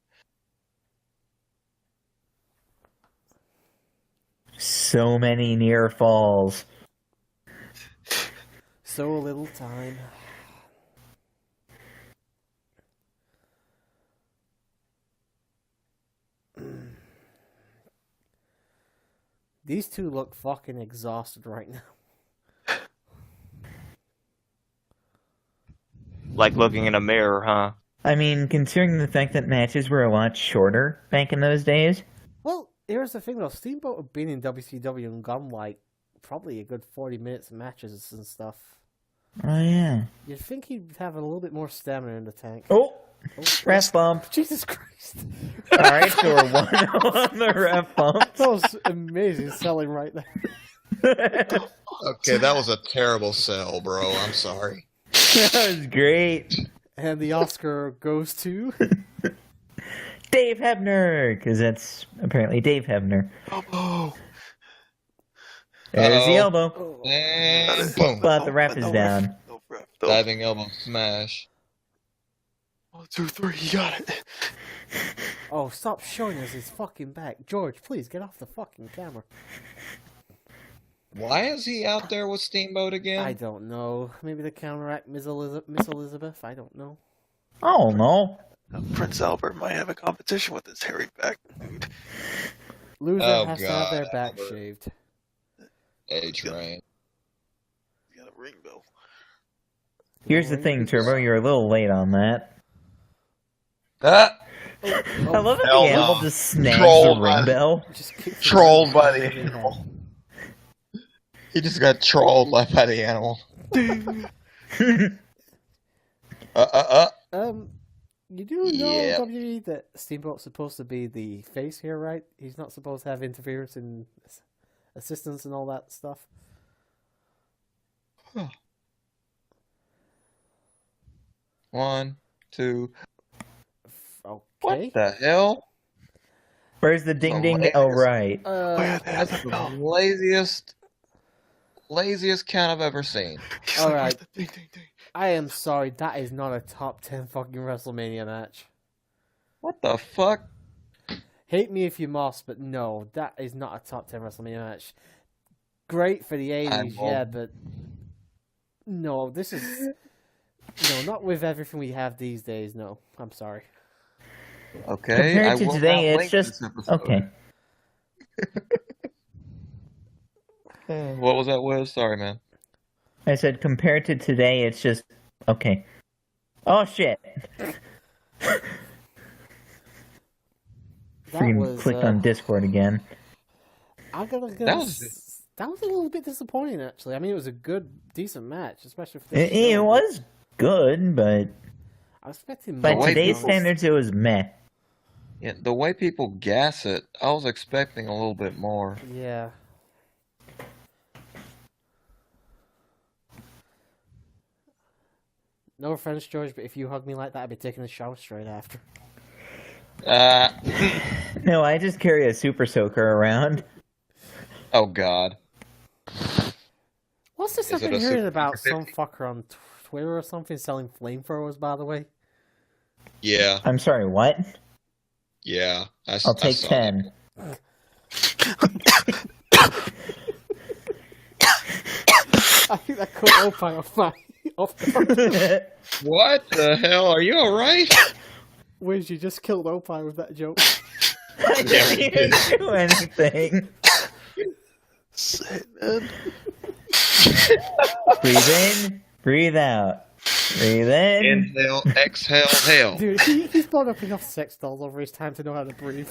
So many near falls. So little time. These two look fucking exhausted right now. Like looking in a mirror, huh? I mean, considering the fact that matches were a lot shorter back in those days. Well, here's the thing though. Steamboat have been in WCW and gone like probably a good 40 minutes of matches and stuff. Oh, yeah. You'd think he'd have a little bit more stamina in the tank. Oh, Oh, ref bump. Jesus Christ. Alright, so we're 1-0 on the ref bump. That was amazing selling right there. Okay, that was a terrible sell, bro. I'm sorry. That was great. And the Oscar goes to... Dave Hebner, because that's apparently Dave Hebner. Elbow. There's the Uh-oh. elbow. And boom. But the ref is down. No ref. Diving elbow smash. 1, 2, 3. He got it. Oh, stop showing us his fucking back. George, please get off the fucking camera. Why is he out there with Steamboat again? I don't know. Maybe to counteract Miss Elizabeth? I don't know. Oh, no. Prince Albert might have a competition with this hairy back dude. Loser Oh, has to have their God, back Albert. shaved. A-Train. He's got a ring bell. Here's the thing, Turbo. You're a little late on that. Ah! I love it the Hell animal no. just snags Troll, the ring man. bell. Just kicks him Trolled in by the the fucking animal. head. He just got trolled by the animal. You do know, Yeah. WWE, that Steamboat's supposed to be the face here, right? He's not supposed to have interference in assistance and all that stuff. One, two. Okay. What the hell? Where's the ding ding? Hilarious. Oh, right. Where the That's the bell? laziest count I've ever seen. He's All like, right. where's the ding, ding, ding? I am sorry, that is not a top 10 fucking WrestleMania match. What the fuck? Hate me if you must, but no, that is not a top 10 WrestleMania match. Great for the 80s, won't. yeah, but no, this is... No, not with everything we have these days, no. I'm sorry. Okay, Compared I to will today, not it's link just... this episode. Okay. What was that, Wiz? Sorry, man. I said compared to today, it's just... Okay. Oh, shit. That Freaking was... clicked on Discord again. That was a little bit disappointing, actually. I mean, it was a good, decent match, especially for this It show. was good, but... I was expecting By more. way today's people- standards, it was meh. Yeah, the way people gas it, I was expecting a little bit more. Yeah. No offense, George, but if you hug me like that, I'd be taking a shower straight after. No, I just carry a super soaker around. Oh God. What's this Is I've it been a hearing Super about Soaker some 50? fucker on Twitter or something selling flamethrowers, by the way? Yeah, I'm sorry, what? yeah. I'll take saw 10. I think that cut Opie off guard. that. What the hell? Are you alright? Wiz, you just killed Opie with that joke. I didn't even do anything. Shit, man. Breathe in, breathe out. Breathe in. Inhale, exhale, hail. Dude, he's brought up enough sex dolls over his time to know how to breathe.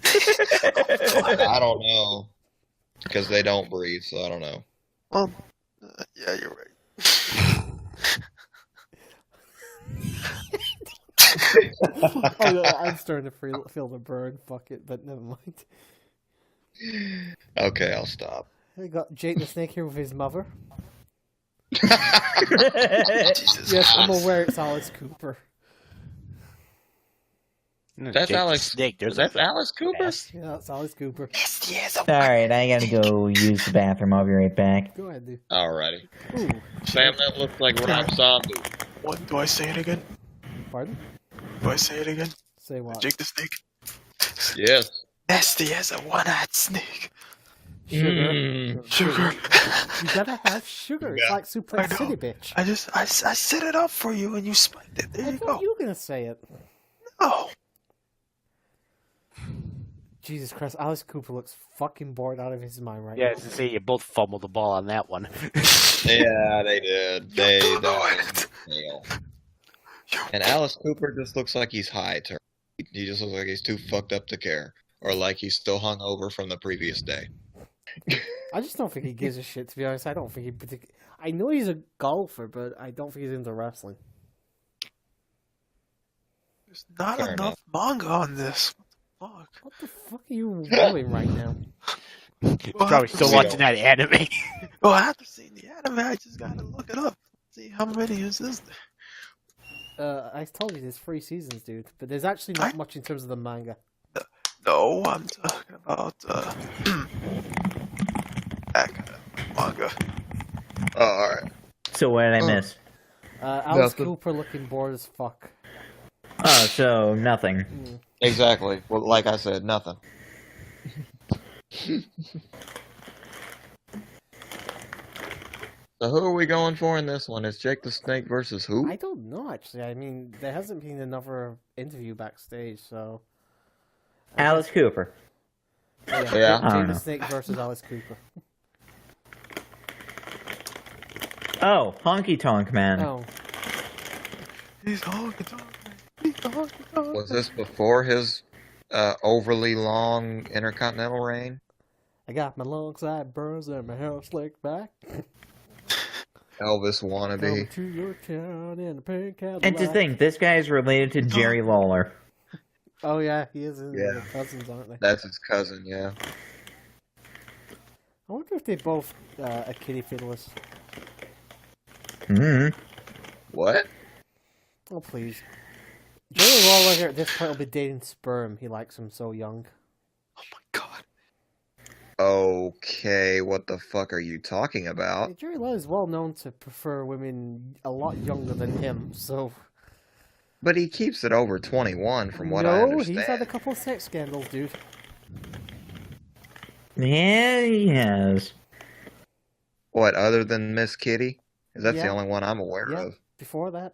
I don't know. Because they don't breathe, so I don't know. Well, yeah, you're right. Oh, no, I'm starting to feel the burn. Fuck it, but never mind. Okay, I'll stop. We got Jake the Snake here with his mother. Jesus Yes, I'm Christ. aware it's Alice Cooper. That's Jake the Alex. Snake. There's That's a Alice Cooper? Yeah, it's Alice Cooper. Alright, I gotta go use the bathroom. I'll be right back. Go ahead, dude. Alrighty. Ooh, Sam, that looks like Rob Zombie. What do I say it again? pardon? Do I say it again? Say what? Jake the Snake. Yes. Nasty as a one-eyed snake. Sugar. Mm. Sugar. You gotta have sugar. It's Yeah. like Suplex I know. City, bitch. I set it up for you and you spiked it. There I you thought go. you were gonna say it. Oh. Jesus Christ, Alice Cooper looks fucking bored out of his mind right Yeah, now. to say you both fumbled the ball on that one. Yeah, they did. They don't know don't. it. Fail. And Alice Cooper just looks like he's high. He just looks like he's too fucked up to care. Or like he's still hung over from the previous day. I just don't think he gives a shit, to be honest. I don't think he I know he's a golfer, but I don't think he's into wrestling. There's not Fair enough manga on this. What the fuck? What the fuck are you doing right now? He's Well, probably still we watching don't- that anime. Oh, I have to see the anime. I just gotta look it up. See how many is this? I told you there's 3 seasons, dude. But there's actually not much in terms of the manga. No, I'm talking about that kind of manga. Oh, alright. So what did I miss? Alice Nothing. Cooper looking bored as fuck. Oh, so nothing. Exactly. Well, like I said, nothing. So who are we going for in this one? Is Jake the Snake versus who? I don't know, actually. I mean, there hasn't been another interview backstage, so... Alice Cooper. Yeah. Jake I don't the know. Snake versus Alice Cooper. Oh, Honky Tonk Man. Oh, He's honky tonk. He's honky tonk. Was this before his overly long Intercontinental reign? I got my long side burns and my hair slicked back. Elvis Coming wannabe. to your town in a pink Cadillac. And to think, this guy is related to Jerry Lawler. Oh yeah, he is. Yeah. They're cousins, aren't they? That's his cousin, yeah. I wonder if they both are kitty fiddlers. Hmm. What? Oh please. Jerry Lawler here at this point will be dating Sperm. He likes him so young. Oh my god. Okay, what the fuck are you talking about? Jerry Lawler is well known to prefer women a lot younger than him, so... But he keeps it over 21 from what I No, understand. he's had a couple of sex scandals, dude. Yeah, he has. What, other than Miss Kitty? 'Cause that's the Yeah. only one I'm aware Yeah. of. Before that,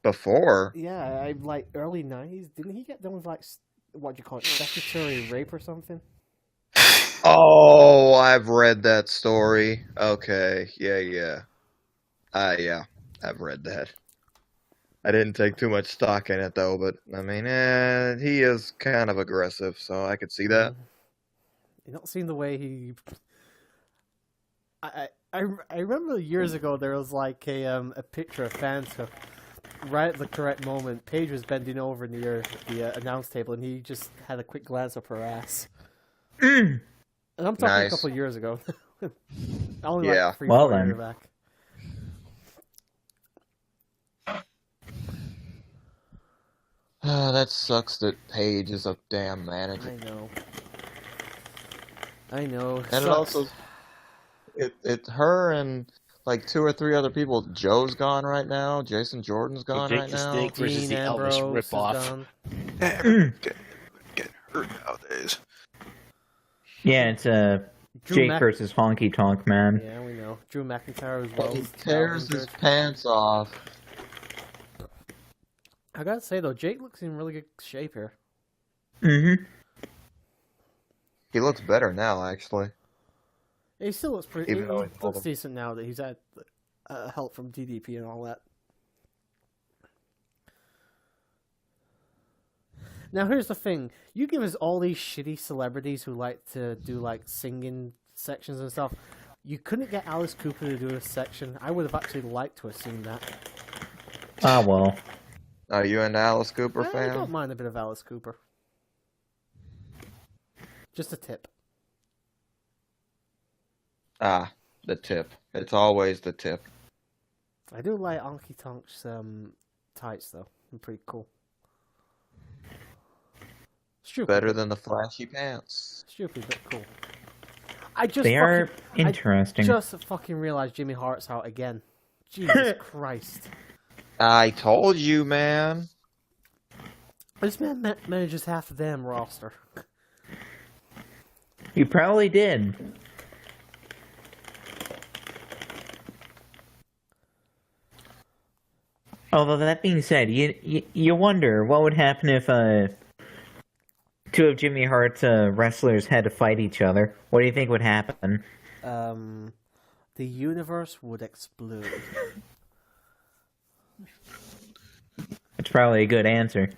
Before? yeah, I like early 90s. Didn't he get done with like, what do you call it, statutory rape or something? Oh, I've read that story. Okay, yeah. Yeah, I've read that. I didn't take too much stock in it though, but I mean, he is kind of aggressive, so I could see that. You not seen the way he... I remember years ago there was like a picture a fan took right at the correct moment. Paige was bending over near the announce table and he just had a quick glance up her ass. And I'm talking a Nice. couple of years ago. Only Yeah. like 3 Well 4 then. years back. That sucks that Paige is a damn manager. I know. And it also, it's her and like 2 or 3 other people. Joe's gone right now. Jason Jordan's gone Jake right the now. Snake versus Dean the Ambrose Elvis is ripoff. gone. Everyone's getting hurt nowadays. Yeah, it's Drew Jake Mac- versus Honky Tonk Man. Yeah, we know. Drew McIntyre as well. He is tears his injured. pants off. I gotta say though, Jake looks in really good shape here. Mm-hmm. He looks better now, actually. He still looks pretty. He Even though he's looks older. decent now that he's had help from DDP and all that. Now here's the thing: you give us all these shitty celebrities who like to do like singing sections and stuff. You couldn't get Alice Cooper to do a section. I would have actually liked to have seen that. Ah, well. Are you an Alice Cooper I fan? don't mind a bit of Alice Cooper. Just a tip. Ah, the tip. It's always the tip. I do like Honky Tonk's tights though. They're pretty cool. Stupid. Better than the flashy pants. Stupid, but cool. I just They are fucking- interesting. I just fucking realized Jimmy Hart's out again. Jesus Christ. I told you, man. This man manages half of them roster. You probably did. Although that being said, you wonder what would happen if 2 of Jimmy Hart's wrestlers had to fight each other. What do you think would happen? The universe would explode. It's probably a good answer.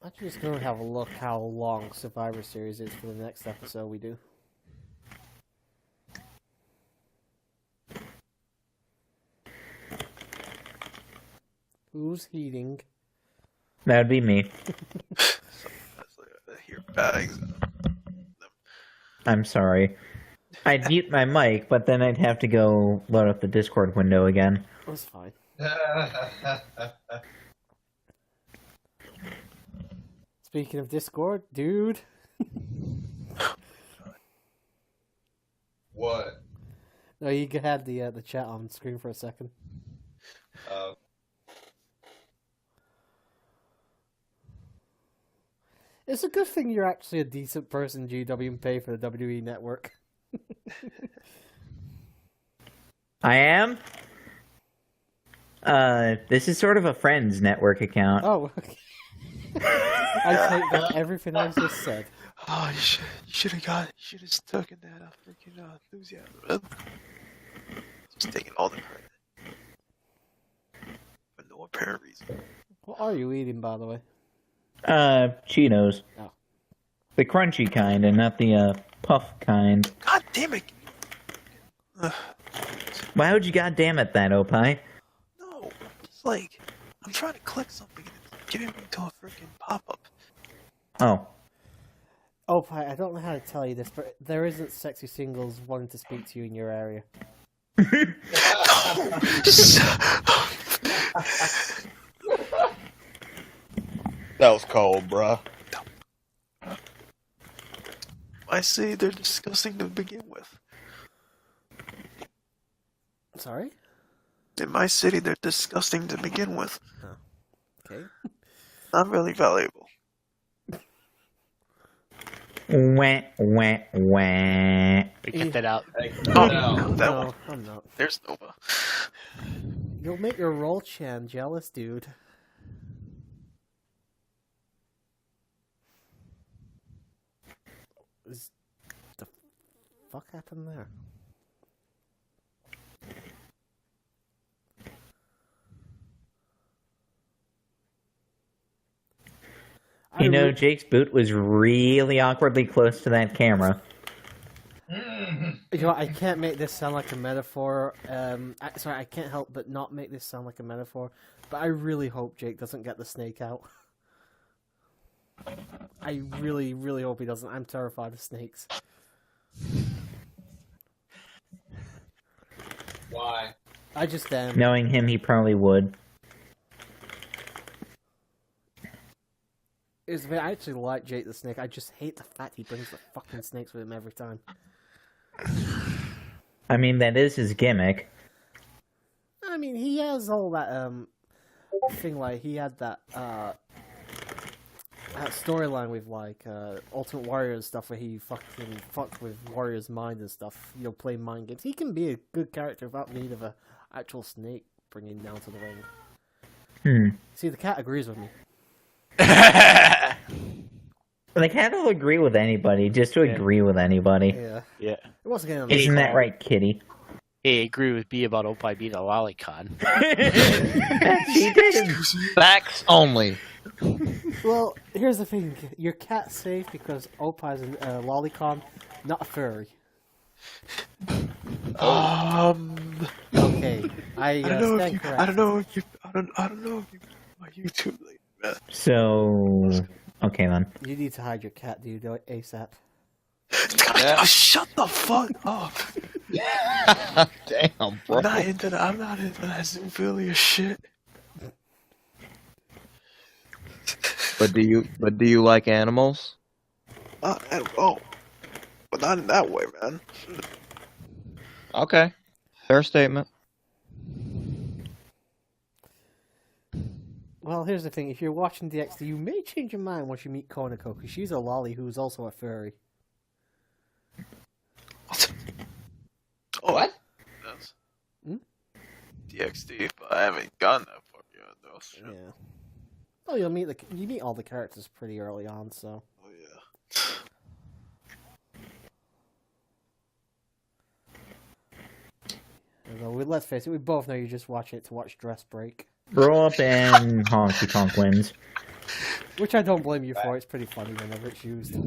I'm just gonna have a look how long Survivor Series is for the next episode we do. Who's heating? That would be me. I hear bags. I'm sorry. I'd mute my mic, but then I'd have to go load up the Discord window again. That's fine. Speaking of Discord, dude. What? No, you had the chat on screen for a second. It's a good thing you're actually a decent person, GW, and pay for the WWE Network. I am? This is sort of a Friends network account. Oh, okay. I take back everything I just said. Oh, you should have taken that freaking enthusiasm. Just taking all the credit for no apparent reason. What are you eating, by the way? Cheetos. Oh. The crunchy kind and not the, puff kind. God damn it! Why would you goddamn it that, Opie? No, just like I'm trying to click something and it's getting me to a freaking pop-up. Oh. Oh, I don't know how to tell you this, but there isn't sexy singles wanting to speak to you in your area. That was cold, bruh. I say they're disgusting to begin with. Sorry? In my city, they're disgusting to begin with. Okay. Not really valuable. Wah, wah, wah. We cut that out. Oh, no, that No, one. I'm not. There's Nova. You'll make your roll chan jealous, dude. Is the fuck happened there? You know, Jake's boot was really awkwardly close to that camera. You know, I can't make this sound like a metaphor. I can't help but not make this sound like a metaphor. But I really hope Jake doesn't get the snake out. I really, really hope he doesn't. I'm terrified of snakes. Why? I just Knowing him, he probably would. I actually like Jake the Snake. I just hate the fact he brings the fucking snakes with him every time. I mean, that is his gimmick. I mean, he has all that thing, like he had that storyline with like Ultimate Warrior and stuff, where he fucking fucked with Warrior's mind and stuff. You know, playing mind games. He can be a good character without need of a actual snake bringing him down to the ring. See, the cat agrees with me. The cat will agree with anybody, just to agree with anybody. Yeah. Yeah. It wasn't getting on Isn't that right, Kitty? Hey, agree with me about Opie being a lolicon. She did. Facts only. Well, here's the thing. Your cat's safe because Opie's a lolicon, not a furry. Okay, I don't know if you. I don't know if you. My YouTube lady, man. So, okay then. You need to hide your cat, dude. Do it ASAP. Oh, shut the fuck up. Damn, bro. I'm not into that zoophilia shit. But do you like animals? But not in that way, man. Okay. Fair statement. Well, here's the thing. If you're watching DXT, you may change your mind once you meet Konako, because she's a lolly who's also a furry. Oh, What? DXT, but I haven't gotten that far yet, though. So. Yeah. Oh, you meet all the characters pretty early on, so. Oh yeah. Although, let's face it, we both know you're just watching it to watch Dress Break. Grow up and Honky Tonk wins. Which I don't blame you for. It's pretty funny whenever it's used. I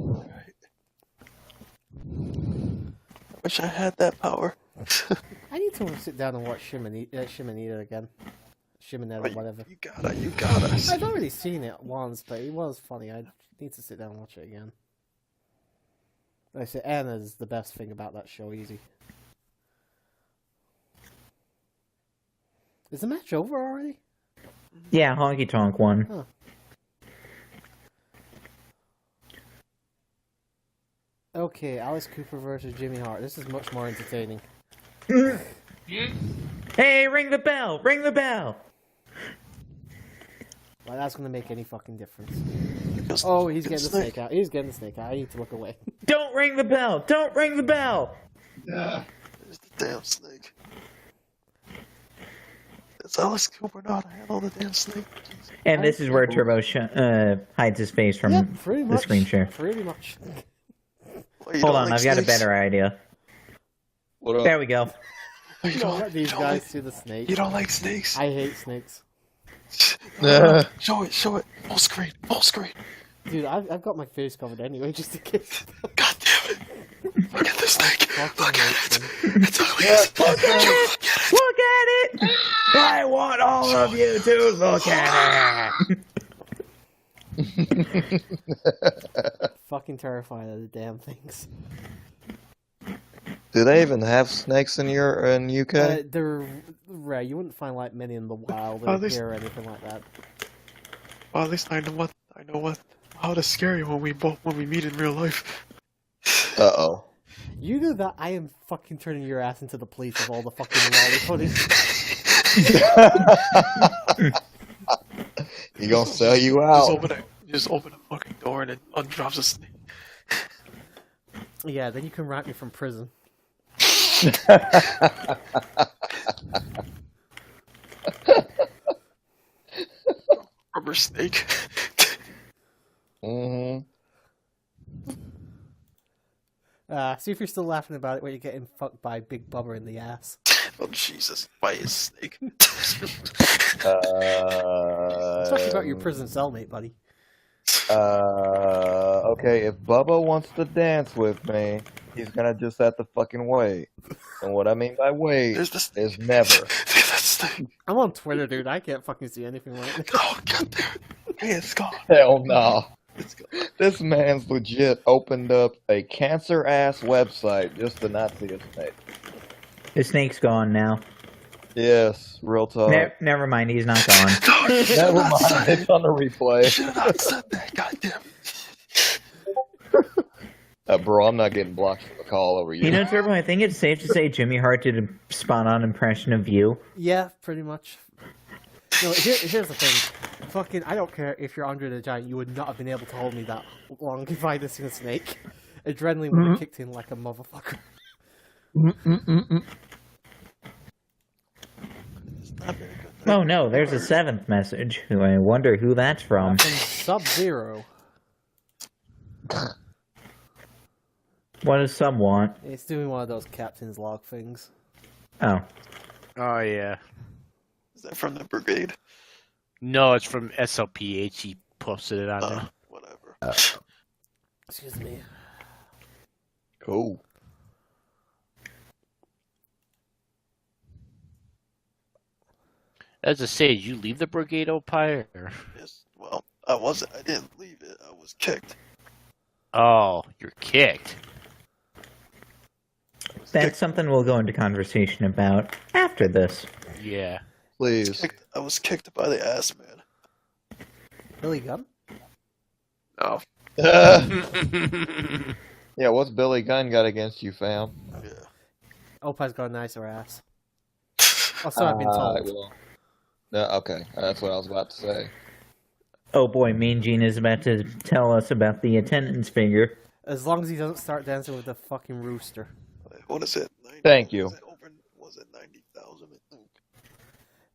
wish I had that power. I need to sit down and watch Shimonita again. Shimonetta, whatever. You gotta. I've already seen it once, but it was funny. I need to sit down and watch it again. Like I said, Anna's the best thing about that show, easy. Is the match over already? Yeah, Honky Tonk won. Huh. Okay, Alice Cooper versus Jimmy Hart. This is much more entertaining. Hey, ring the bell! Ring the bell! Like, that's gonna make any fucking difference. Oh, he's getting the snake out. He's getting the snake out. I need to look away. Don't ring the bell! Don't ring the bell! Yeah. There's the damn snake. It's Alice Cooper not handle the damn snake. And this is where Turbo hides his face from Yeah, pretty the much. screen share. Pretty much. Well, Hold on, I've got a better idea. What up? There we go. You Don't let these guys see the snake. You don't like snakes? I hate snakes. Show it. Full screen. Dude, I've got my face covered anyway, just in case. God damn it. Look at the snake. Fucking Look hate at them. it. It's ugly. Look at it! I want all of you to look at it! Fucking terrified of the damn things. Do they even have snakes in UK? They're rare. You wouldn't find like many in the wild or here or anything like that. Well, at least I know how to scare you when we meet in real life. Uh-oh. You know that I am fucking turning your ass into the police of all the fucking lolly footage. He gonna sell you out. Just open a fucking door and it undrops a snake. Yeah, then you can write me from prison. Rubber snake. Mm-hmm. See if you're still laughing about it when you're getting fucked by Big Bubba in the ass. Oh Jesus! By his snake. Talking about your prison cellmate, buddy. Okay, if Bubba wants to dance with me, he's gonna just have to fucking wait. And what I mean by wait is never. I'm on Twitter, dude. I can't fucking see anything right now. Oh god damn it. Hey, it's gone. Hell no. This man's legit opened up a cancer-ass website just to not see a snake. The snake's gone now. Yes, real talk. Never mind, he's not gone. Never mind, it's on the replay. Should have not said that. Goddamn. Bro, I'm not getting blocked from the call over you. You know, Turbo, I think it's safe to say Jimmy Hart did a spot-on impression of you. Yeah, pretty much. No, here's the thing. Fucking, I don't care if you're Andre the Giant, you would not have been able to hold me that long if I had seen a snake. Adrenaline would have kicked in like a motherfucker. It's not very good. Oh no, there's a 7th message. Who I wonder who that's from. From Sub-Zero. What does Sub want? It's doing one of those captain's log things. Oh. Oh yeah. Is that from the brigade? No, it's from SLPH. He posted it on there. Whatever. Excuse me. Cool. As I say, did you leave the brigade, Opie? Or... Yes. Well, I wasn't. I didn't leave it. I was kicked. Oh, you're kicked. That's something we'll go into conversation about after this. Yeah. Please. I was kicked by the ass man. Billy Gunn? No. Yeah, what's Billy Gunn got against you, fam? Yeah. Opie's got a nicer ass. Also, I've been told. Well, no, okay, that's what I was about to say. Oh boy, Mean Gene is about to tell us about the attendance figure. As long as he doesn't start dancing with the fucking rooster. What is it? 90, Thank you. Was it 90,000? I think.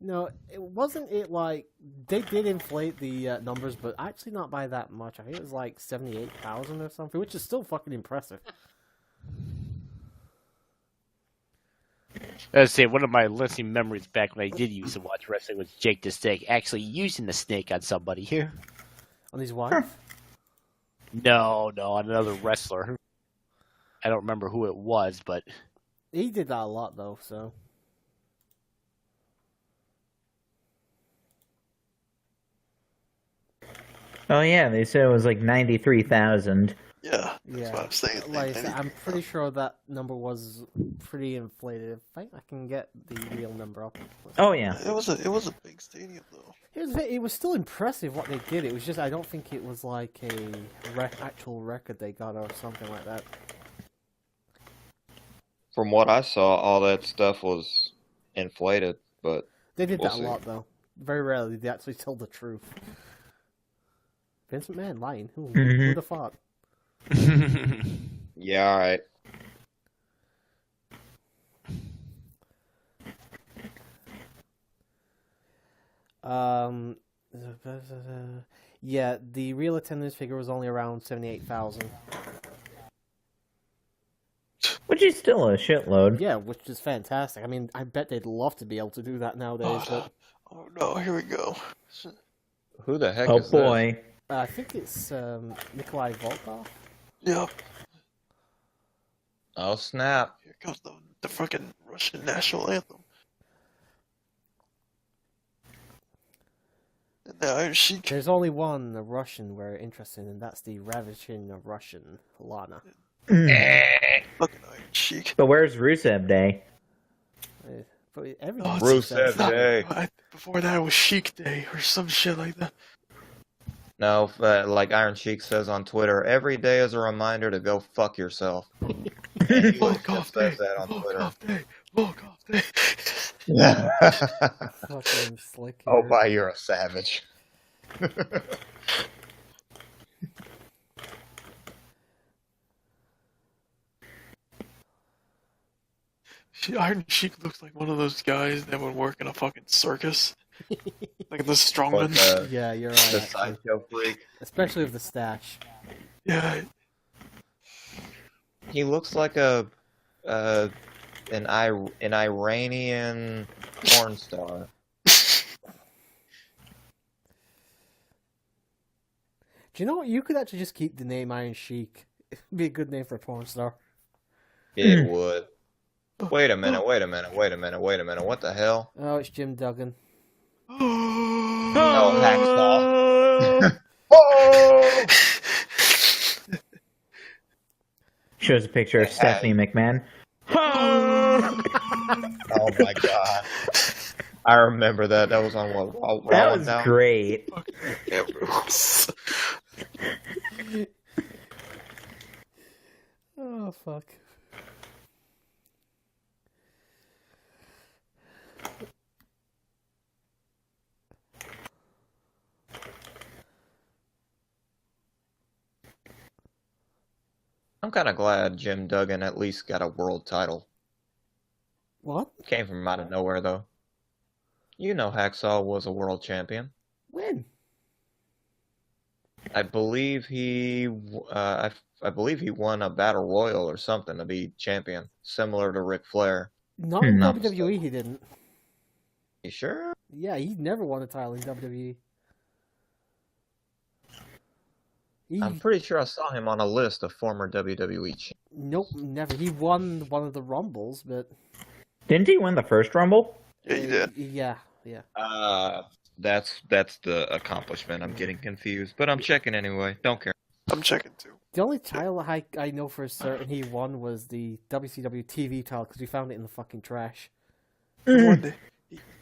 No, it wasn't it like... They did inflate the numbers, but actually not by that much. I think it was like 78,000 or something, which is still fucking impressive. As I say, one of my listening memories back when I did used to watch wrestling was Jake the Snake actually using the snake on somebody here. On his wife? No, on another wrestler. I don't remember who it was, but... He did that a lot, though, so... Oh yeah, they said it was like 93,000. Yeah, that's Yeah. what I'm saying. Like I said, I'm pretty sure that number was pretty inflated. I think I can get the real number up. Oh yeah. It was a big stadium though. Here's the thing, it was still impressive what they did. It was just I don't think it was like a actual record they got or something like that. From what I saw, all that stuff was inflated, but They did We'll that see. a lot though. Very rarely did they actually tell the truth. Vince McMahon lying. Who'd have thought? yeah, alright. Yeah, the real attendance figure was only around 78,000. Which is still a shitload. Yeah, which is fantastic. I mean, I bet they'd love to be able to do that nowadays, but Oh no, here we go. Who the heck Oh is boy. I think it's Nikolai Volkov. Yep. this? Oh snap. Here comes the fucking Russian national anthem. And the Iron Sheik. There's only one Russian we're interested in, and that's the ravishing Russian Lana. Fucking Iron Sheik. But where's Rusev Day? But everyone Rusev Day. Before that it was Sheik Day or some shit like that. No, like Iron Sheik says on Twitter, every day is a reminder to go fuck yourself. Walk off day. says that on Walk Twitter. off day. Walk off day. fucking slick. Oh, bye, you're a savage. Iron Sheik looks like one of those guys that would work in a fucking circus. Like the strongman. But, Yeah, you're the right. Actually. sideshow freak. Especially with the stash. Yeah. He looks like an Iranian porn star. Do you know what? You could actually just keep the name Iron Sheik. It'd be a good name for a porn star. It would. Wait a minute. What the hell? Oh, it's Jim Duggan. Oh, Hacksaw. Oh! Shows a picture of Stephanie McMahon. Oh Oh my god. I remember that. That was on what? Raw That was Now? great. Everyone's... Oh fuck. I'm kind of glad Jim Duggan at least got a world title. What? Came from out of nowhere, though. You know Hacksaw was a world champion. When? I believe I believe he won a battle royal or something to be champion, similar to Ric Flair. Not in No. WWE. He didn't. You sure? Yeah, he never won a title in WWE. I'm pretty sure I saw him on a list of former WWE champions. Nope, never. He won one of the Rumbles, but Didn't he win the first Rumble? Yeah, you did. yeah. That's the accomplishment. I'm getting confused, but I'm checking anyway. Don't care. I'm checking too. The only title I know for certain he won was the WCW TV title because we found it in the fucking trash. He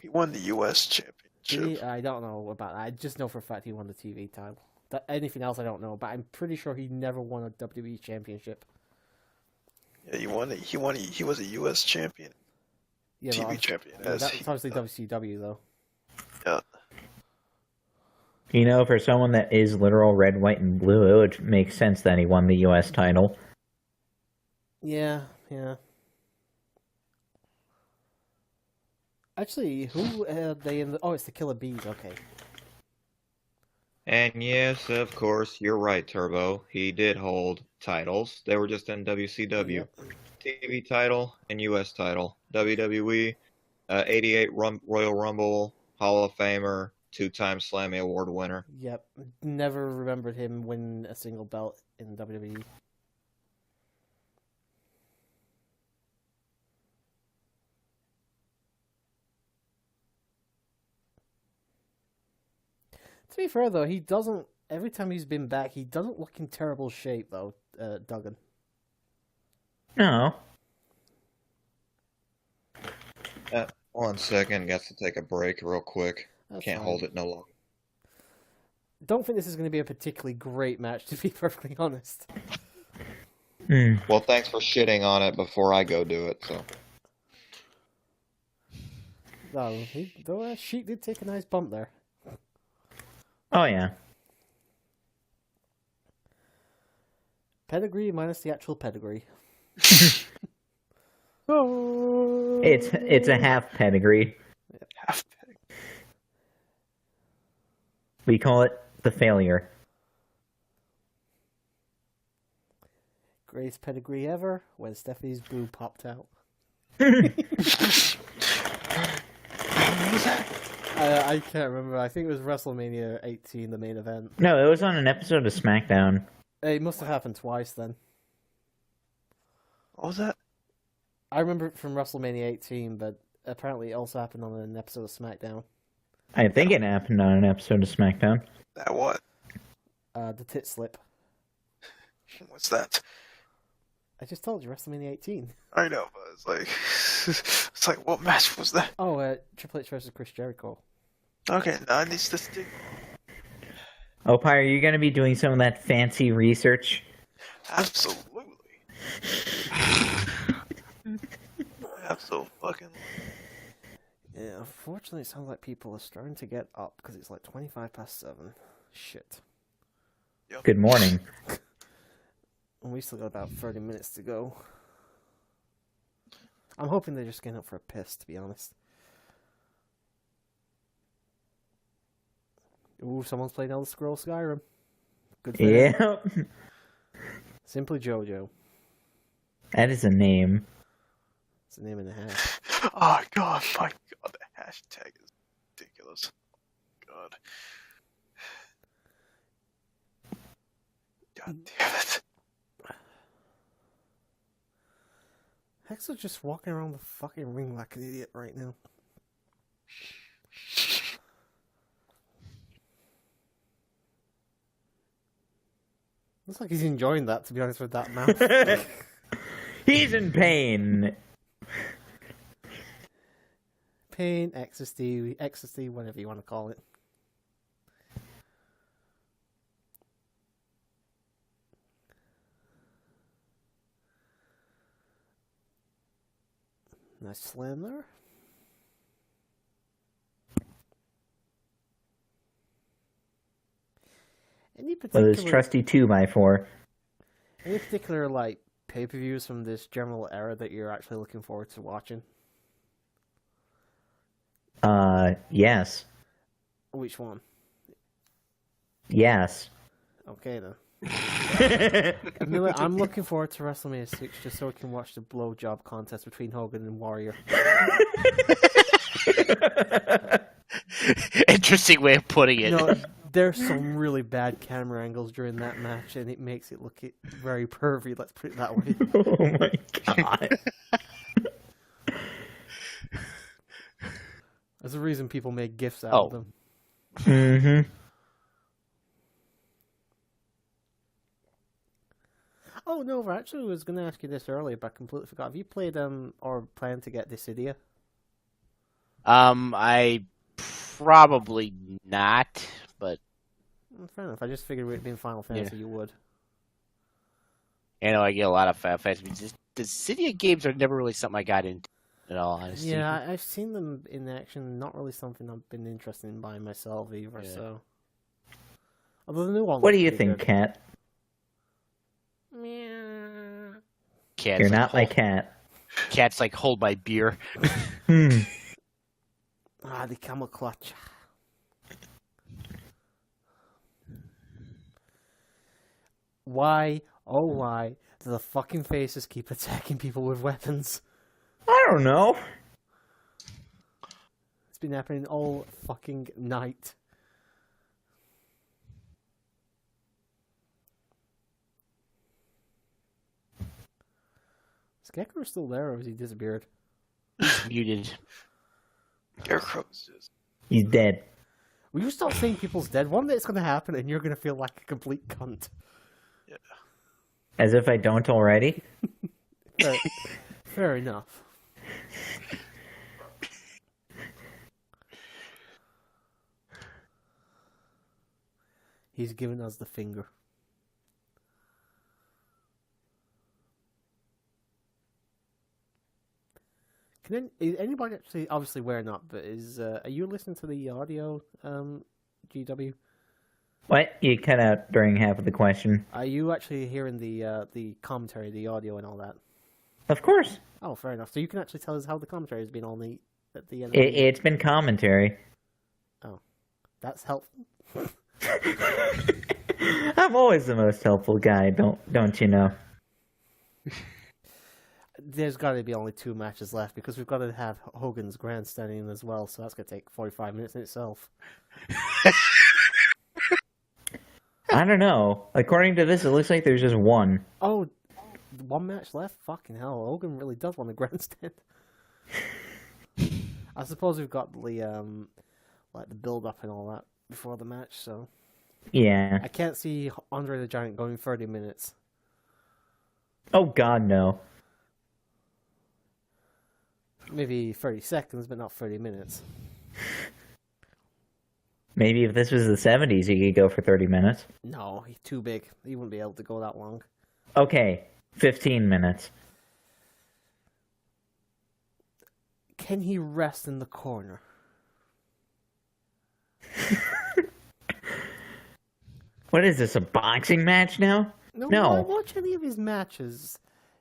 won the U.S. championship. I don't know about that. I just know for a fact he won the TV title. Anything else I don't know, but I'm pretty sure he never won a WWE championship. Yeah, he won it. He was a U.S. champion. Yeah, TV champion. That's obviously WCW though. Yeah. You know, for someone that is literal red, white, and blue, it would make sense that he won the U.S. title. Yeah. Actually, who are they in the... Oh, it's the Killer Bees, okay. And yes, of course, you're right, Turbo. He did hold titles. They were just in WCW. Yep. TV title and US title. WWE, 88 Royal Rumble, Hall of Famer, 2-time Slammy Award winner. Yep. Never remembered him winning a single belt in WWE. To be fair, though, he doesn't... Every time he's been back, he doesn't look in terrible shape, though, Duggan. No. 1 second, got to take a break real quick. That's Can't fine. hold it no longer. Don't think this is going to be a particularly great match, to be perfectly honest. Well, thanks for shitting on it before I go do it, so. No, though Sheik did take a nice bump there. Oh, yeah. Pedigree minus the actual pedigree. It's a half pedigree. Half pedigree. We call it the failure. Greatest pedigree ever when Stephanie's boo popped out. I can't remember. I think it was WrestleMania 18, the main event. No, it was on an episode of SmackDown. It must have happened twice then. What was that? I remember it from WrestleMania 18, but apparently it also happened on an episode of SmackDown. I think it happened on an episode of SmackDown. That what? The tit slip. What's that? I just told you, WrestleMania 18. I know, but it's like, it's like, what match was that? Oh, Triple H versus Chris Jericho. Okay, now it needs to stick. Oh, Pyre, are you going to be doing some of that fancy research? Absolutely. Fucking. Yeah, unfortunately, it sounds like people are starting to get up because it's like 25 past 7. Shit. Good morning. And we still got about 30 minutes to go. I'm hoping they're just getting up for a piss, to be honest. Ooh, someone's playing Elder Scrolls Skyrim. Good for them. Yeah. Simply JoJo. That is a name. It's a name and a half. Oh god, my god, the hashtag is ridiculous. God. God damn it. Hexer's just walking around the fucking ring like an idiot right now. Looks like he's enjoying that, to be honest, with that mouth. He's in pain. pain, ecstasy, whatever you want to call it. Nice slam there. Any With particular, his trusty 2x4. any particular like pay-per-views from this general era that you're actually looking forward to watching? Yes. Which one? Yes. Okay then. I'm looking forward to WrestleMania 6 just so we can watch the blowjob contest between Hogan and Warrior. Interesting way of putting it. No, there's some really bad camera angles during that match, and it makes it look very pervy. Let's put it that way. Oh my god. There's a reason people make gifs out Oh. of them. Mm-hmm. Oh no, I actually was going to ask you this earlier, but I completely forgot. Have you played or plan to get Dissidia? I probably not, but Fair enough. I just figured with it being Final Fantasy, you would. I know I get a lot of Final Fantasy. The Cydia games are never really something I got into, in all honesty. Yeah, I've seen them in action. Not really something I've been interested in buying myself either. Yeah. So, although the new one. What do looks you pretty think, good. Cat? Meow. Cat's You're like, not my hold, cat. Cat's like, hold my beer. Hmm. Ah, the camel clutch. Why, oh why, do the fucking faces keep attacking people with weapons? I don't know. It's been happening all fucking night. Scarecrow's still there, or has he disappeared? Muted. Scarecrow's just. He's dead. Will you stop saying people's dead? One day it's going to happen, and you're going to feel like a complete cunt. As if I don't already. Fair, fair enough. He's giving us the finger. Is anybody actually, obviously we're not, but are you listening to the audio, GW? What? You cut out during half of the question. Are you actually hearing the commentary, the audio and all that? Of course. Oh, fair enough. So you can actually tell us how the commentary has been all neat at the end. It's been commentary. Oh, that's helpful. I'm always the most helpful guy, don't you know? There's got to be only 2 matches left because we've got to have Hogan's grandstanding as well, so that's going to take 45 minutes in itself. I don't know. According to this, it looks like there's just one. Oh, 1 match left? Fucking hell, Hogan really does want a grandstand. I suppose we've got the the build up and all that before the match, so Yeah. I can't see Andre the Giant going 30 minutes. Oh god, no. Maybe 30 seconds, but not 30 minutes. Maybe if this was the 70s, you could go for 30 minutes. No, he's too big. He wouldn't be able to go that long. Okay, 15 minutes. Can he rest in the corner? What is this, a boxing match now? No. Why watch any of his matches?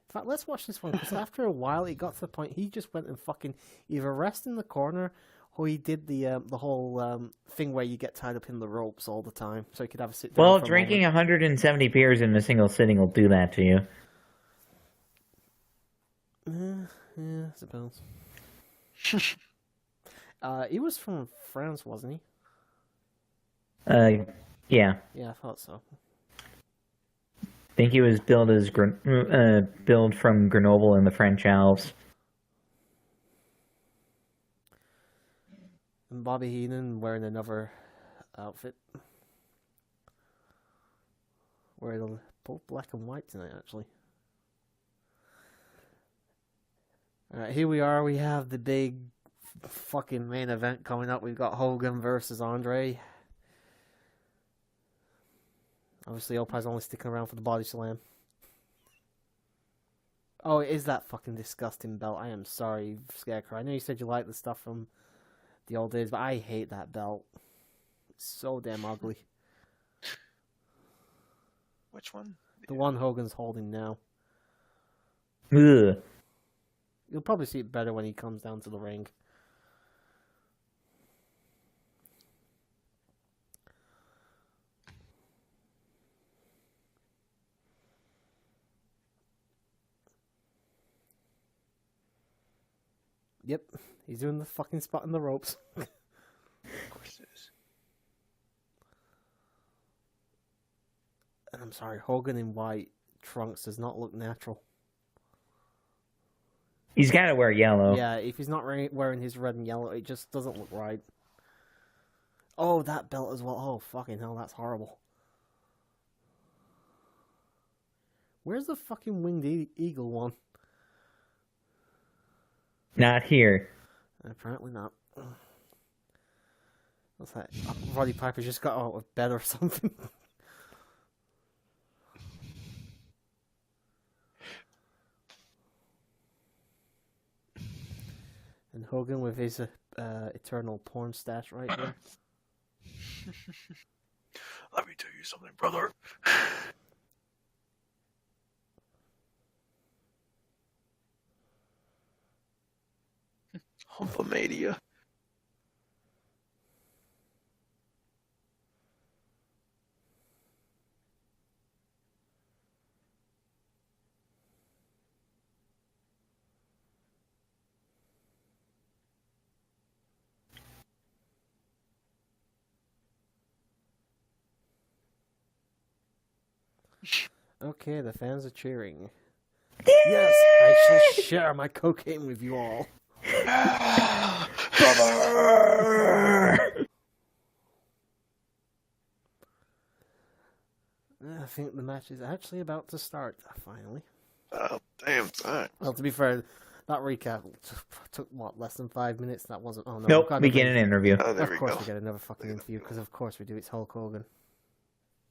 In fact, let's watch this one, because after a while, it got to the point he just went and fucking either rest in the corner, or he did the whole thing where you get tied up in the ropes all the time, so he could have a sit down. Well, for a drinking moment. 170 beers in a single sitting will do that to you. Yeah, I suppose. He was from France, wasn't he? Yeah. Yeah, I thought so. I think he was billed from Grenoble in the French Alps. And Bobby Heenan wearing another outfit. Wearing both black and white tonight, actually. Alright, here we are. We have the big fucking main event coming up. We've got Hogan versus Andre. Obviously, Opie's only sticking around for the body slam. Oh, it is that fucking disgusting belt. I am sorry, Scarecrow. I know you said you liked the stuff from the old days, but I hate that belt. It's so damn ugly. Which one? The one Hogan's holding now. Ugh. You'll probably see it better when he comes down to the ring. Yep, he's doing the fucking spot in the ropes. Of course it is. And I'm sorry, Hogan in white trunks does not look natural. He's got to wear yellow. Yeah, if he's not wearing his red and yellow, it just doesn't look right. Oh, that belt as well. Oh, fucking hell, that's horrible. Where's the fucking winged eagle one? Not here. Apparently not. What's that? Roddy Piper just got out of bed or something. And Hogan with his eternal porn stash right there. Let me tell you something, brother. Humpomania. Okay, the fans are cheering. Yes, I shall share my cocaine with you all. Brother! I think the match is actually about to start, finally. Oh, damn time. Well, to be fair, that recap took, what, less than 5 minutes? That wasn't... Oh, no. Nope, we've got we get another- an interview. Oh, there Of we course go. we get another fucking interview, because of course we do. It's Hulk Hogan.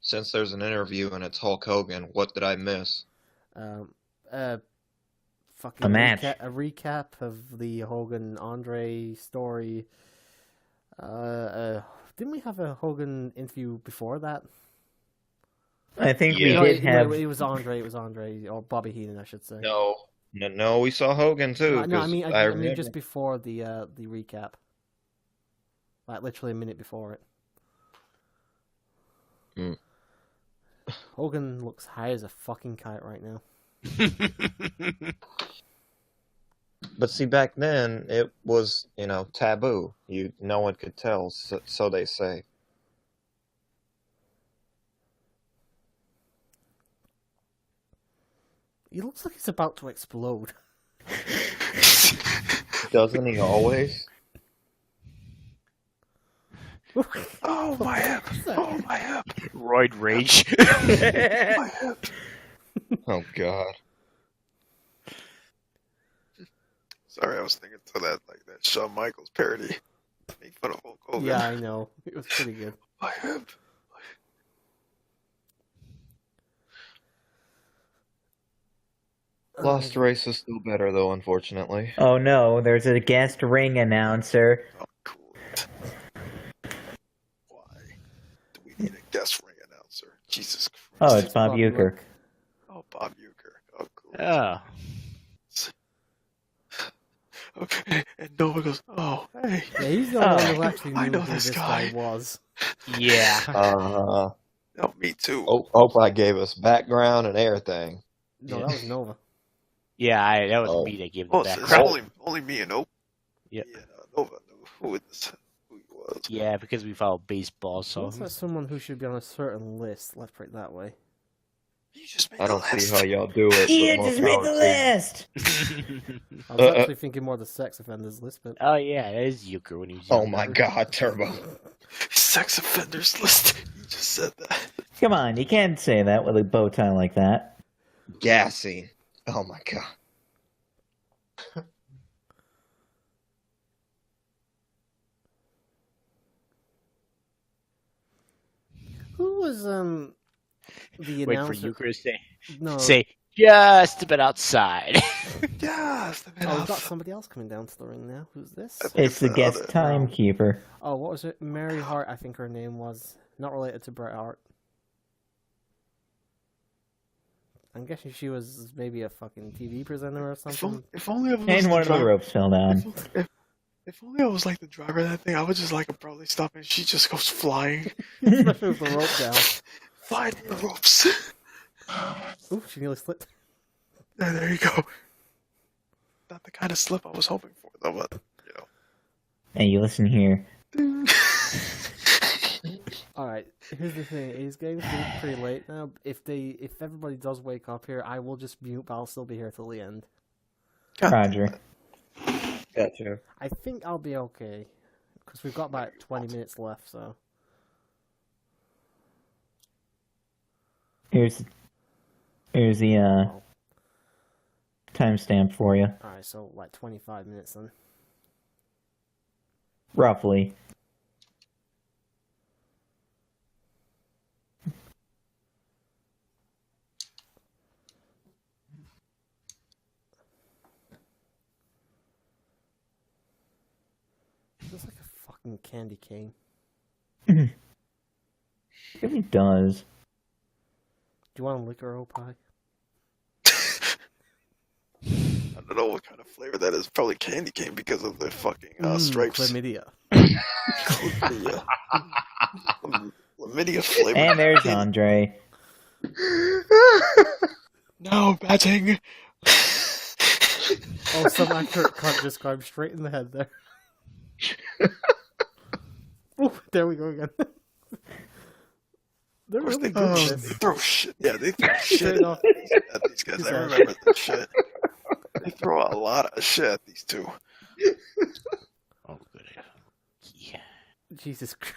Since there's an interview and it's Hulk Hogan, what did I miss? Fucking A match. a recap of the Hogan Andre story. Didn't we have a Hogan interview before that? I think Yeah. we did have... It was Andre, or Bobby Heenan, I should say. No, we saw Hogan too. No, I 'cause mean remember- just before the recap. Like literally a minute before it. Hmm. Hogan looks high as a fucking kite right now. But see, back then it was, taboo. No one could tell, so they say. He looks like he's about to explode. Doesn't he always? Oh, my hip. Oh, my hip. Roid rage. My hip. Oh God. Sorry, I was thinking to that Shawn Michaels parody. Make fun of Hulk Hogan. Yeah, I know. It was pretty good. My hip. Lost Race is still better though, unfortunately. Oh no, there's a guest ring announcer. Oh, cool. Why do we need a guest ring announcer? Jesus Christ. Oh, it's Bob Bob Uecker. Oh, Bob Uecker. Oh, cool. Oh. Okay, and Nova goes, oh, hey. Yeah, he's the one who actually I knew know who this this guy. guy was. Yeah. Oh, me too. Opie gave us background and everything. No, that was Nova. Yeah, that was Oh. me that gave Oh, the so it's background. only me and Ope. Yep. Yeah, Nova knew who he was. Yeah, because we follow baseball, so. Looks like someone who should be on a certain list. Let's put it that way. You just made I a don't see list. how y'all do it. Ian but more just made power the to you. list! I was actually thinking more the sex offenders list, but Oh, yeah, that is Euchre when he was Oh younger. my God, Turbo. Sex offenders list. You just said that. Come on, you can't say that with a bow tie like that. Gassy. Oh my God. was the Wait for announcer? Euchre to say, No. just a bit outside. Yes. Oh, we've got somebody else coming down to the ring now. Who's this? It's the guest timekeeper. Oh, what was it? Mary Hart, I think her name was. Not related to Bret Hart. I'm guessing she was maybe a fucking TV presenter or something. If only I was And one of the ropes fell down. If only I was like the driver of that thing, I would just like abruptly stop and she just goes flying. Especially with the rope down. Flying the ropes. Ooh, she nearly slipped. There you go. Not the kind of slip I was hoping for, though, but, you know. Hey, you listen here. Alright, here's the thing. It's getting pretty late now. If everybody does wake up here, I will just mute, but I'll still be here till the end. Roger. Gotcha. I think I'll be okay. Because we've got about 20 minutes left, so... Here's the timestamp for you. Alright, so like 25 minutes then. Roughly. Looks like a fucking candy cane. It really does. Do you want a liquor or pie? I don't know what kind of flavor that is. Probably candy cane because of the fucking stripes. Chlamydia. Chlamydia. Chlamydia flavor. And there's Andre. No, batting. Oh, some accurate cut just got him straight in the head there. Oh, there we go again. They're Of course, really they good throw, at shit. this. They throw shit. Yeah, they throw shit Straight off. at these guys. I remember that shit. They throw a lot of shit at these two. Oh, good. Yeah. Jesus Christ.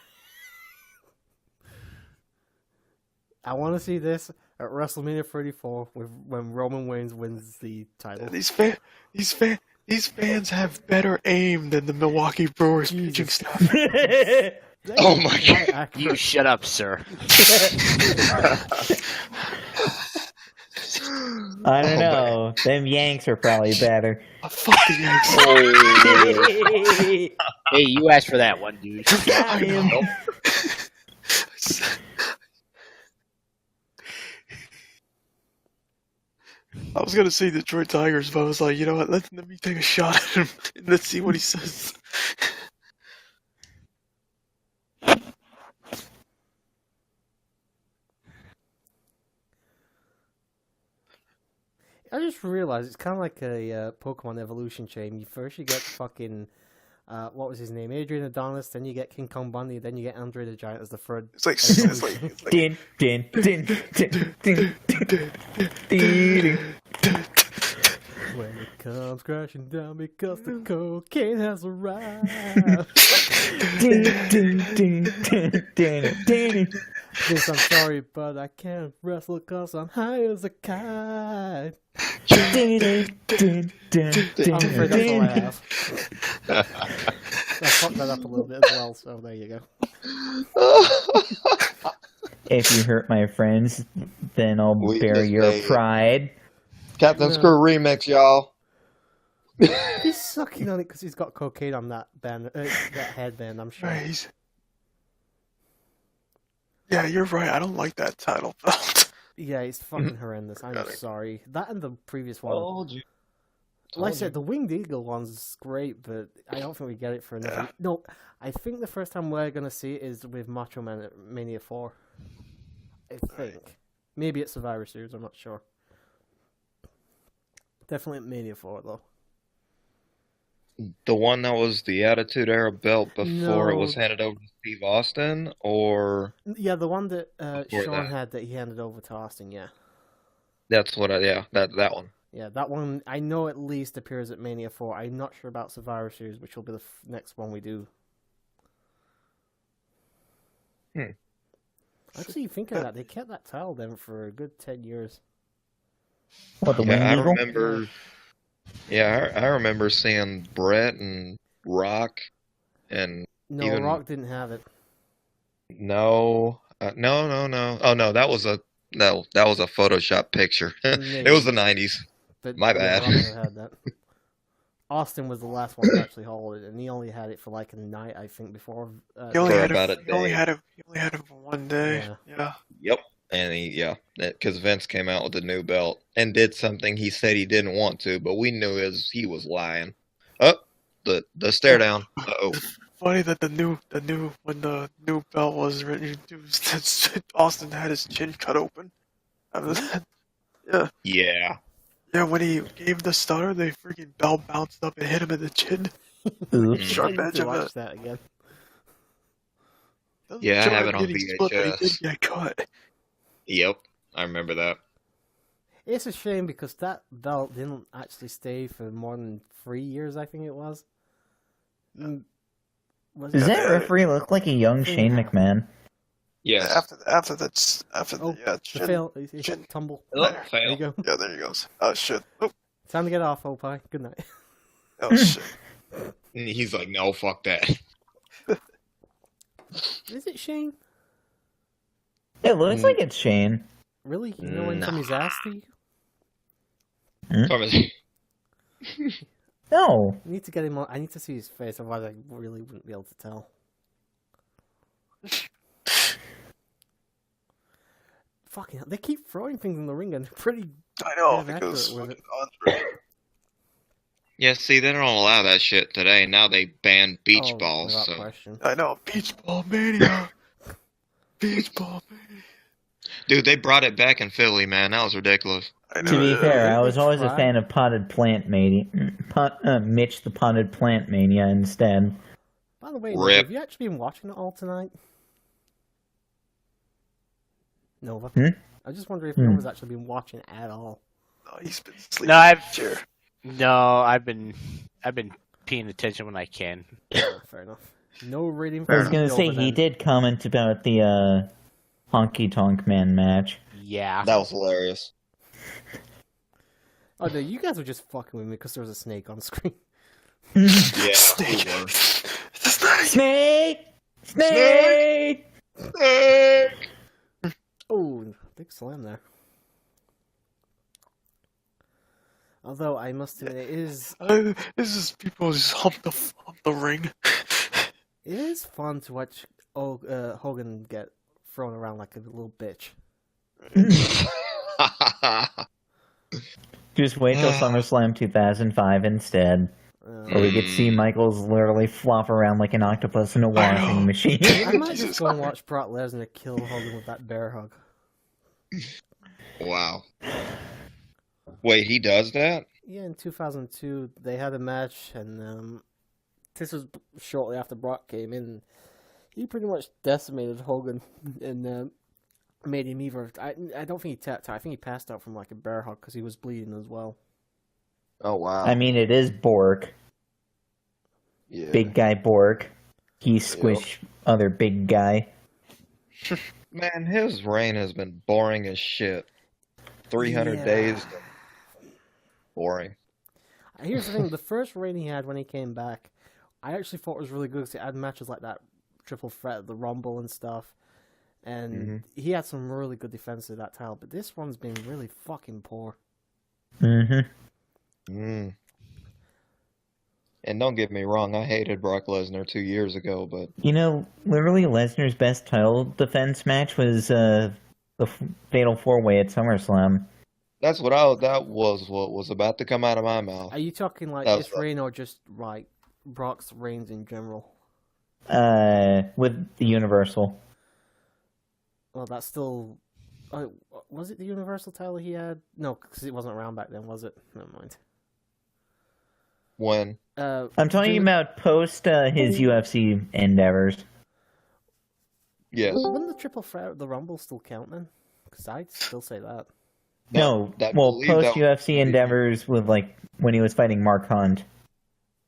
I want to see this at WrestleMania 34 when Roman Reigns wins the title. These fans have better aim than the Milwaukee Brewers pitching staff. Oh my God. You shut up, sir. I don't know. Them Yanks are probably better. Fuck the Yanks. Hey, you asked for that one, dude. Got him. I was gonna say Detroit Tigers, but I was like, you know what? Let me take a shot at him and let's see what he says. I just realized it's kind of like a Pokemon evolution chain. First you get fucking, what was his name? Adrian Adonis, then you get King Kong Bundy, then you get Andre the Giant as the third. It's like Din, din, din, din, din, din, din. When it comes crashing down because the cocaine has arrived. Din, din, din, din, din, din. Yes, I'm sorry, but I can't wrestle cause I'm high as a kite. Din, din, din, din, I'm afraid that's all I din. have. I fucked that up a little bit as well, so there you go. If you hurt my friends, then I'll We bear just your made- pride. Captain Screw remix, y'all. He's sucking on it because he's got cocaine on that band, that headband, I'm sure. Right. Yeah, you're right. I don't like that title belt. Yeah, it's fucking horrendous. I'm Got it. sorry. That and the previous one. Told you. Like I said, the Winged Eagle one's great, but I don't think we get it for another. Yeah. No, I think the first time we're gonna see it is with Macho Man at Mania 4. I think. Maybe at Survivor Series, I'm not sure. Definitely at Mania 4, though. The one that was the Attitude Era belt before it was No. handed over to Steve Austin, or Yeah, the one that Before Sean that. had that he handed over to Austin, yeah. that's what that one. Yeah, that one I know at least appears at Mania 4. I'm not sure about Survivor Series, which will be the next one we do. Actually, think of that. They kept that title then for a good 10 years. What, the Yeah, I Winged Eagle? remember. Yeah, I remember seeing Brett and Rock, and No, Even- Rock didn't have it. no, No. Oh no, that was a Photoshop picture. It was the '90s. But, My yeah, bad. Rock never had that. Austin was the last one to actually hold it, and he only had it for like a night, I think, before. He only For had about it. a He only day. had it. He only had it for one day. Yeah. Yeah. Yep. And because Vince came out with the new belt and did something he said he didn't want to, but we knew he was lying. Oh, the stare down. Uh-oh. Funny that when the new belt was introduced, Austin had his chin cut open. After that, Yeah. yeah, when he gave the stutter, the freaking belt bounced up and hit him in the chin. Oops. Sharp I need edge to of watch it. that again. Doesn't Yeah, I show have him it on getting split, but he did VHS. get cut. Yep. I remember that. It's a shame because that belt didn't actually stay for more than 3 years, I think it was. Was Does it? that referee look like a young Shane McMahon? Yes. After the The chin. fail, chin. tumble. Oh, There fail. you go. Yeah, there he goes. Oh shit. Oh, Time to get off, Opie. Good night. oh shit. And he's like, no, fuck that. Is it Shane? It looks like it's Shane. Really? You know him from his ass to you? Thomas- No. I need to get him on. I need to see his face, otherwise I really wouldn't be able to tell. Fucking hell, they keep throwing things in the ring and they're pretty I know damn because accurate with fucking it. Andre. Yeah, see, they don't allow that shit today. Now they ban beach Oh, balls. without So question. I know. Beach ball mania. Beach ball mania. Dude, they brought it back in Philly, man. That was ridiculous. I know. To be fair, I they was always a tried. fan of Potted Plant Mania. Mitch the Potted Plant Mania instead. By the way, Rip. have you actually been watching it all tonight? Nova. I just wonder if Nova's actually been watching at all. No, he's been sleeping. No, Chair. I've been paying attention when I can. Oh, fair enough. No rating I for was gonna say Nova, he then. did comment about the Honky Tonk Man match. Yeah. That was hilarious. Oh no, you guys were just fucking with me because there was a snake on screen. Yeah, Snake. we were. It's a snake. Snake! Snake! Snake! Oh, big slam there. Although I must admit, it is This is people just hump the ring. fun to watch Hogan get thrown around like a little bitch. Just wait till SummerSlam 2005 instead. Or we could see Michaels literally flop around like an octopus in a washing machine. I might Jesus just go and Christ. watch Brock Lesnar kill Hogan with that bear hug. Wow. Wait, he does that? Yeah, in 2002, they had a match, and this was shortly after Brock came in. He pretty much decimated Hogan and made him either. I don't think he tapped out. I think he passed out from like a bear hug because he was bleeding as well. Oh, wow. I mean, it is Bork. yeah. Big guy Bork. He squished other big guy. Man, his reign has been boring as shit. 300 Yeah. days. Boring. Here's the thing: the first reign he had when he came back, I actually thought was really good because he had matches like that triple threat, the Rumble and stuff, and he had some really good defense of that title. But this one's been really fucking poor. Mm-hmm. And don't get me wrong, I hated Brock Lesnar 2 years ago, but You know, literally Lesnar's best title defense match was the Fatal 4-Way at SummerSlam. that was what was about to come out of my mouth. Are you talking like That was this reign or just like Brock's reigns in general? With the Universal. Well, that's still. Was it the Universal title he had? No, because it wasn't around back then, was it? Never mind. When? I'm talking about post his UFC endeavors. Yes. Wouldn't the triple threat of the Rumble still count then? Because I'd still say that. No, I well, believe post that- UFC endeavors with like when he was fighting Mark Hunt.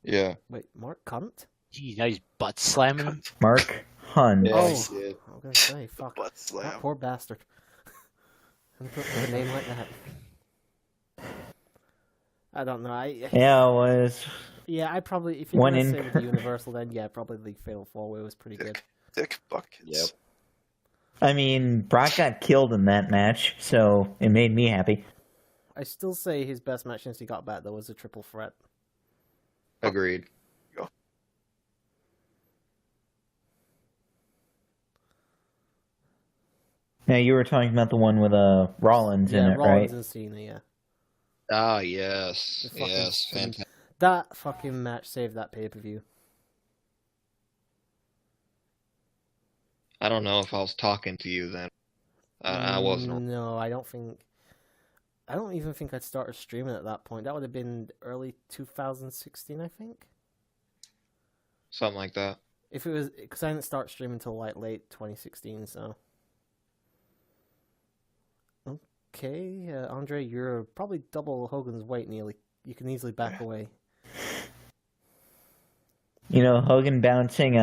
Yeah. Wait, Mark Cunt? Gee, now he's butt slamming him. Mark Hunt. Yeah, Oh. he did. I was gonna say, fuck. Butt That slam. poor bastard. And put a name like that. I don't know. Yeah, it was. Yeah, I probably if you're One gonna in- say with the Universal, then yeah, probably the Fatal 4-Way was pretty good. Dick buckets. Yep. I mean, Brock got killed in that match, so it made me happy. I still say his best match since he got back, though, was a triple threat. Agreed. Now, you were talking about the one with Rollins in it, Rollins right? and Cena, yeah. Ah, yes. The fucking Yes, thing. fantastic. That fucking match saved that pay-per-view. I don't know if I was talking to you then. I wasn't. No, I don't think... I don't even think I'd started streaming at that point. That would have been early 2016, I think. Something like that. If it was... Because I didn't start streaming until, like, late 2016, so... Okay, Andre, you're probably double Hogan's weight nearly. You can easily back away. You know, Hogan bouncing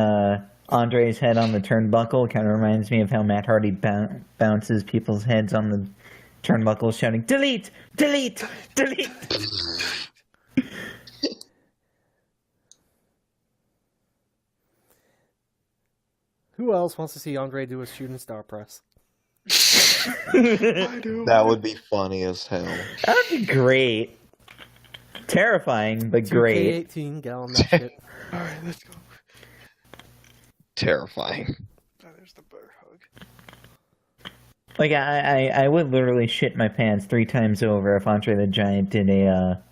Andre's head on the turnbuckle kind of reminds me of how Matt Hardy bounces people's heads on the turnbuckle, shouting, "Delete! Delete! Delete!" Who else wants to see Andre do a shooting star press? I do. That would be funny as hell. That would be great. Terrifying, but great. 2K18, get on that shit. Alright, let's go. Terrifying. Oh, there's the bear hug. Like, I would literally shit my pants 3 times over if Andre the Giant did a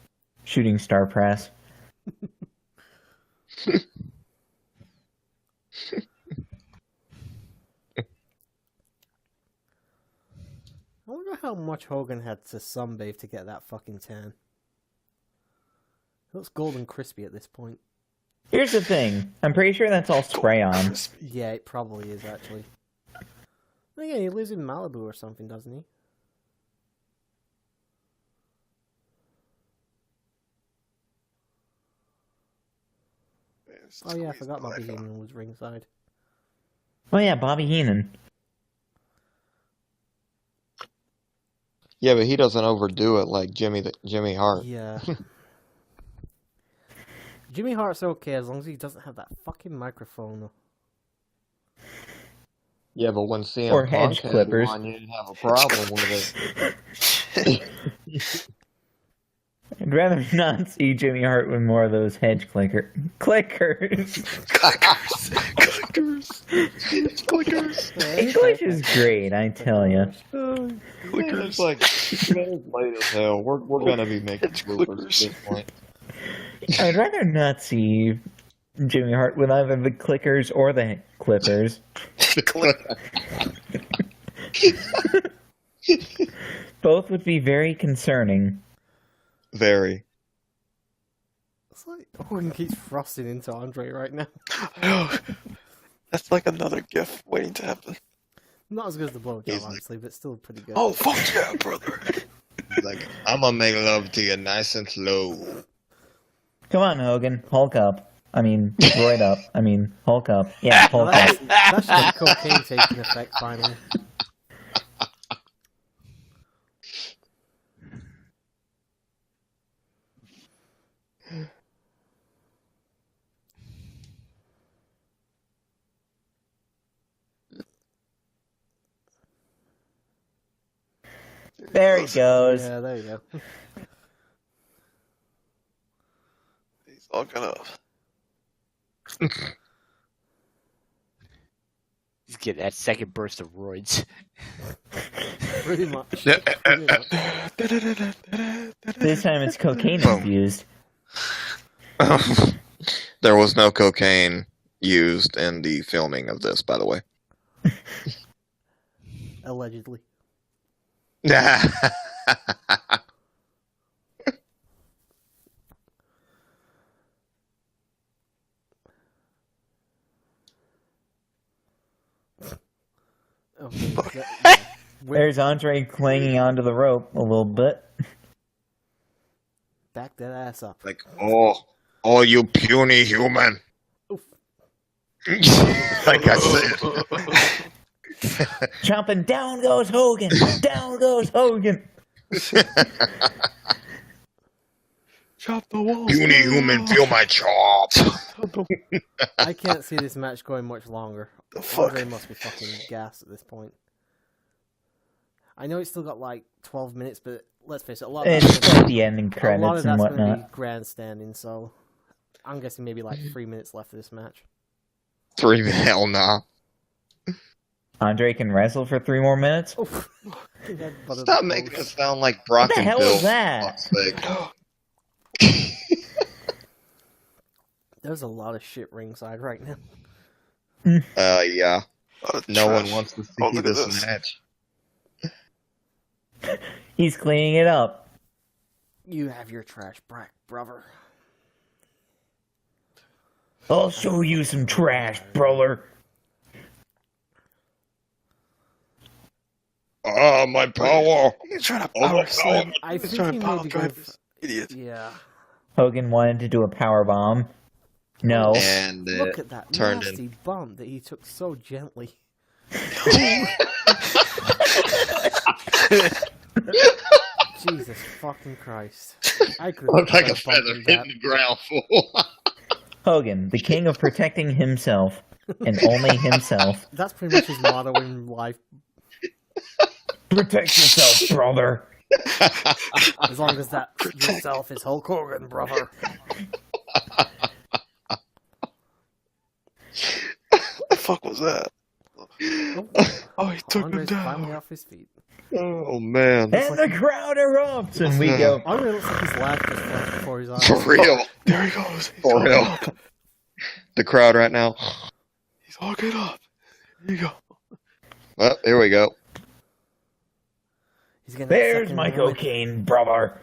shooting star press. I wonder how much Hogan had to sunbathe to get that fucking tan. It looks golden crispy at this point. Here's the thing. I'm pretty sure that's all spray on. Crispy. Yeah, it probably is, actually. Again, he lives in Malibu or something, doesn't he? Oh yeah, I forgot Bobby Heenan was ringside. Oh yeah, Bobby Heenan. Yeah, but he doesn't overdo it like Jimmy Hart. Yeah. Jimmy Hart's okay as long as he doesn't have that fucking microphone. Yeah, but when CM Or Punk hedge had clippers. one, you didn't have a problem with it. I'd rather not see Jimmy Hart with more of those hedge clickers. Clickers. English is great, I tell you. It's like, it's late as hell. We're gonna be making bloopers at this point. I'd rather not see Jimmy Hart with either the clickers or the clippers. Both would be very concerning. Very. It's like Hogan keeps thrusting into Andre right now. That's like another GIF waiting to happen. Not as good as the blowjob, He's like- obviously, but still pretty good. Oh, fuck yeah, brother. Like, I'm gonna make love to you nice and slow. Come on, Hogan. Hulk up. I mean, roid up. I mean, Hulk up. Yeah, Well, Hulk up. that's just cocaine taking effect, finally. There he goes. Yeah, there you go. He's all gonna. He's getting that second burst of roids. Pretty much. Pretty much. This time it's cocaine infused. There was no cocaine used in the filming of this, by the way. Allegedly. Okay, yeah. There's Andre clinging onto the rope a little bit. Back that ass up. Like, oh, you puny human. Oof. Like I said. Chomping, down goes Hogan! Down goes Hogan! Chop the wall. Puny human, feel my chops. I can't see this match going much longer. The fuck? Andre must be fucking gassed at this point. I know it's still got like 12 minutes, but let's face it, a lot of It's that's like the ending a lot credits of and that's going to whatnot. be grandstanding. So I'm guessing maybe like 3 minutes left of this match. 3 minutes? Hell nah. Andre can wrestle for 3 more minutes? Oof. Stop making it sound like Brock What the and hell Bill. is that? for fuck's sake. There's a lot of shit ringside right now. Yeah. No one wants to Oh, see look at this this. match. He's cleaning it up. You have your trash, brother. I'll show you some trash, brother. Ah, my power. He's trying to power slam. I He's think trying he to power maybe drive go. this idiot. Yeah. Hogan wanted to do a power bomb. No. And Look at that turned nasty bump that he took so gently. Jesus fucking Christ. I could looked like a have feather bumped hitting the ground, fool. Hogan, the king of protecting himself, and only himself. That's pretty much his motto in life. Protect yourself, brother. As long as that yourself is Hulk Hogan, brother. What the fuck was that? Oh, Oh, he took Andre's him finally down. off his feet. Oh, man. And the crowd erupts, and we go. Andre looks like his laugh just flashed before his eyes. For real. There he goes. He's For all real. up. The crowd right now. He's all good up. Here you go. Well, here we go. He's getting that There's second my win. cocaine, brother.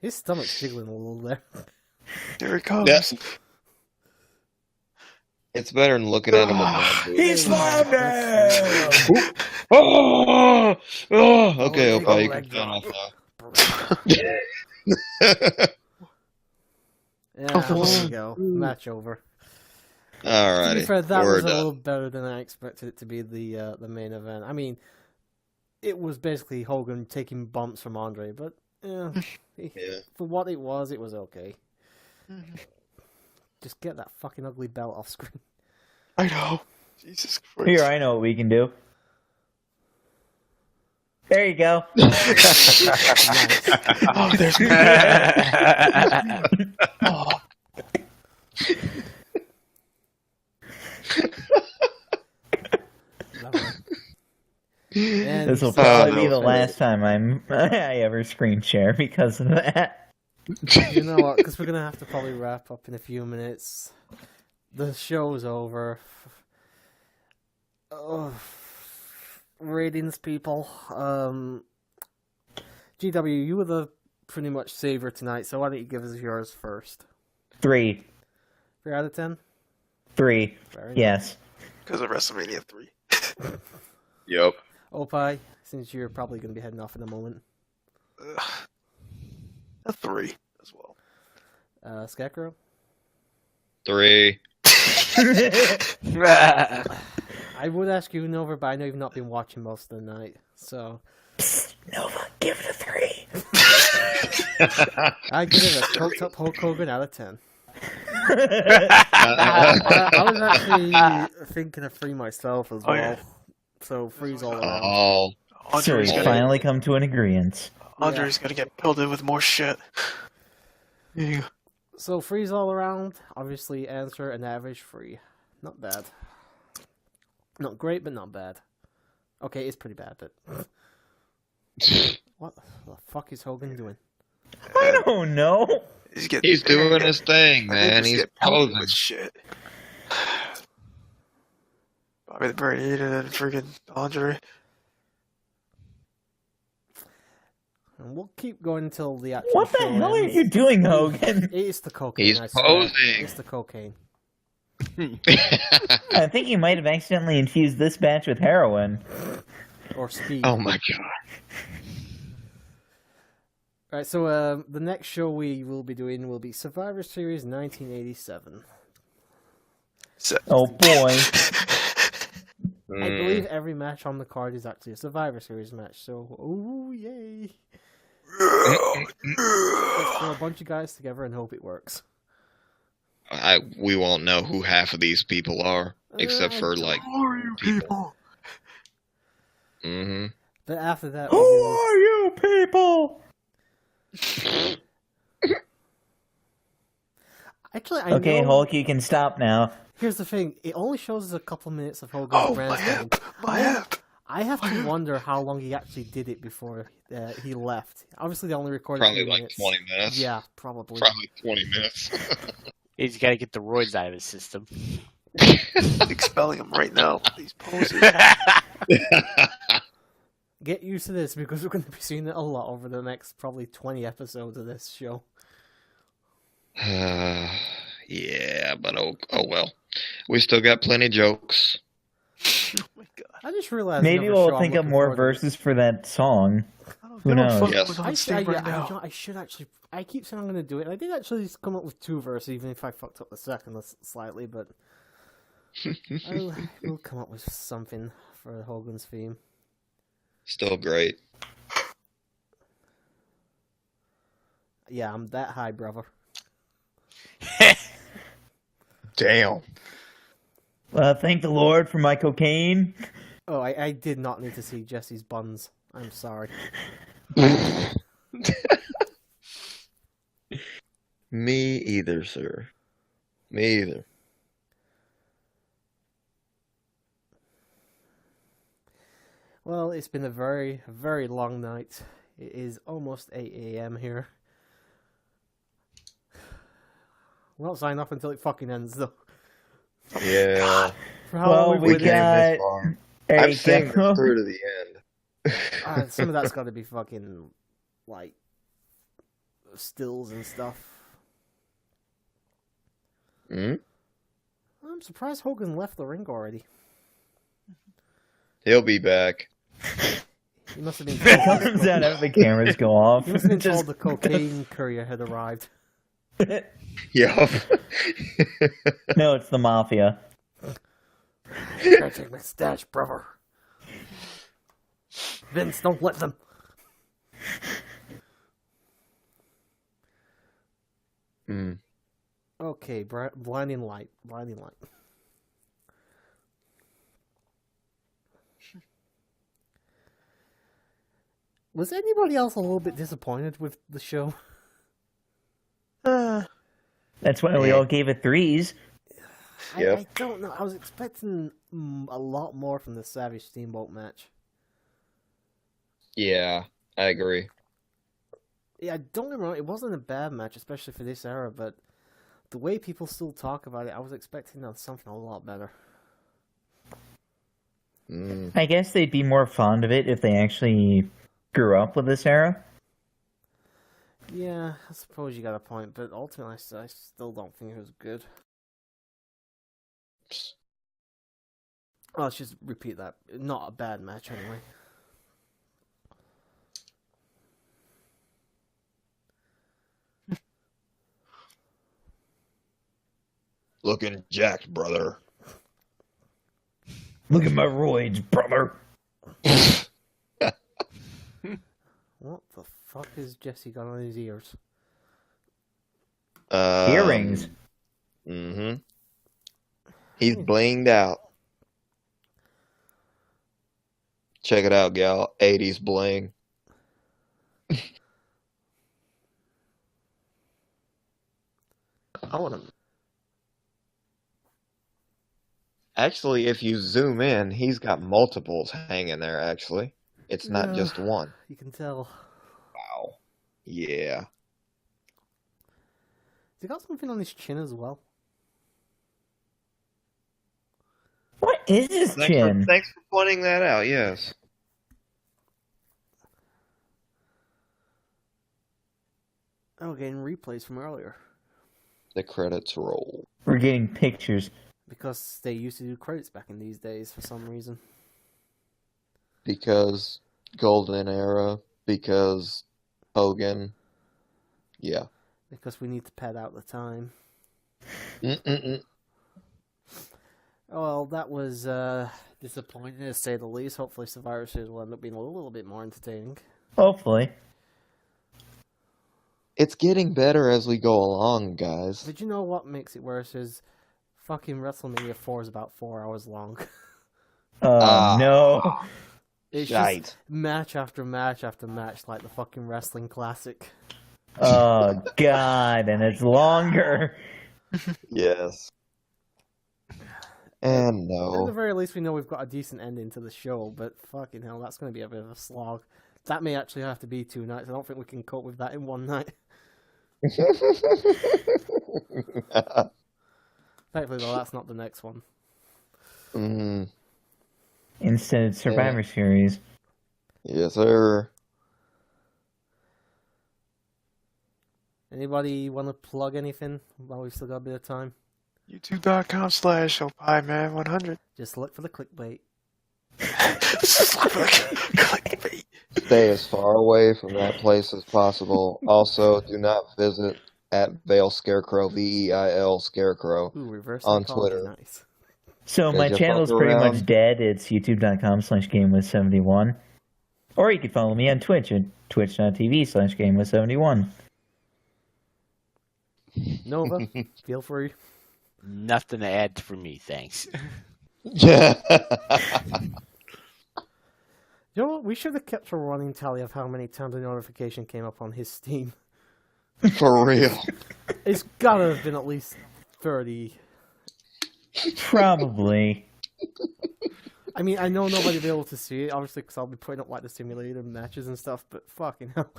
His stomach's jiggling a little there. Here he comes. Yeah. It's better than looking at him with that. He slammed him! Oh! Oh! Okay, Oh, okay, you leg can turn drop. off Yeah, Oh, there you go. Match over. To be Alrighty. fair, that We're was a done. little better than I expected it to be the main event. I mean, it was basically Hogan taking bumps from Andre, but Yeah. for what it was okay. Just get that fucking ugly belt off screen. I know. Jesus Christ. Here, I know what we can do. There you go. Oh, there's oh, And This will so- probably be no. the last time I ever screen share because of that. You know what? Because we're gonna have to probably wrap up in a few minutes. The show's over. Oh, ratings, people. GW, you were the pretty much saver tonight, so why don't you give us yours first? 3. 3 out of 10. 3. Very nice. Yes. because of WrestleMania 3. Yep. Opie, since you're probably going to be heading off in a moment. A 3 as well. Scarecrow. 3. I would ask you, Nova, but I know you've not been watching most of the night, so Nova, give it a 3. I give it a coked up Hulk Hogan out of 10. Uh, I was actually thinking of 3 myself as well. Oh, yeah. So 3's all around. Oh. So Andre's we gonna, finally come to an agreement. Andre's gonna get pelted with more shit. Here you go. So 3's all around. Obviously, answer an average 3. Not bad. Not great, but not bad. Okay, it's pretty bad, but what the fuck is Hogan doing? I don't know. He's doing his thing, I think man. just He's get pelted posing. with shit. Bobby the Brain Eater and freaking Andre. And we'll keep going until the actual What the show hell are ends. you doing, Hogan? It's the cocaine. He's I swear. posing. It's the cocaine. I think you might have accidentally infused this batch with heroin. Or speed. Oh my god. Right, so the next show we will be doing will be Survivor Series 1987. So, Oh boy. I believe every match on the card is actually a Survivor Series match, so, oh, yay. Let's throw a bunch of guys together and hope it works. We won't know who half of these people are, except for like Who are you people? Mm-hmm. But after that, Who are you people? Actually, I Okay, know... Hulk, you can stop now. Here's the thing. It only shows us a couple minutes of Hogan's Oh, brand my spanking. hip! My hip! I have to wonder how long he actually did it before he left. Obviously, they only recorded a Probably few like minutes. 20 minutes. Yeah, probably. Probably 20 minutes. He's got to get the roids out of his system. Expelling him right now. These poses. Get used to this because we're going to be seeing it a lot over the next probably 20 episodes of this show. Yeah, but oh well. We still got plenty of jokes. Oh my god. I just realized Maybe another show we'll I'm think of looking more forward to. verses for that song. I don't Who give a knows? fuck Yes. what's I, on Steam right now. I should actually. I keep saying I'm going to do it. I did actually come up with 2 verses, even if I fucked up the second slightly. But we'll come up with something for Hogan's theme. Still great. Yeah, I'm that high, brother. Damn. Thank the Lord for my cocaine. Oh, I did not need to see Jesse's buns. I'm sorry. Me either, sir. Me either. Well, it's been a very, very long night. It is almost 8 a.m. here. We won't sign off until it fucking ends, though. Yeah. For how Well, long we we've been got- This far. There I'm you seeing go. this through to the end. Some of that's got to be fucking, like, stills and stuff. Hmm? I'm surprised Hogan left the ring already. He'll be back. He must have been He told, comes out after the cameras go off. he must have been Just- told the cocaine courier had arrived. Yup. No, it's the mafia. Gotta take my stash, brother. Vince, don't let them. Mm. Okay, blinding light. Blinding light. Was anybody else a little bit disappointed with the show? That's why we all gave it 3s. Yep. I don't know. I was expecting a lot more from the Savage Steamboat match. Yeah, I agree. Yeah, don't get me wrong, it wasn't a bad match, especially for this era, but the way people still talk about it, I was expecting something a lot better. Mm. I guess they'd be more fond of it if they actually grew up with this era. Yeah, I suppose you got a point, but ultimately I still don't think it was good. Let's just repeat that. Not a bad match, anyway. Looking jacked, brother. Look at my roids, brother. What the fuck has Jesse got on his ears? Earrings. Mm-hmm. He's blinged out. Check it out, gal. 80s bling. I want to. Actually, if you zoom in, he's got multiples hanging there, actually. It's not Yeah. just one. You can tell. Wow. Yeah. Has he got something on his chin as well? What is his Thanks chin? thanks for pointing that out, yes. Oh, getting replays from earlier. The credits roll. We're getting pictures. Because they used to do credits back in these days for some reason. Because Golden Era, because Hogan. Yeah. Because we need to pad out the time. Mm-mm-mm. Well, that was disappointing to say the least. Hopefully Survivor Series will end up being a little bit more entertaining. Hopefully. It's getting better as we go along, guys. Did you know what makes it worse is fucking WrestleMania 4 is about 4 hours long. Oh no! It's Shite. just match after match after match, like the fucking wrestling classic. Oh god, and it's longer. Yes. And At the no. very least, we know we've got a decent ending to the show, but fucking hell, that's going to be a bit of a slog. That may actually have to be 2 nights. I don't think we can cope with that in 1 night. Thankfully, though, that's not the next one. Mm, Instead, Survivor Series. yes, sir. Anybody want to plug anything while we've still got a bit of time? YouTube.com/OpieMan100. Just look for the clickbait. Clickbait. Stay as far away from that place as possible. Also, do not visit at Veil Scarecrow, VEIL Scarecrow. Ooh, reverse On psychology, Twitter. nice. So Did my you channel's fuck pretty around? much dead. It's youtube.com/GameWith71. Or you can follow me on Twitch at twitch.tv/GameWith71. Nova, feel free. Nothing to add for me, thanks. Yeah. You know what? We should have kept a running tally of how many times a notification came up on his Steam. For real. It's gotta have been at least 30. Probably. I mean, I know nobody will be able to see it, obviously, because I'll be putting up like the simulator matches and stuff, but fucking hell.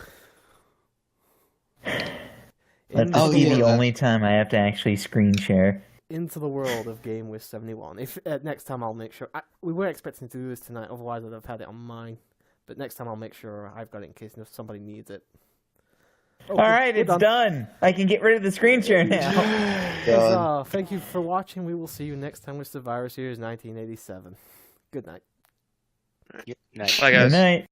That's Into, be the, the only time I have to actually screen share. into the world of Game with 71. If next time I'll make sure. We were expecting to do this tonight, otherwise I'd have had it on mine. But next time I'll make sure I've got it in case if somebody needs it. Okay, Alright, we're it's done. I can get rid of the screen share now. Done. Thank you for watching. We will see you next time with Survivor Series 1987. Good night. Nice. Bye, Good guys. night.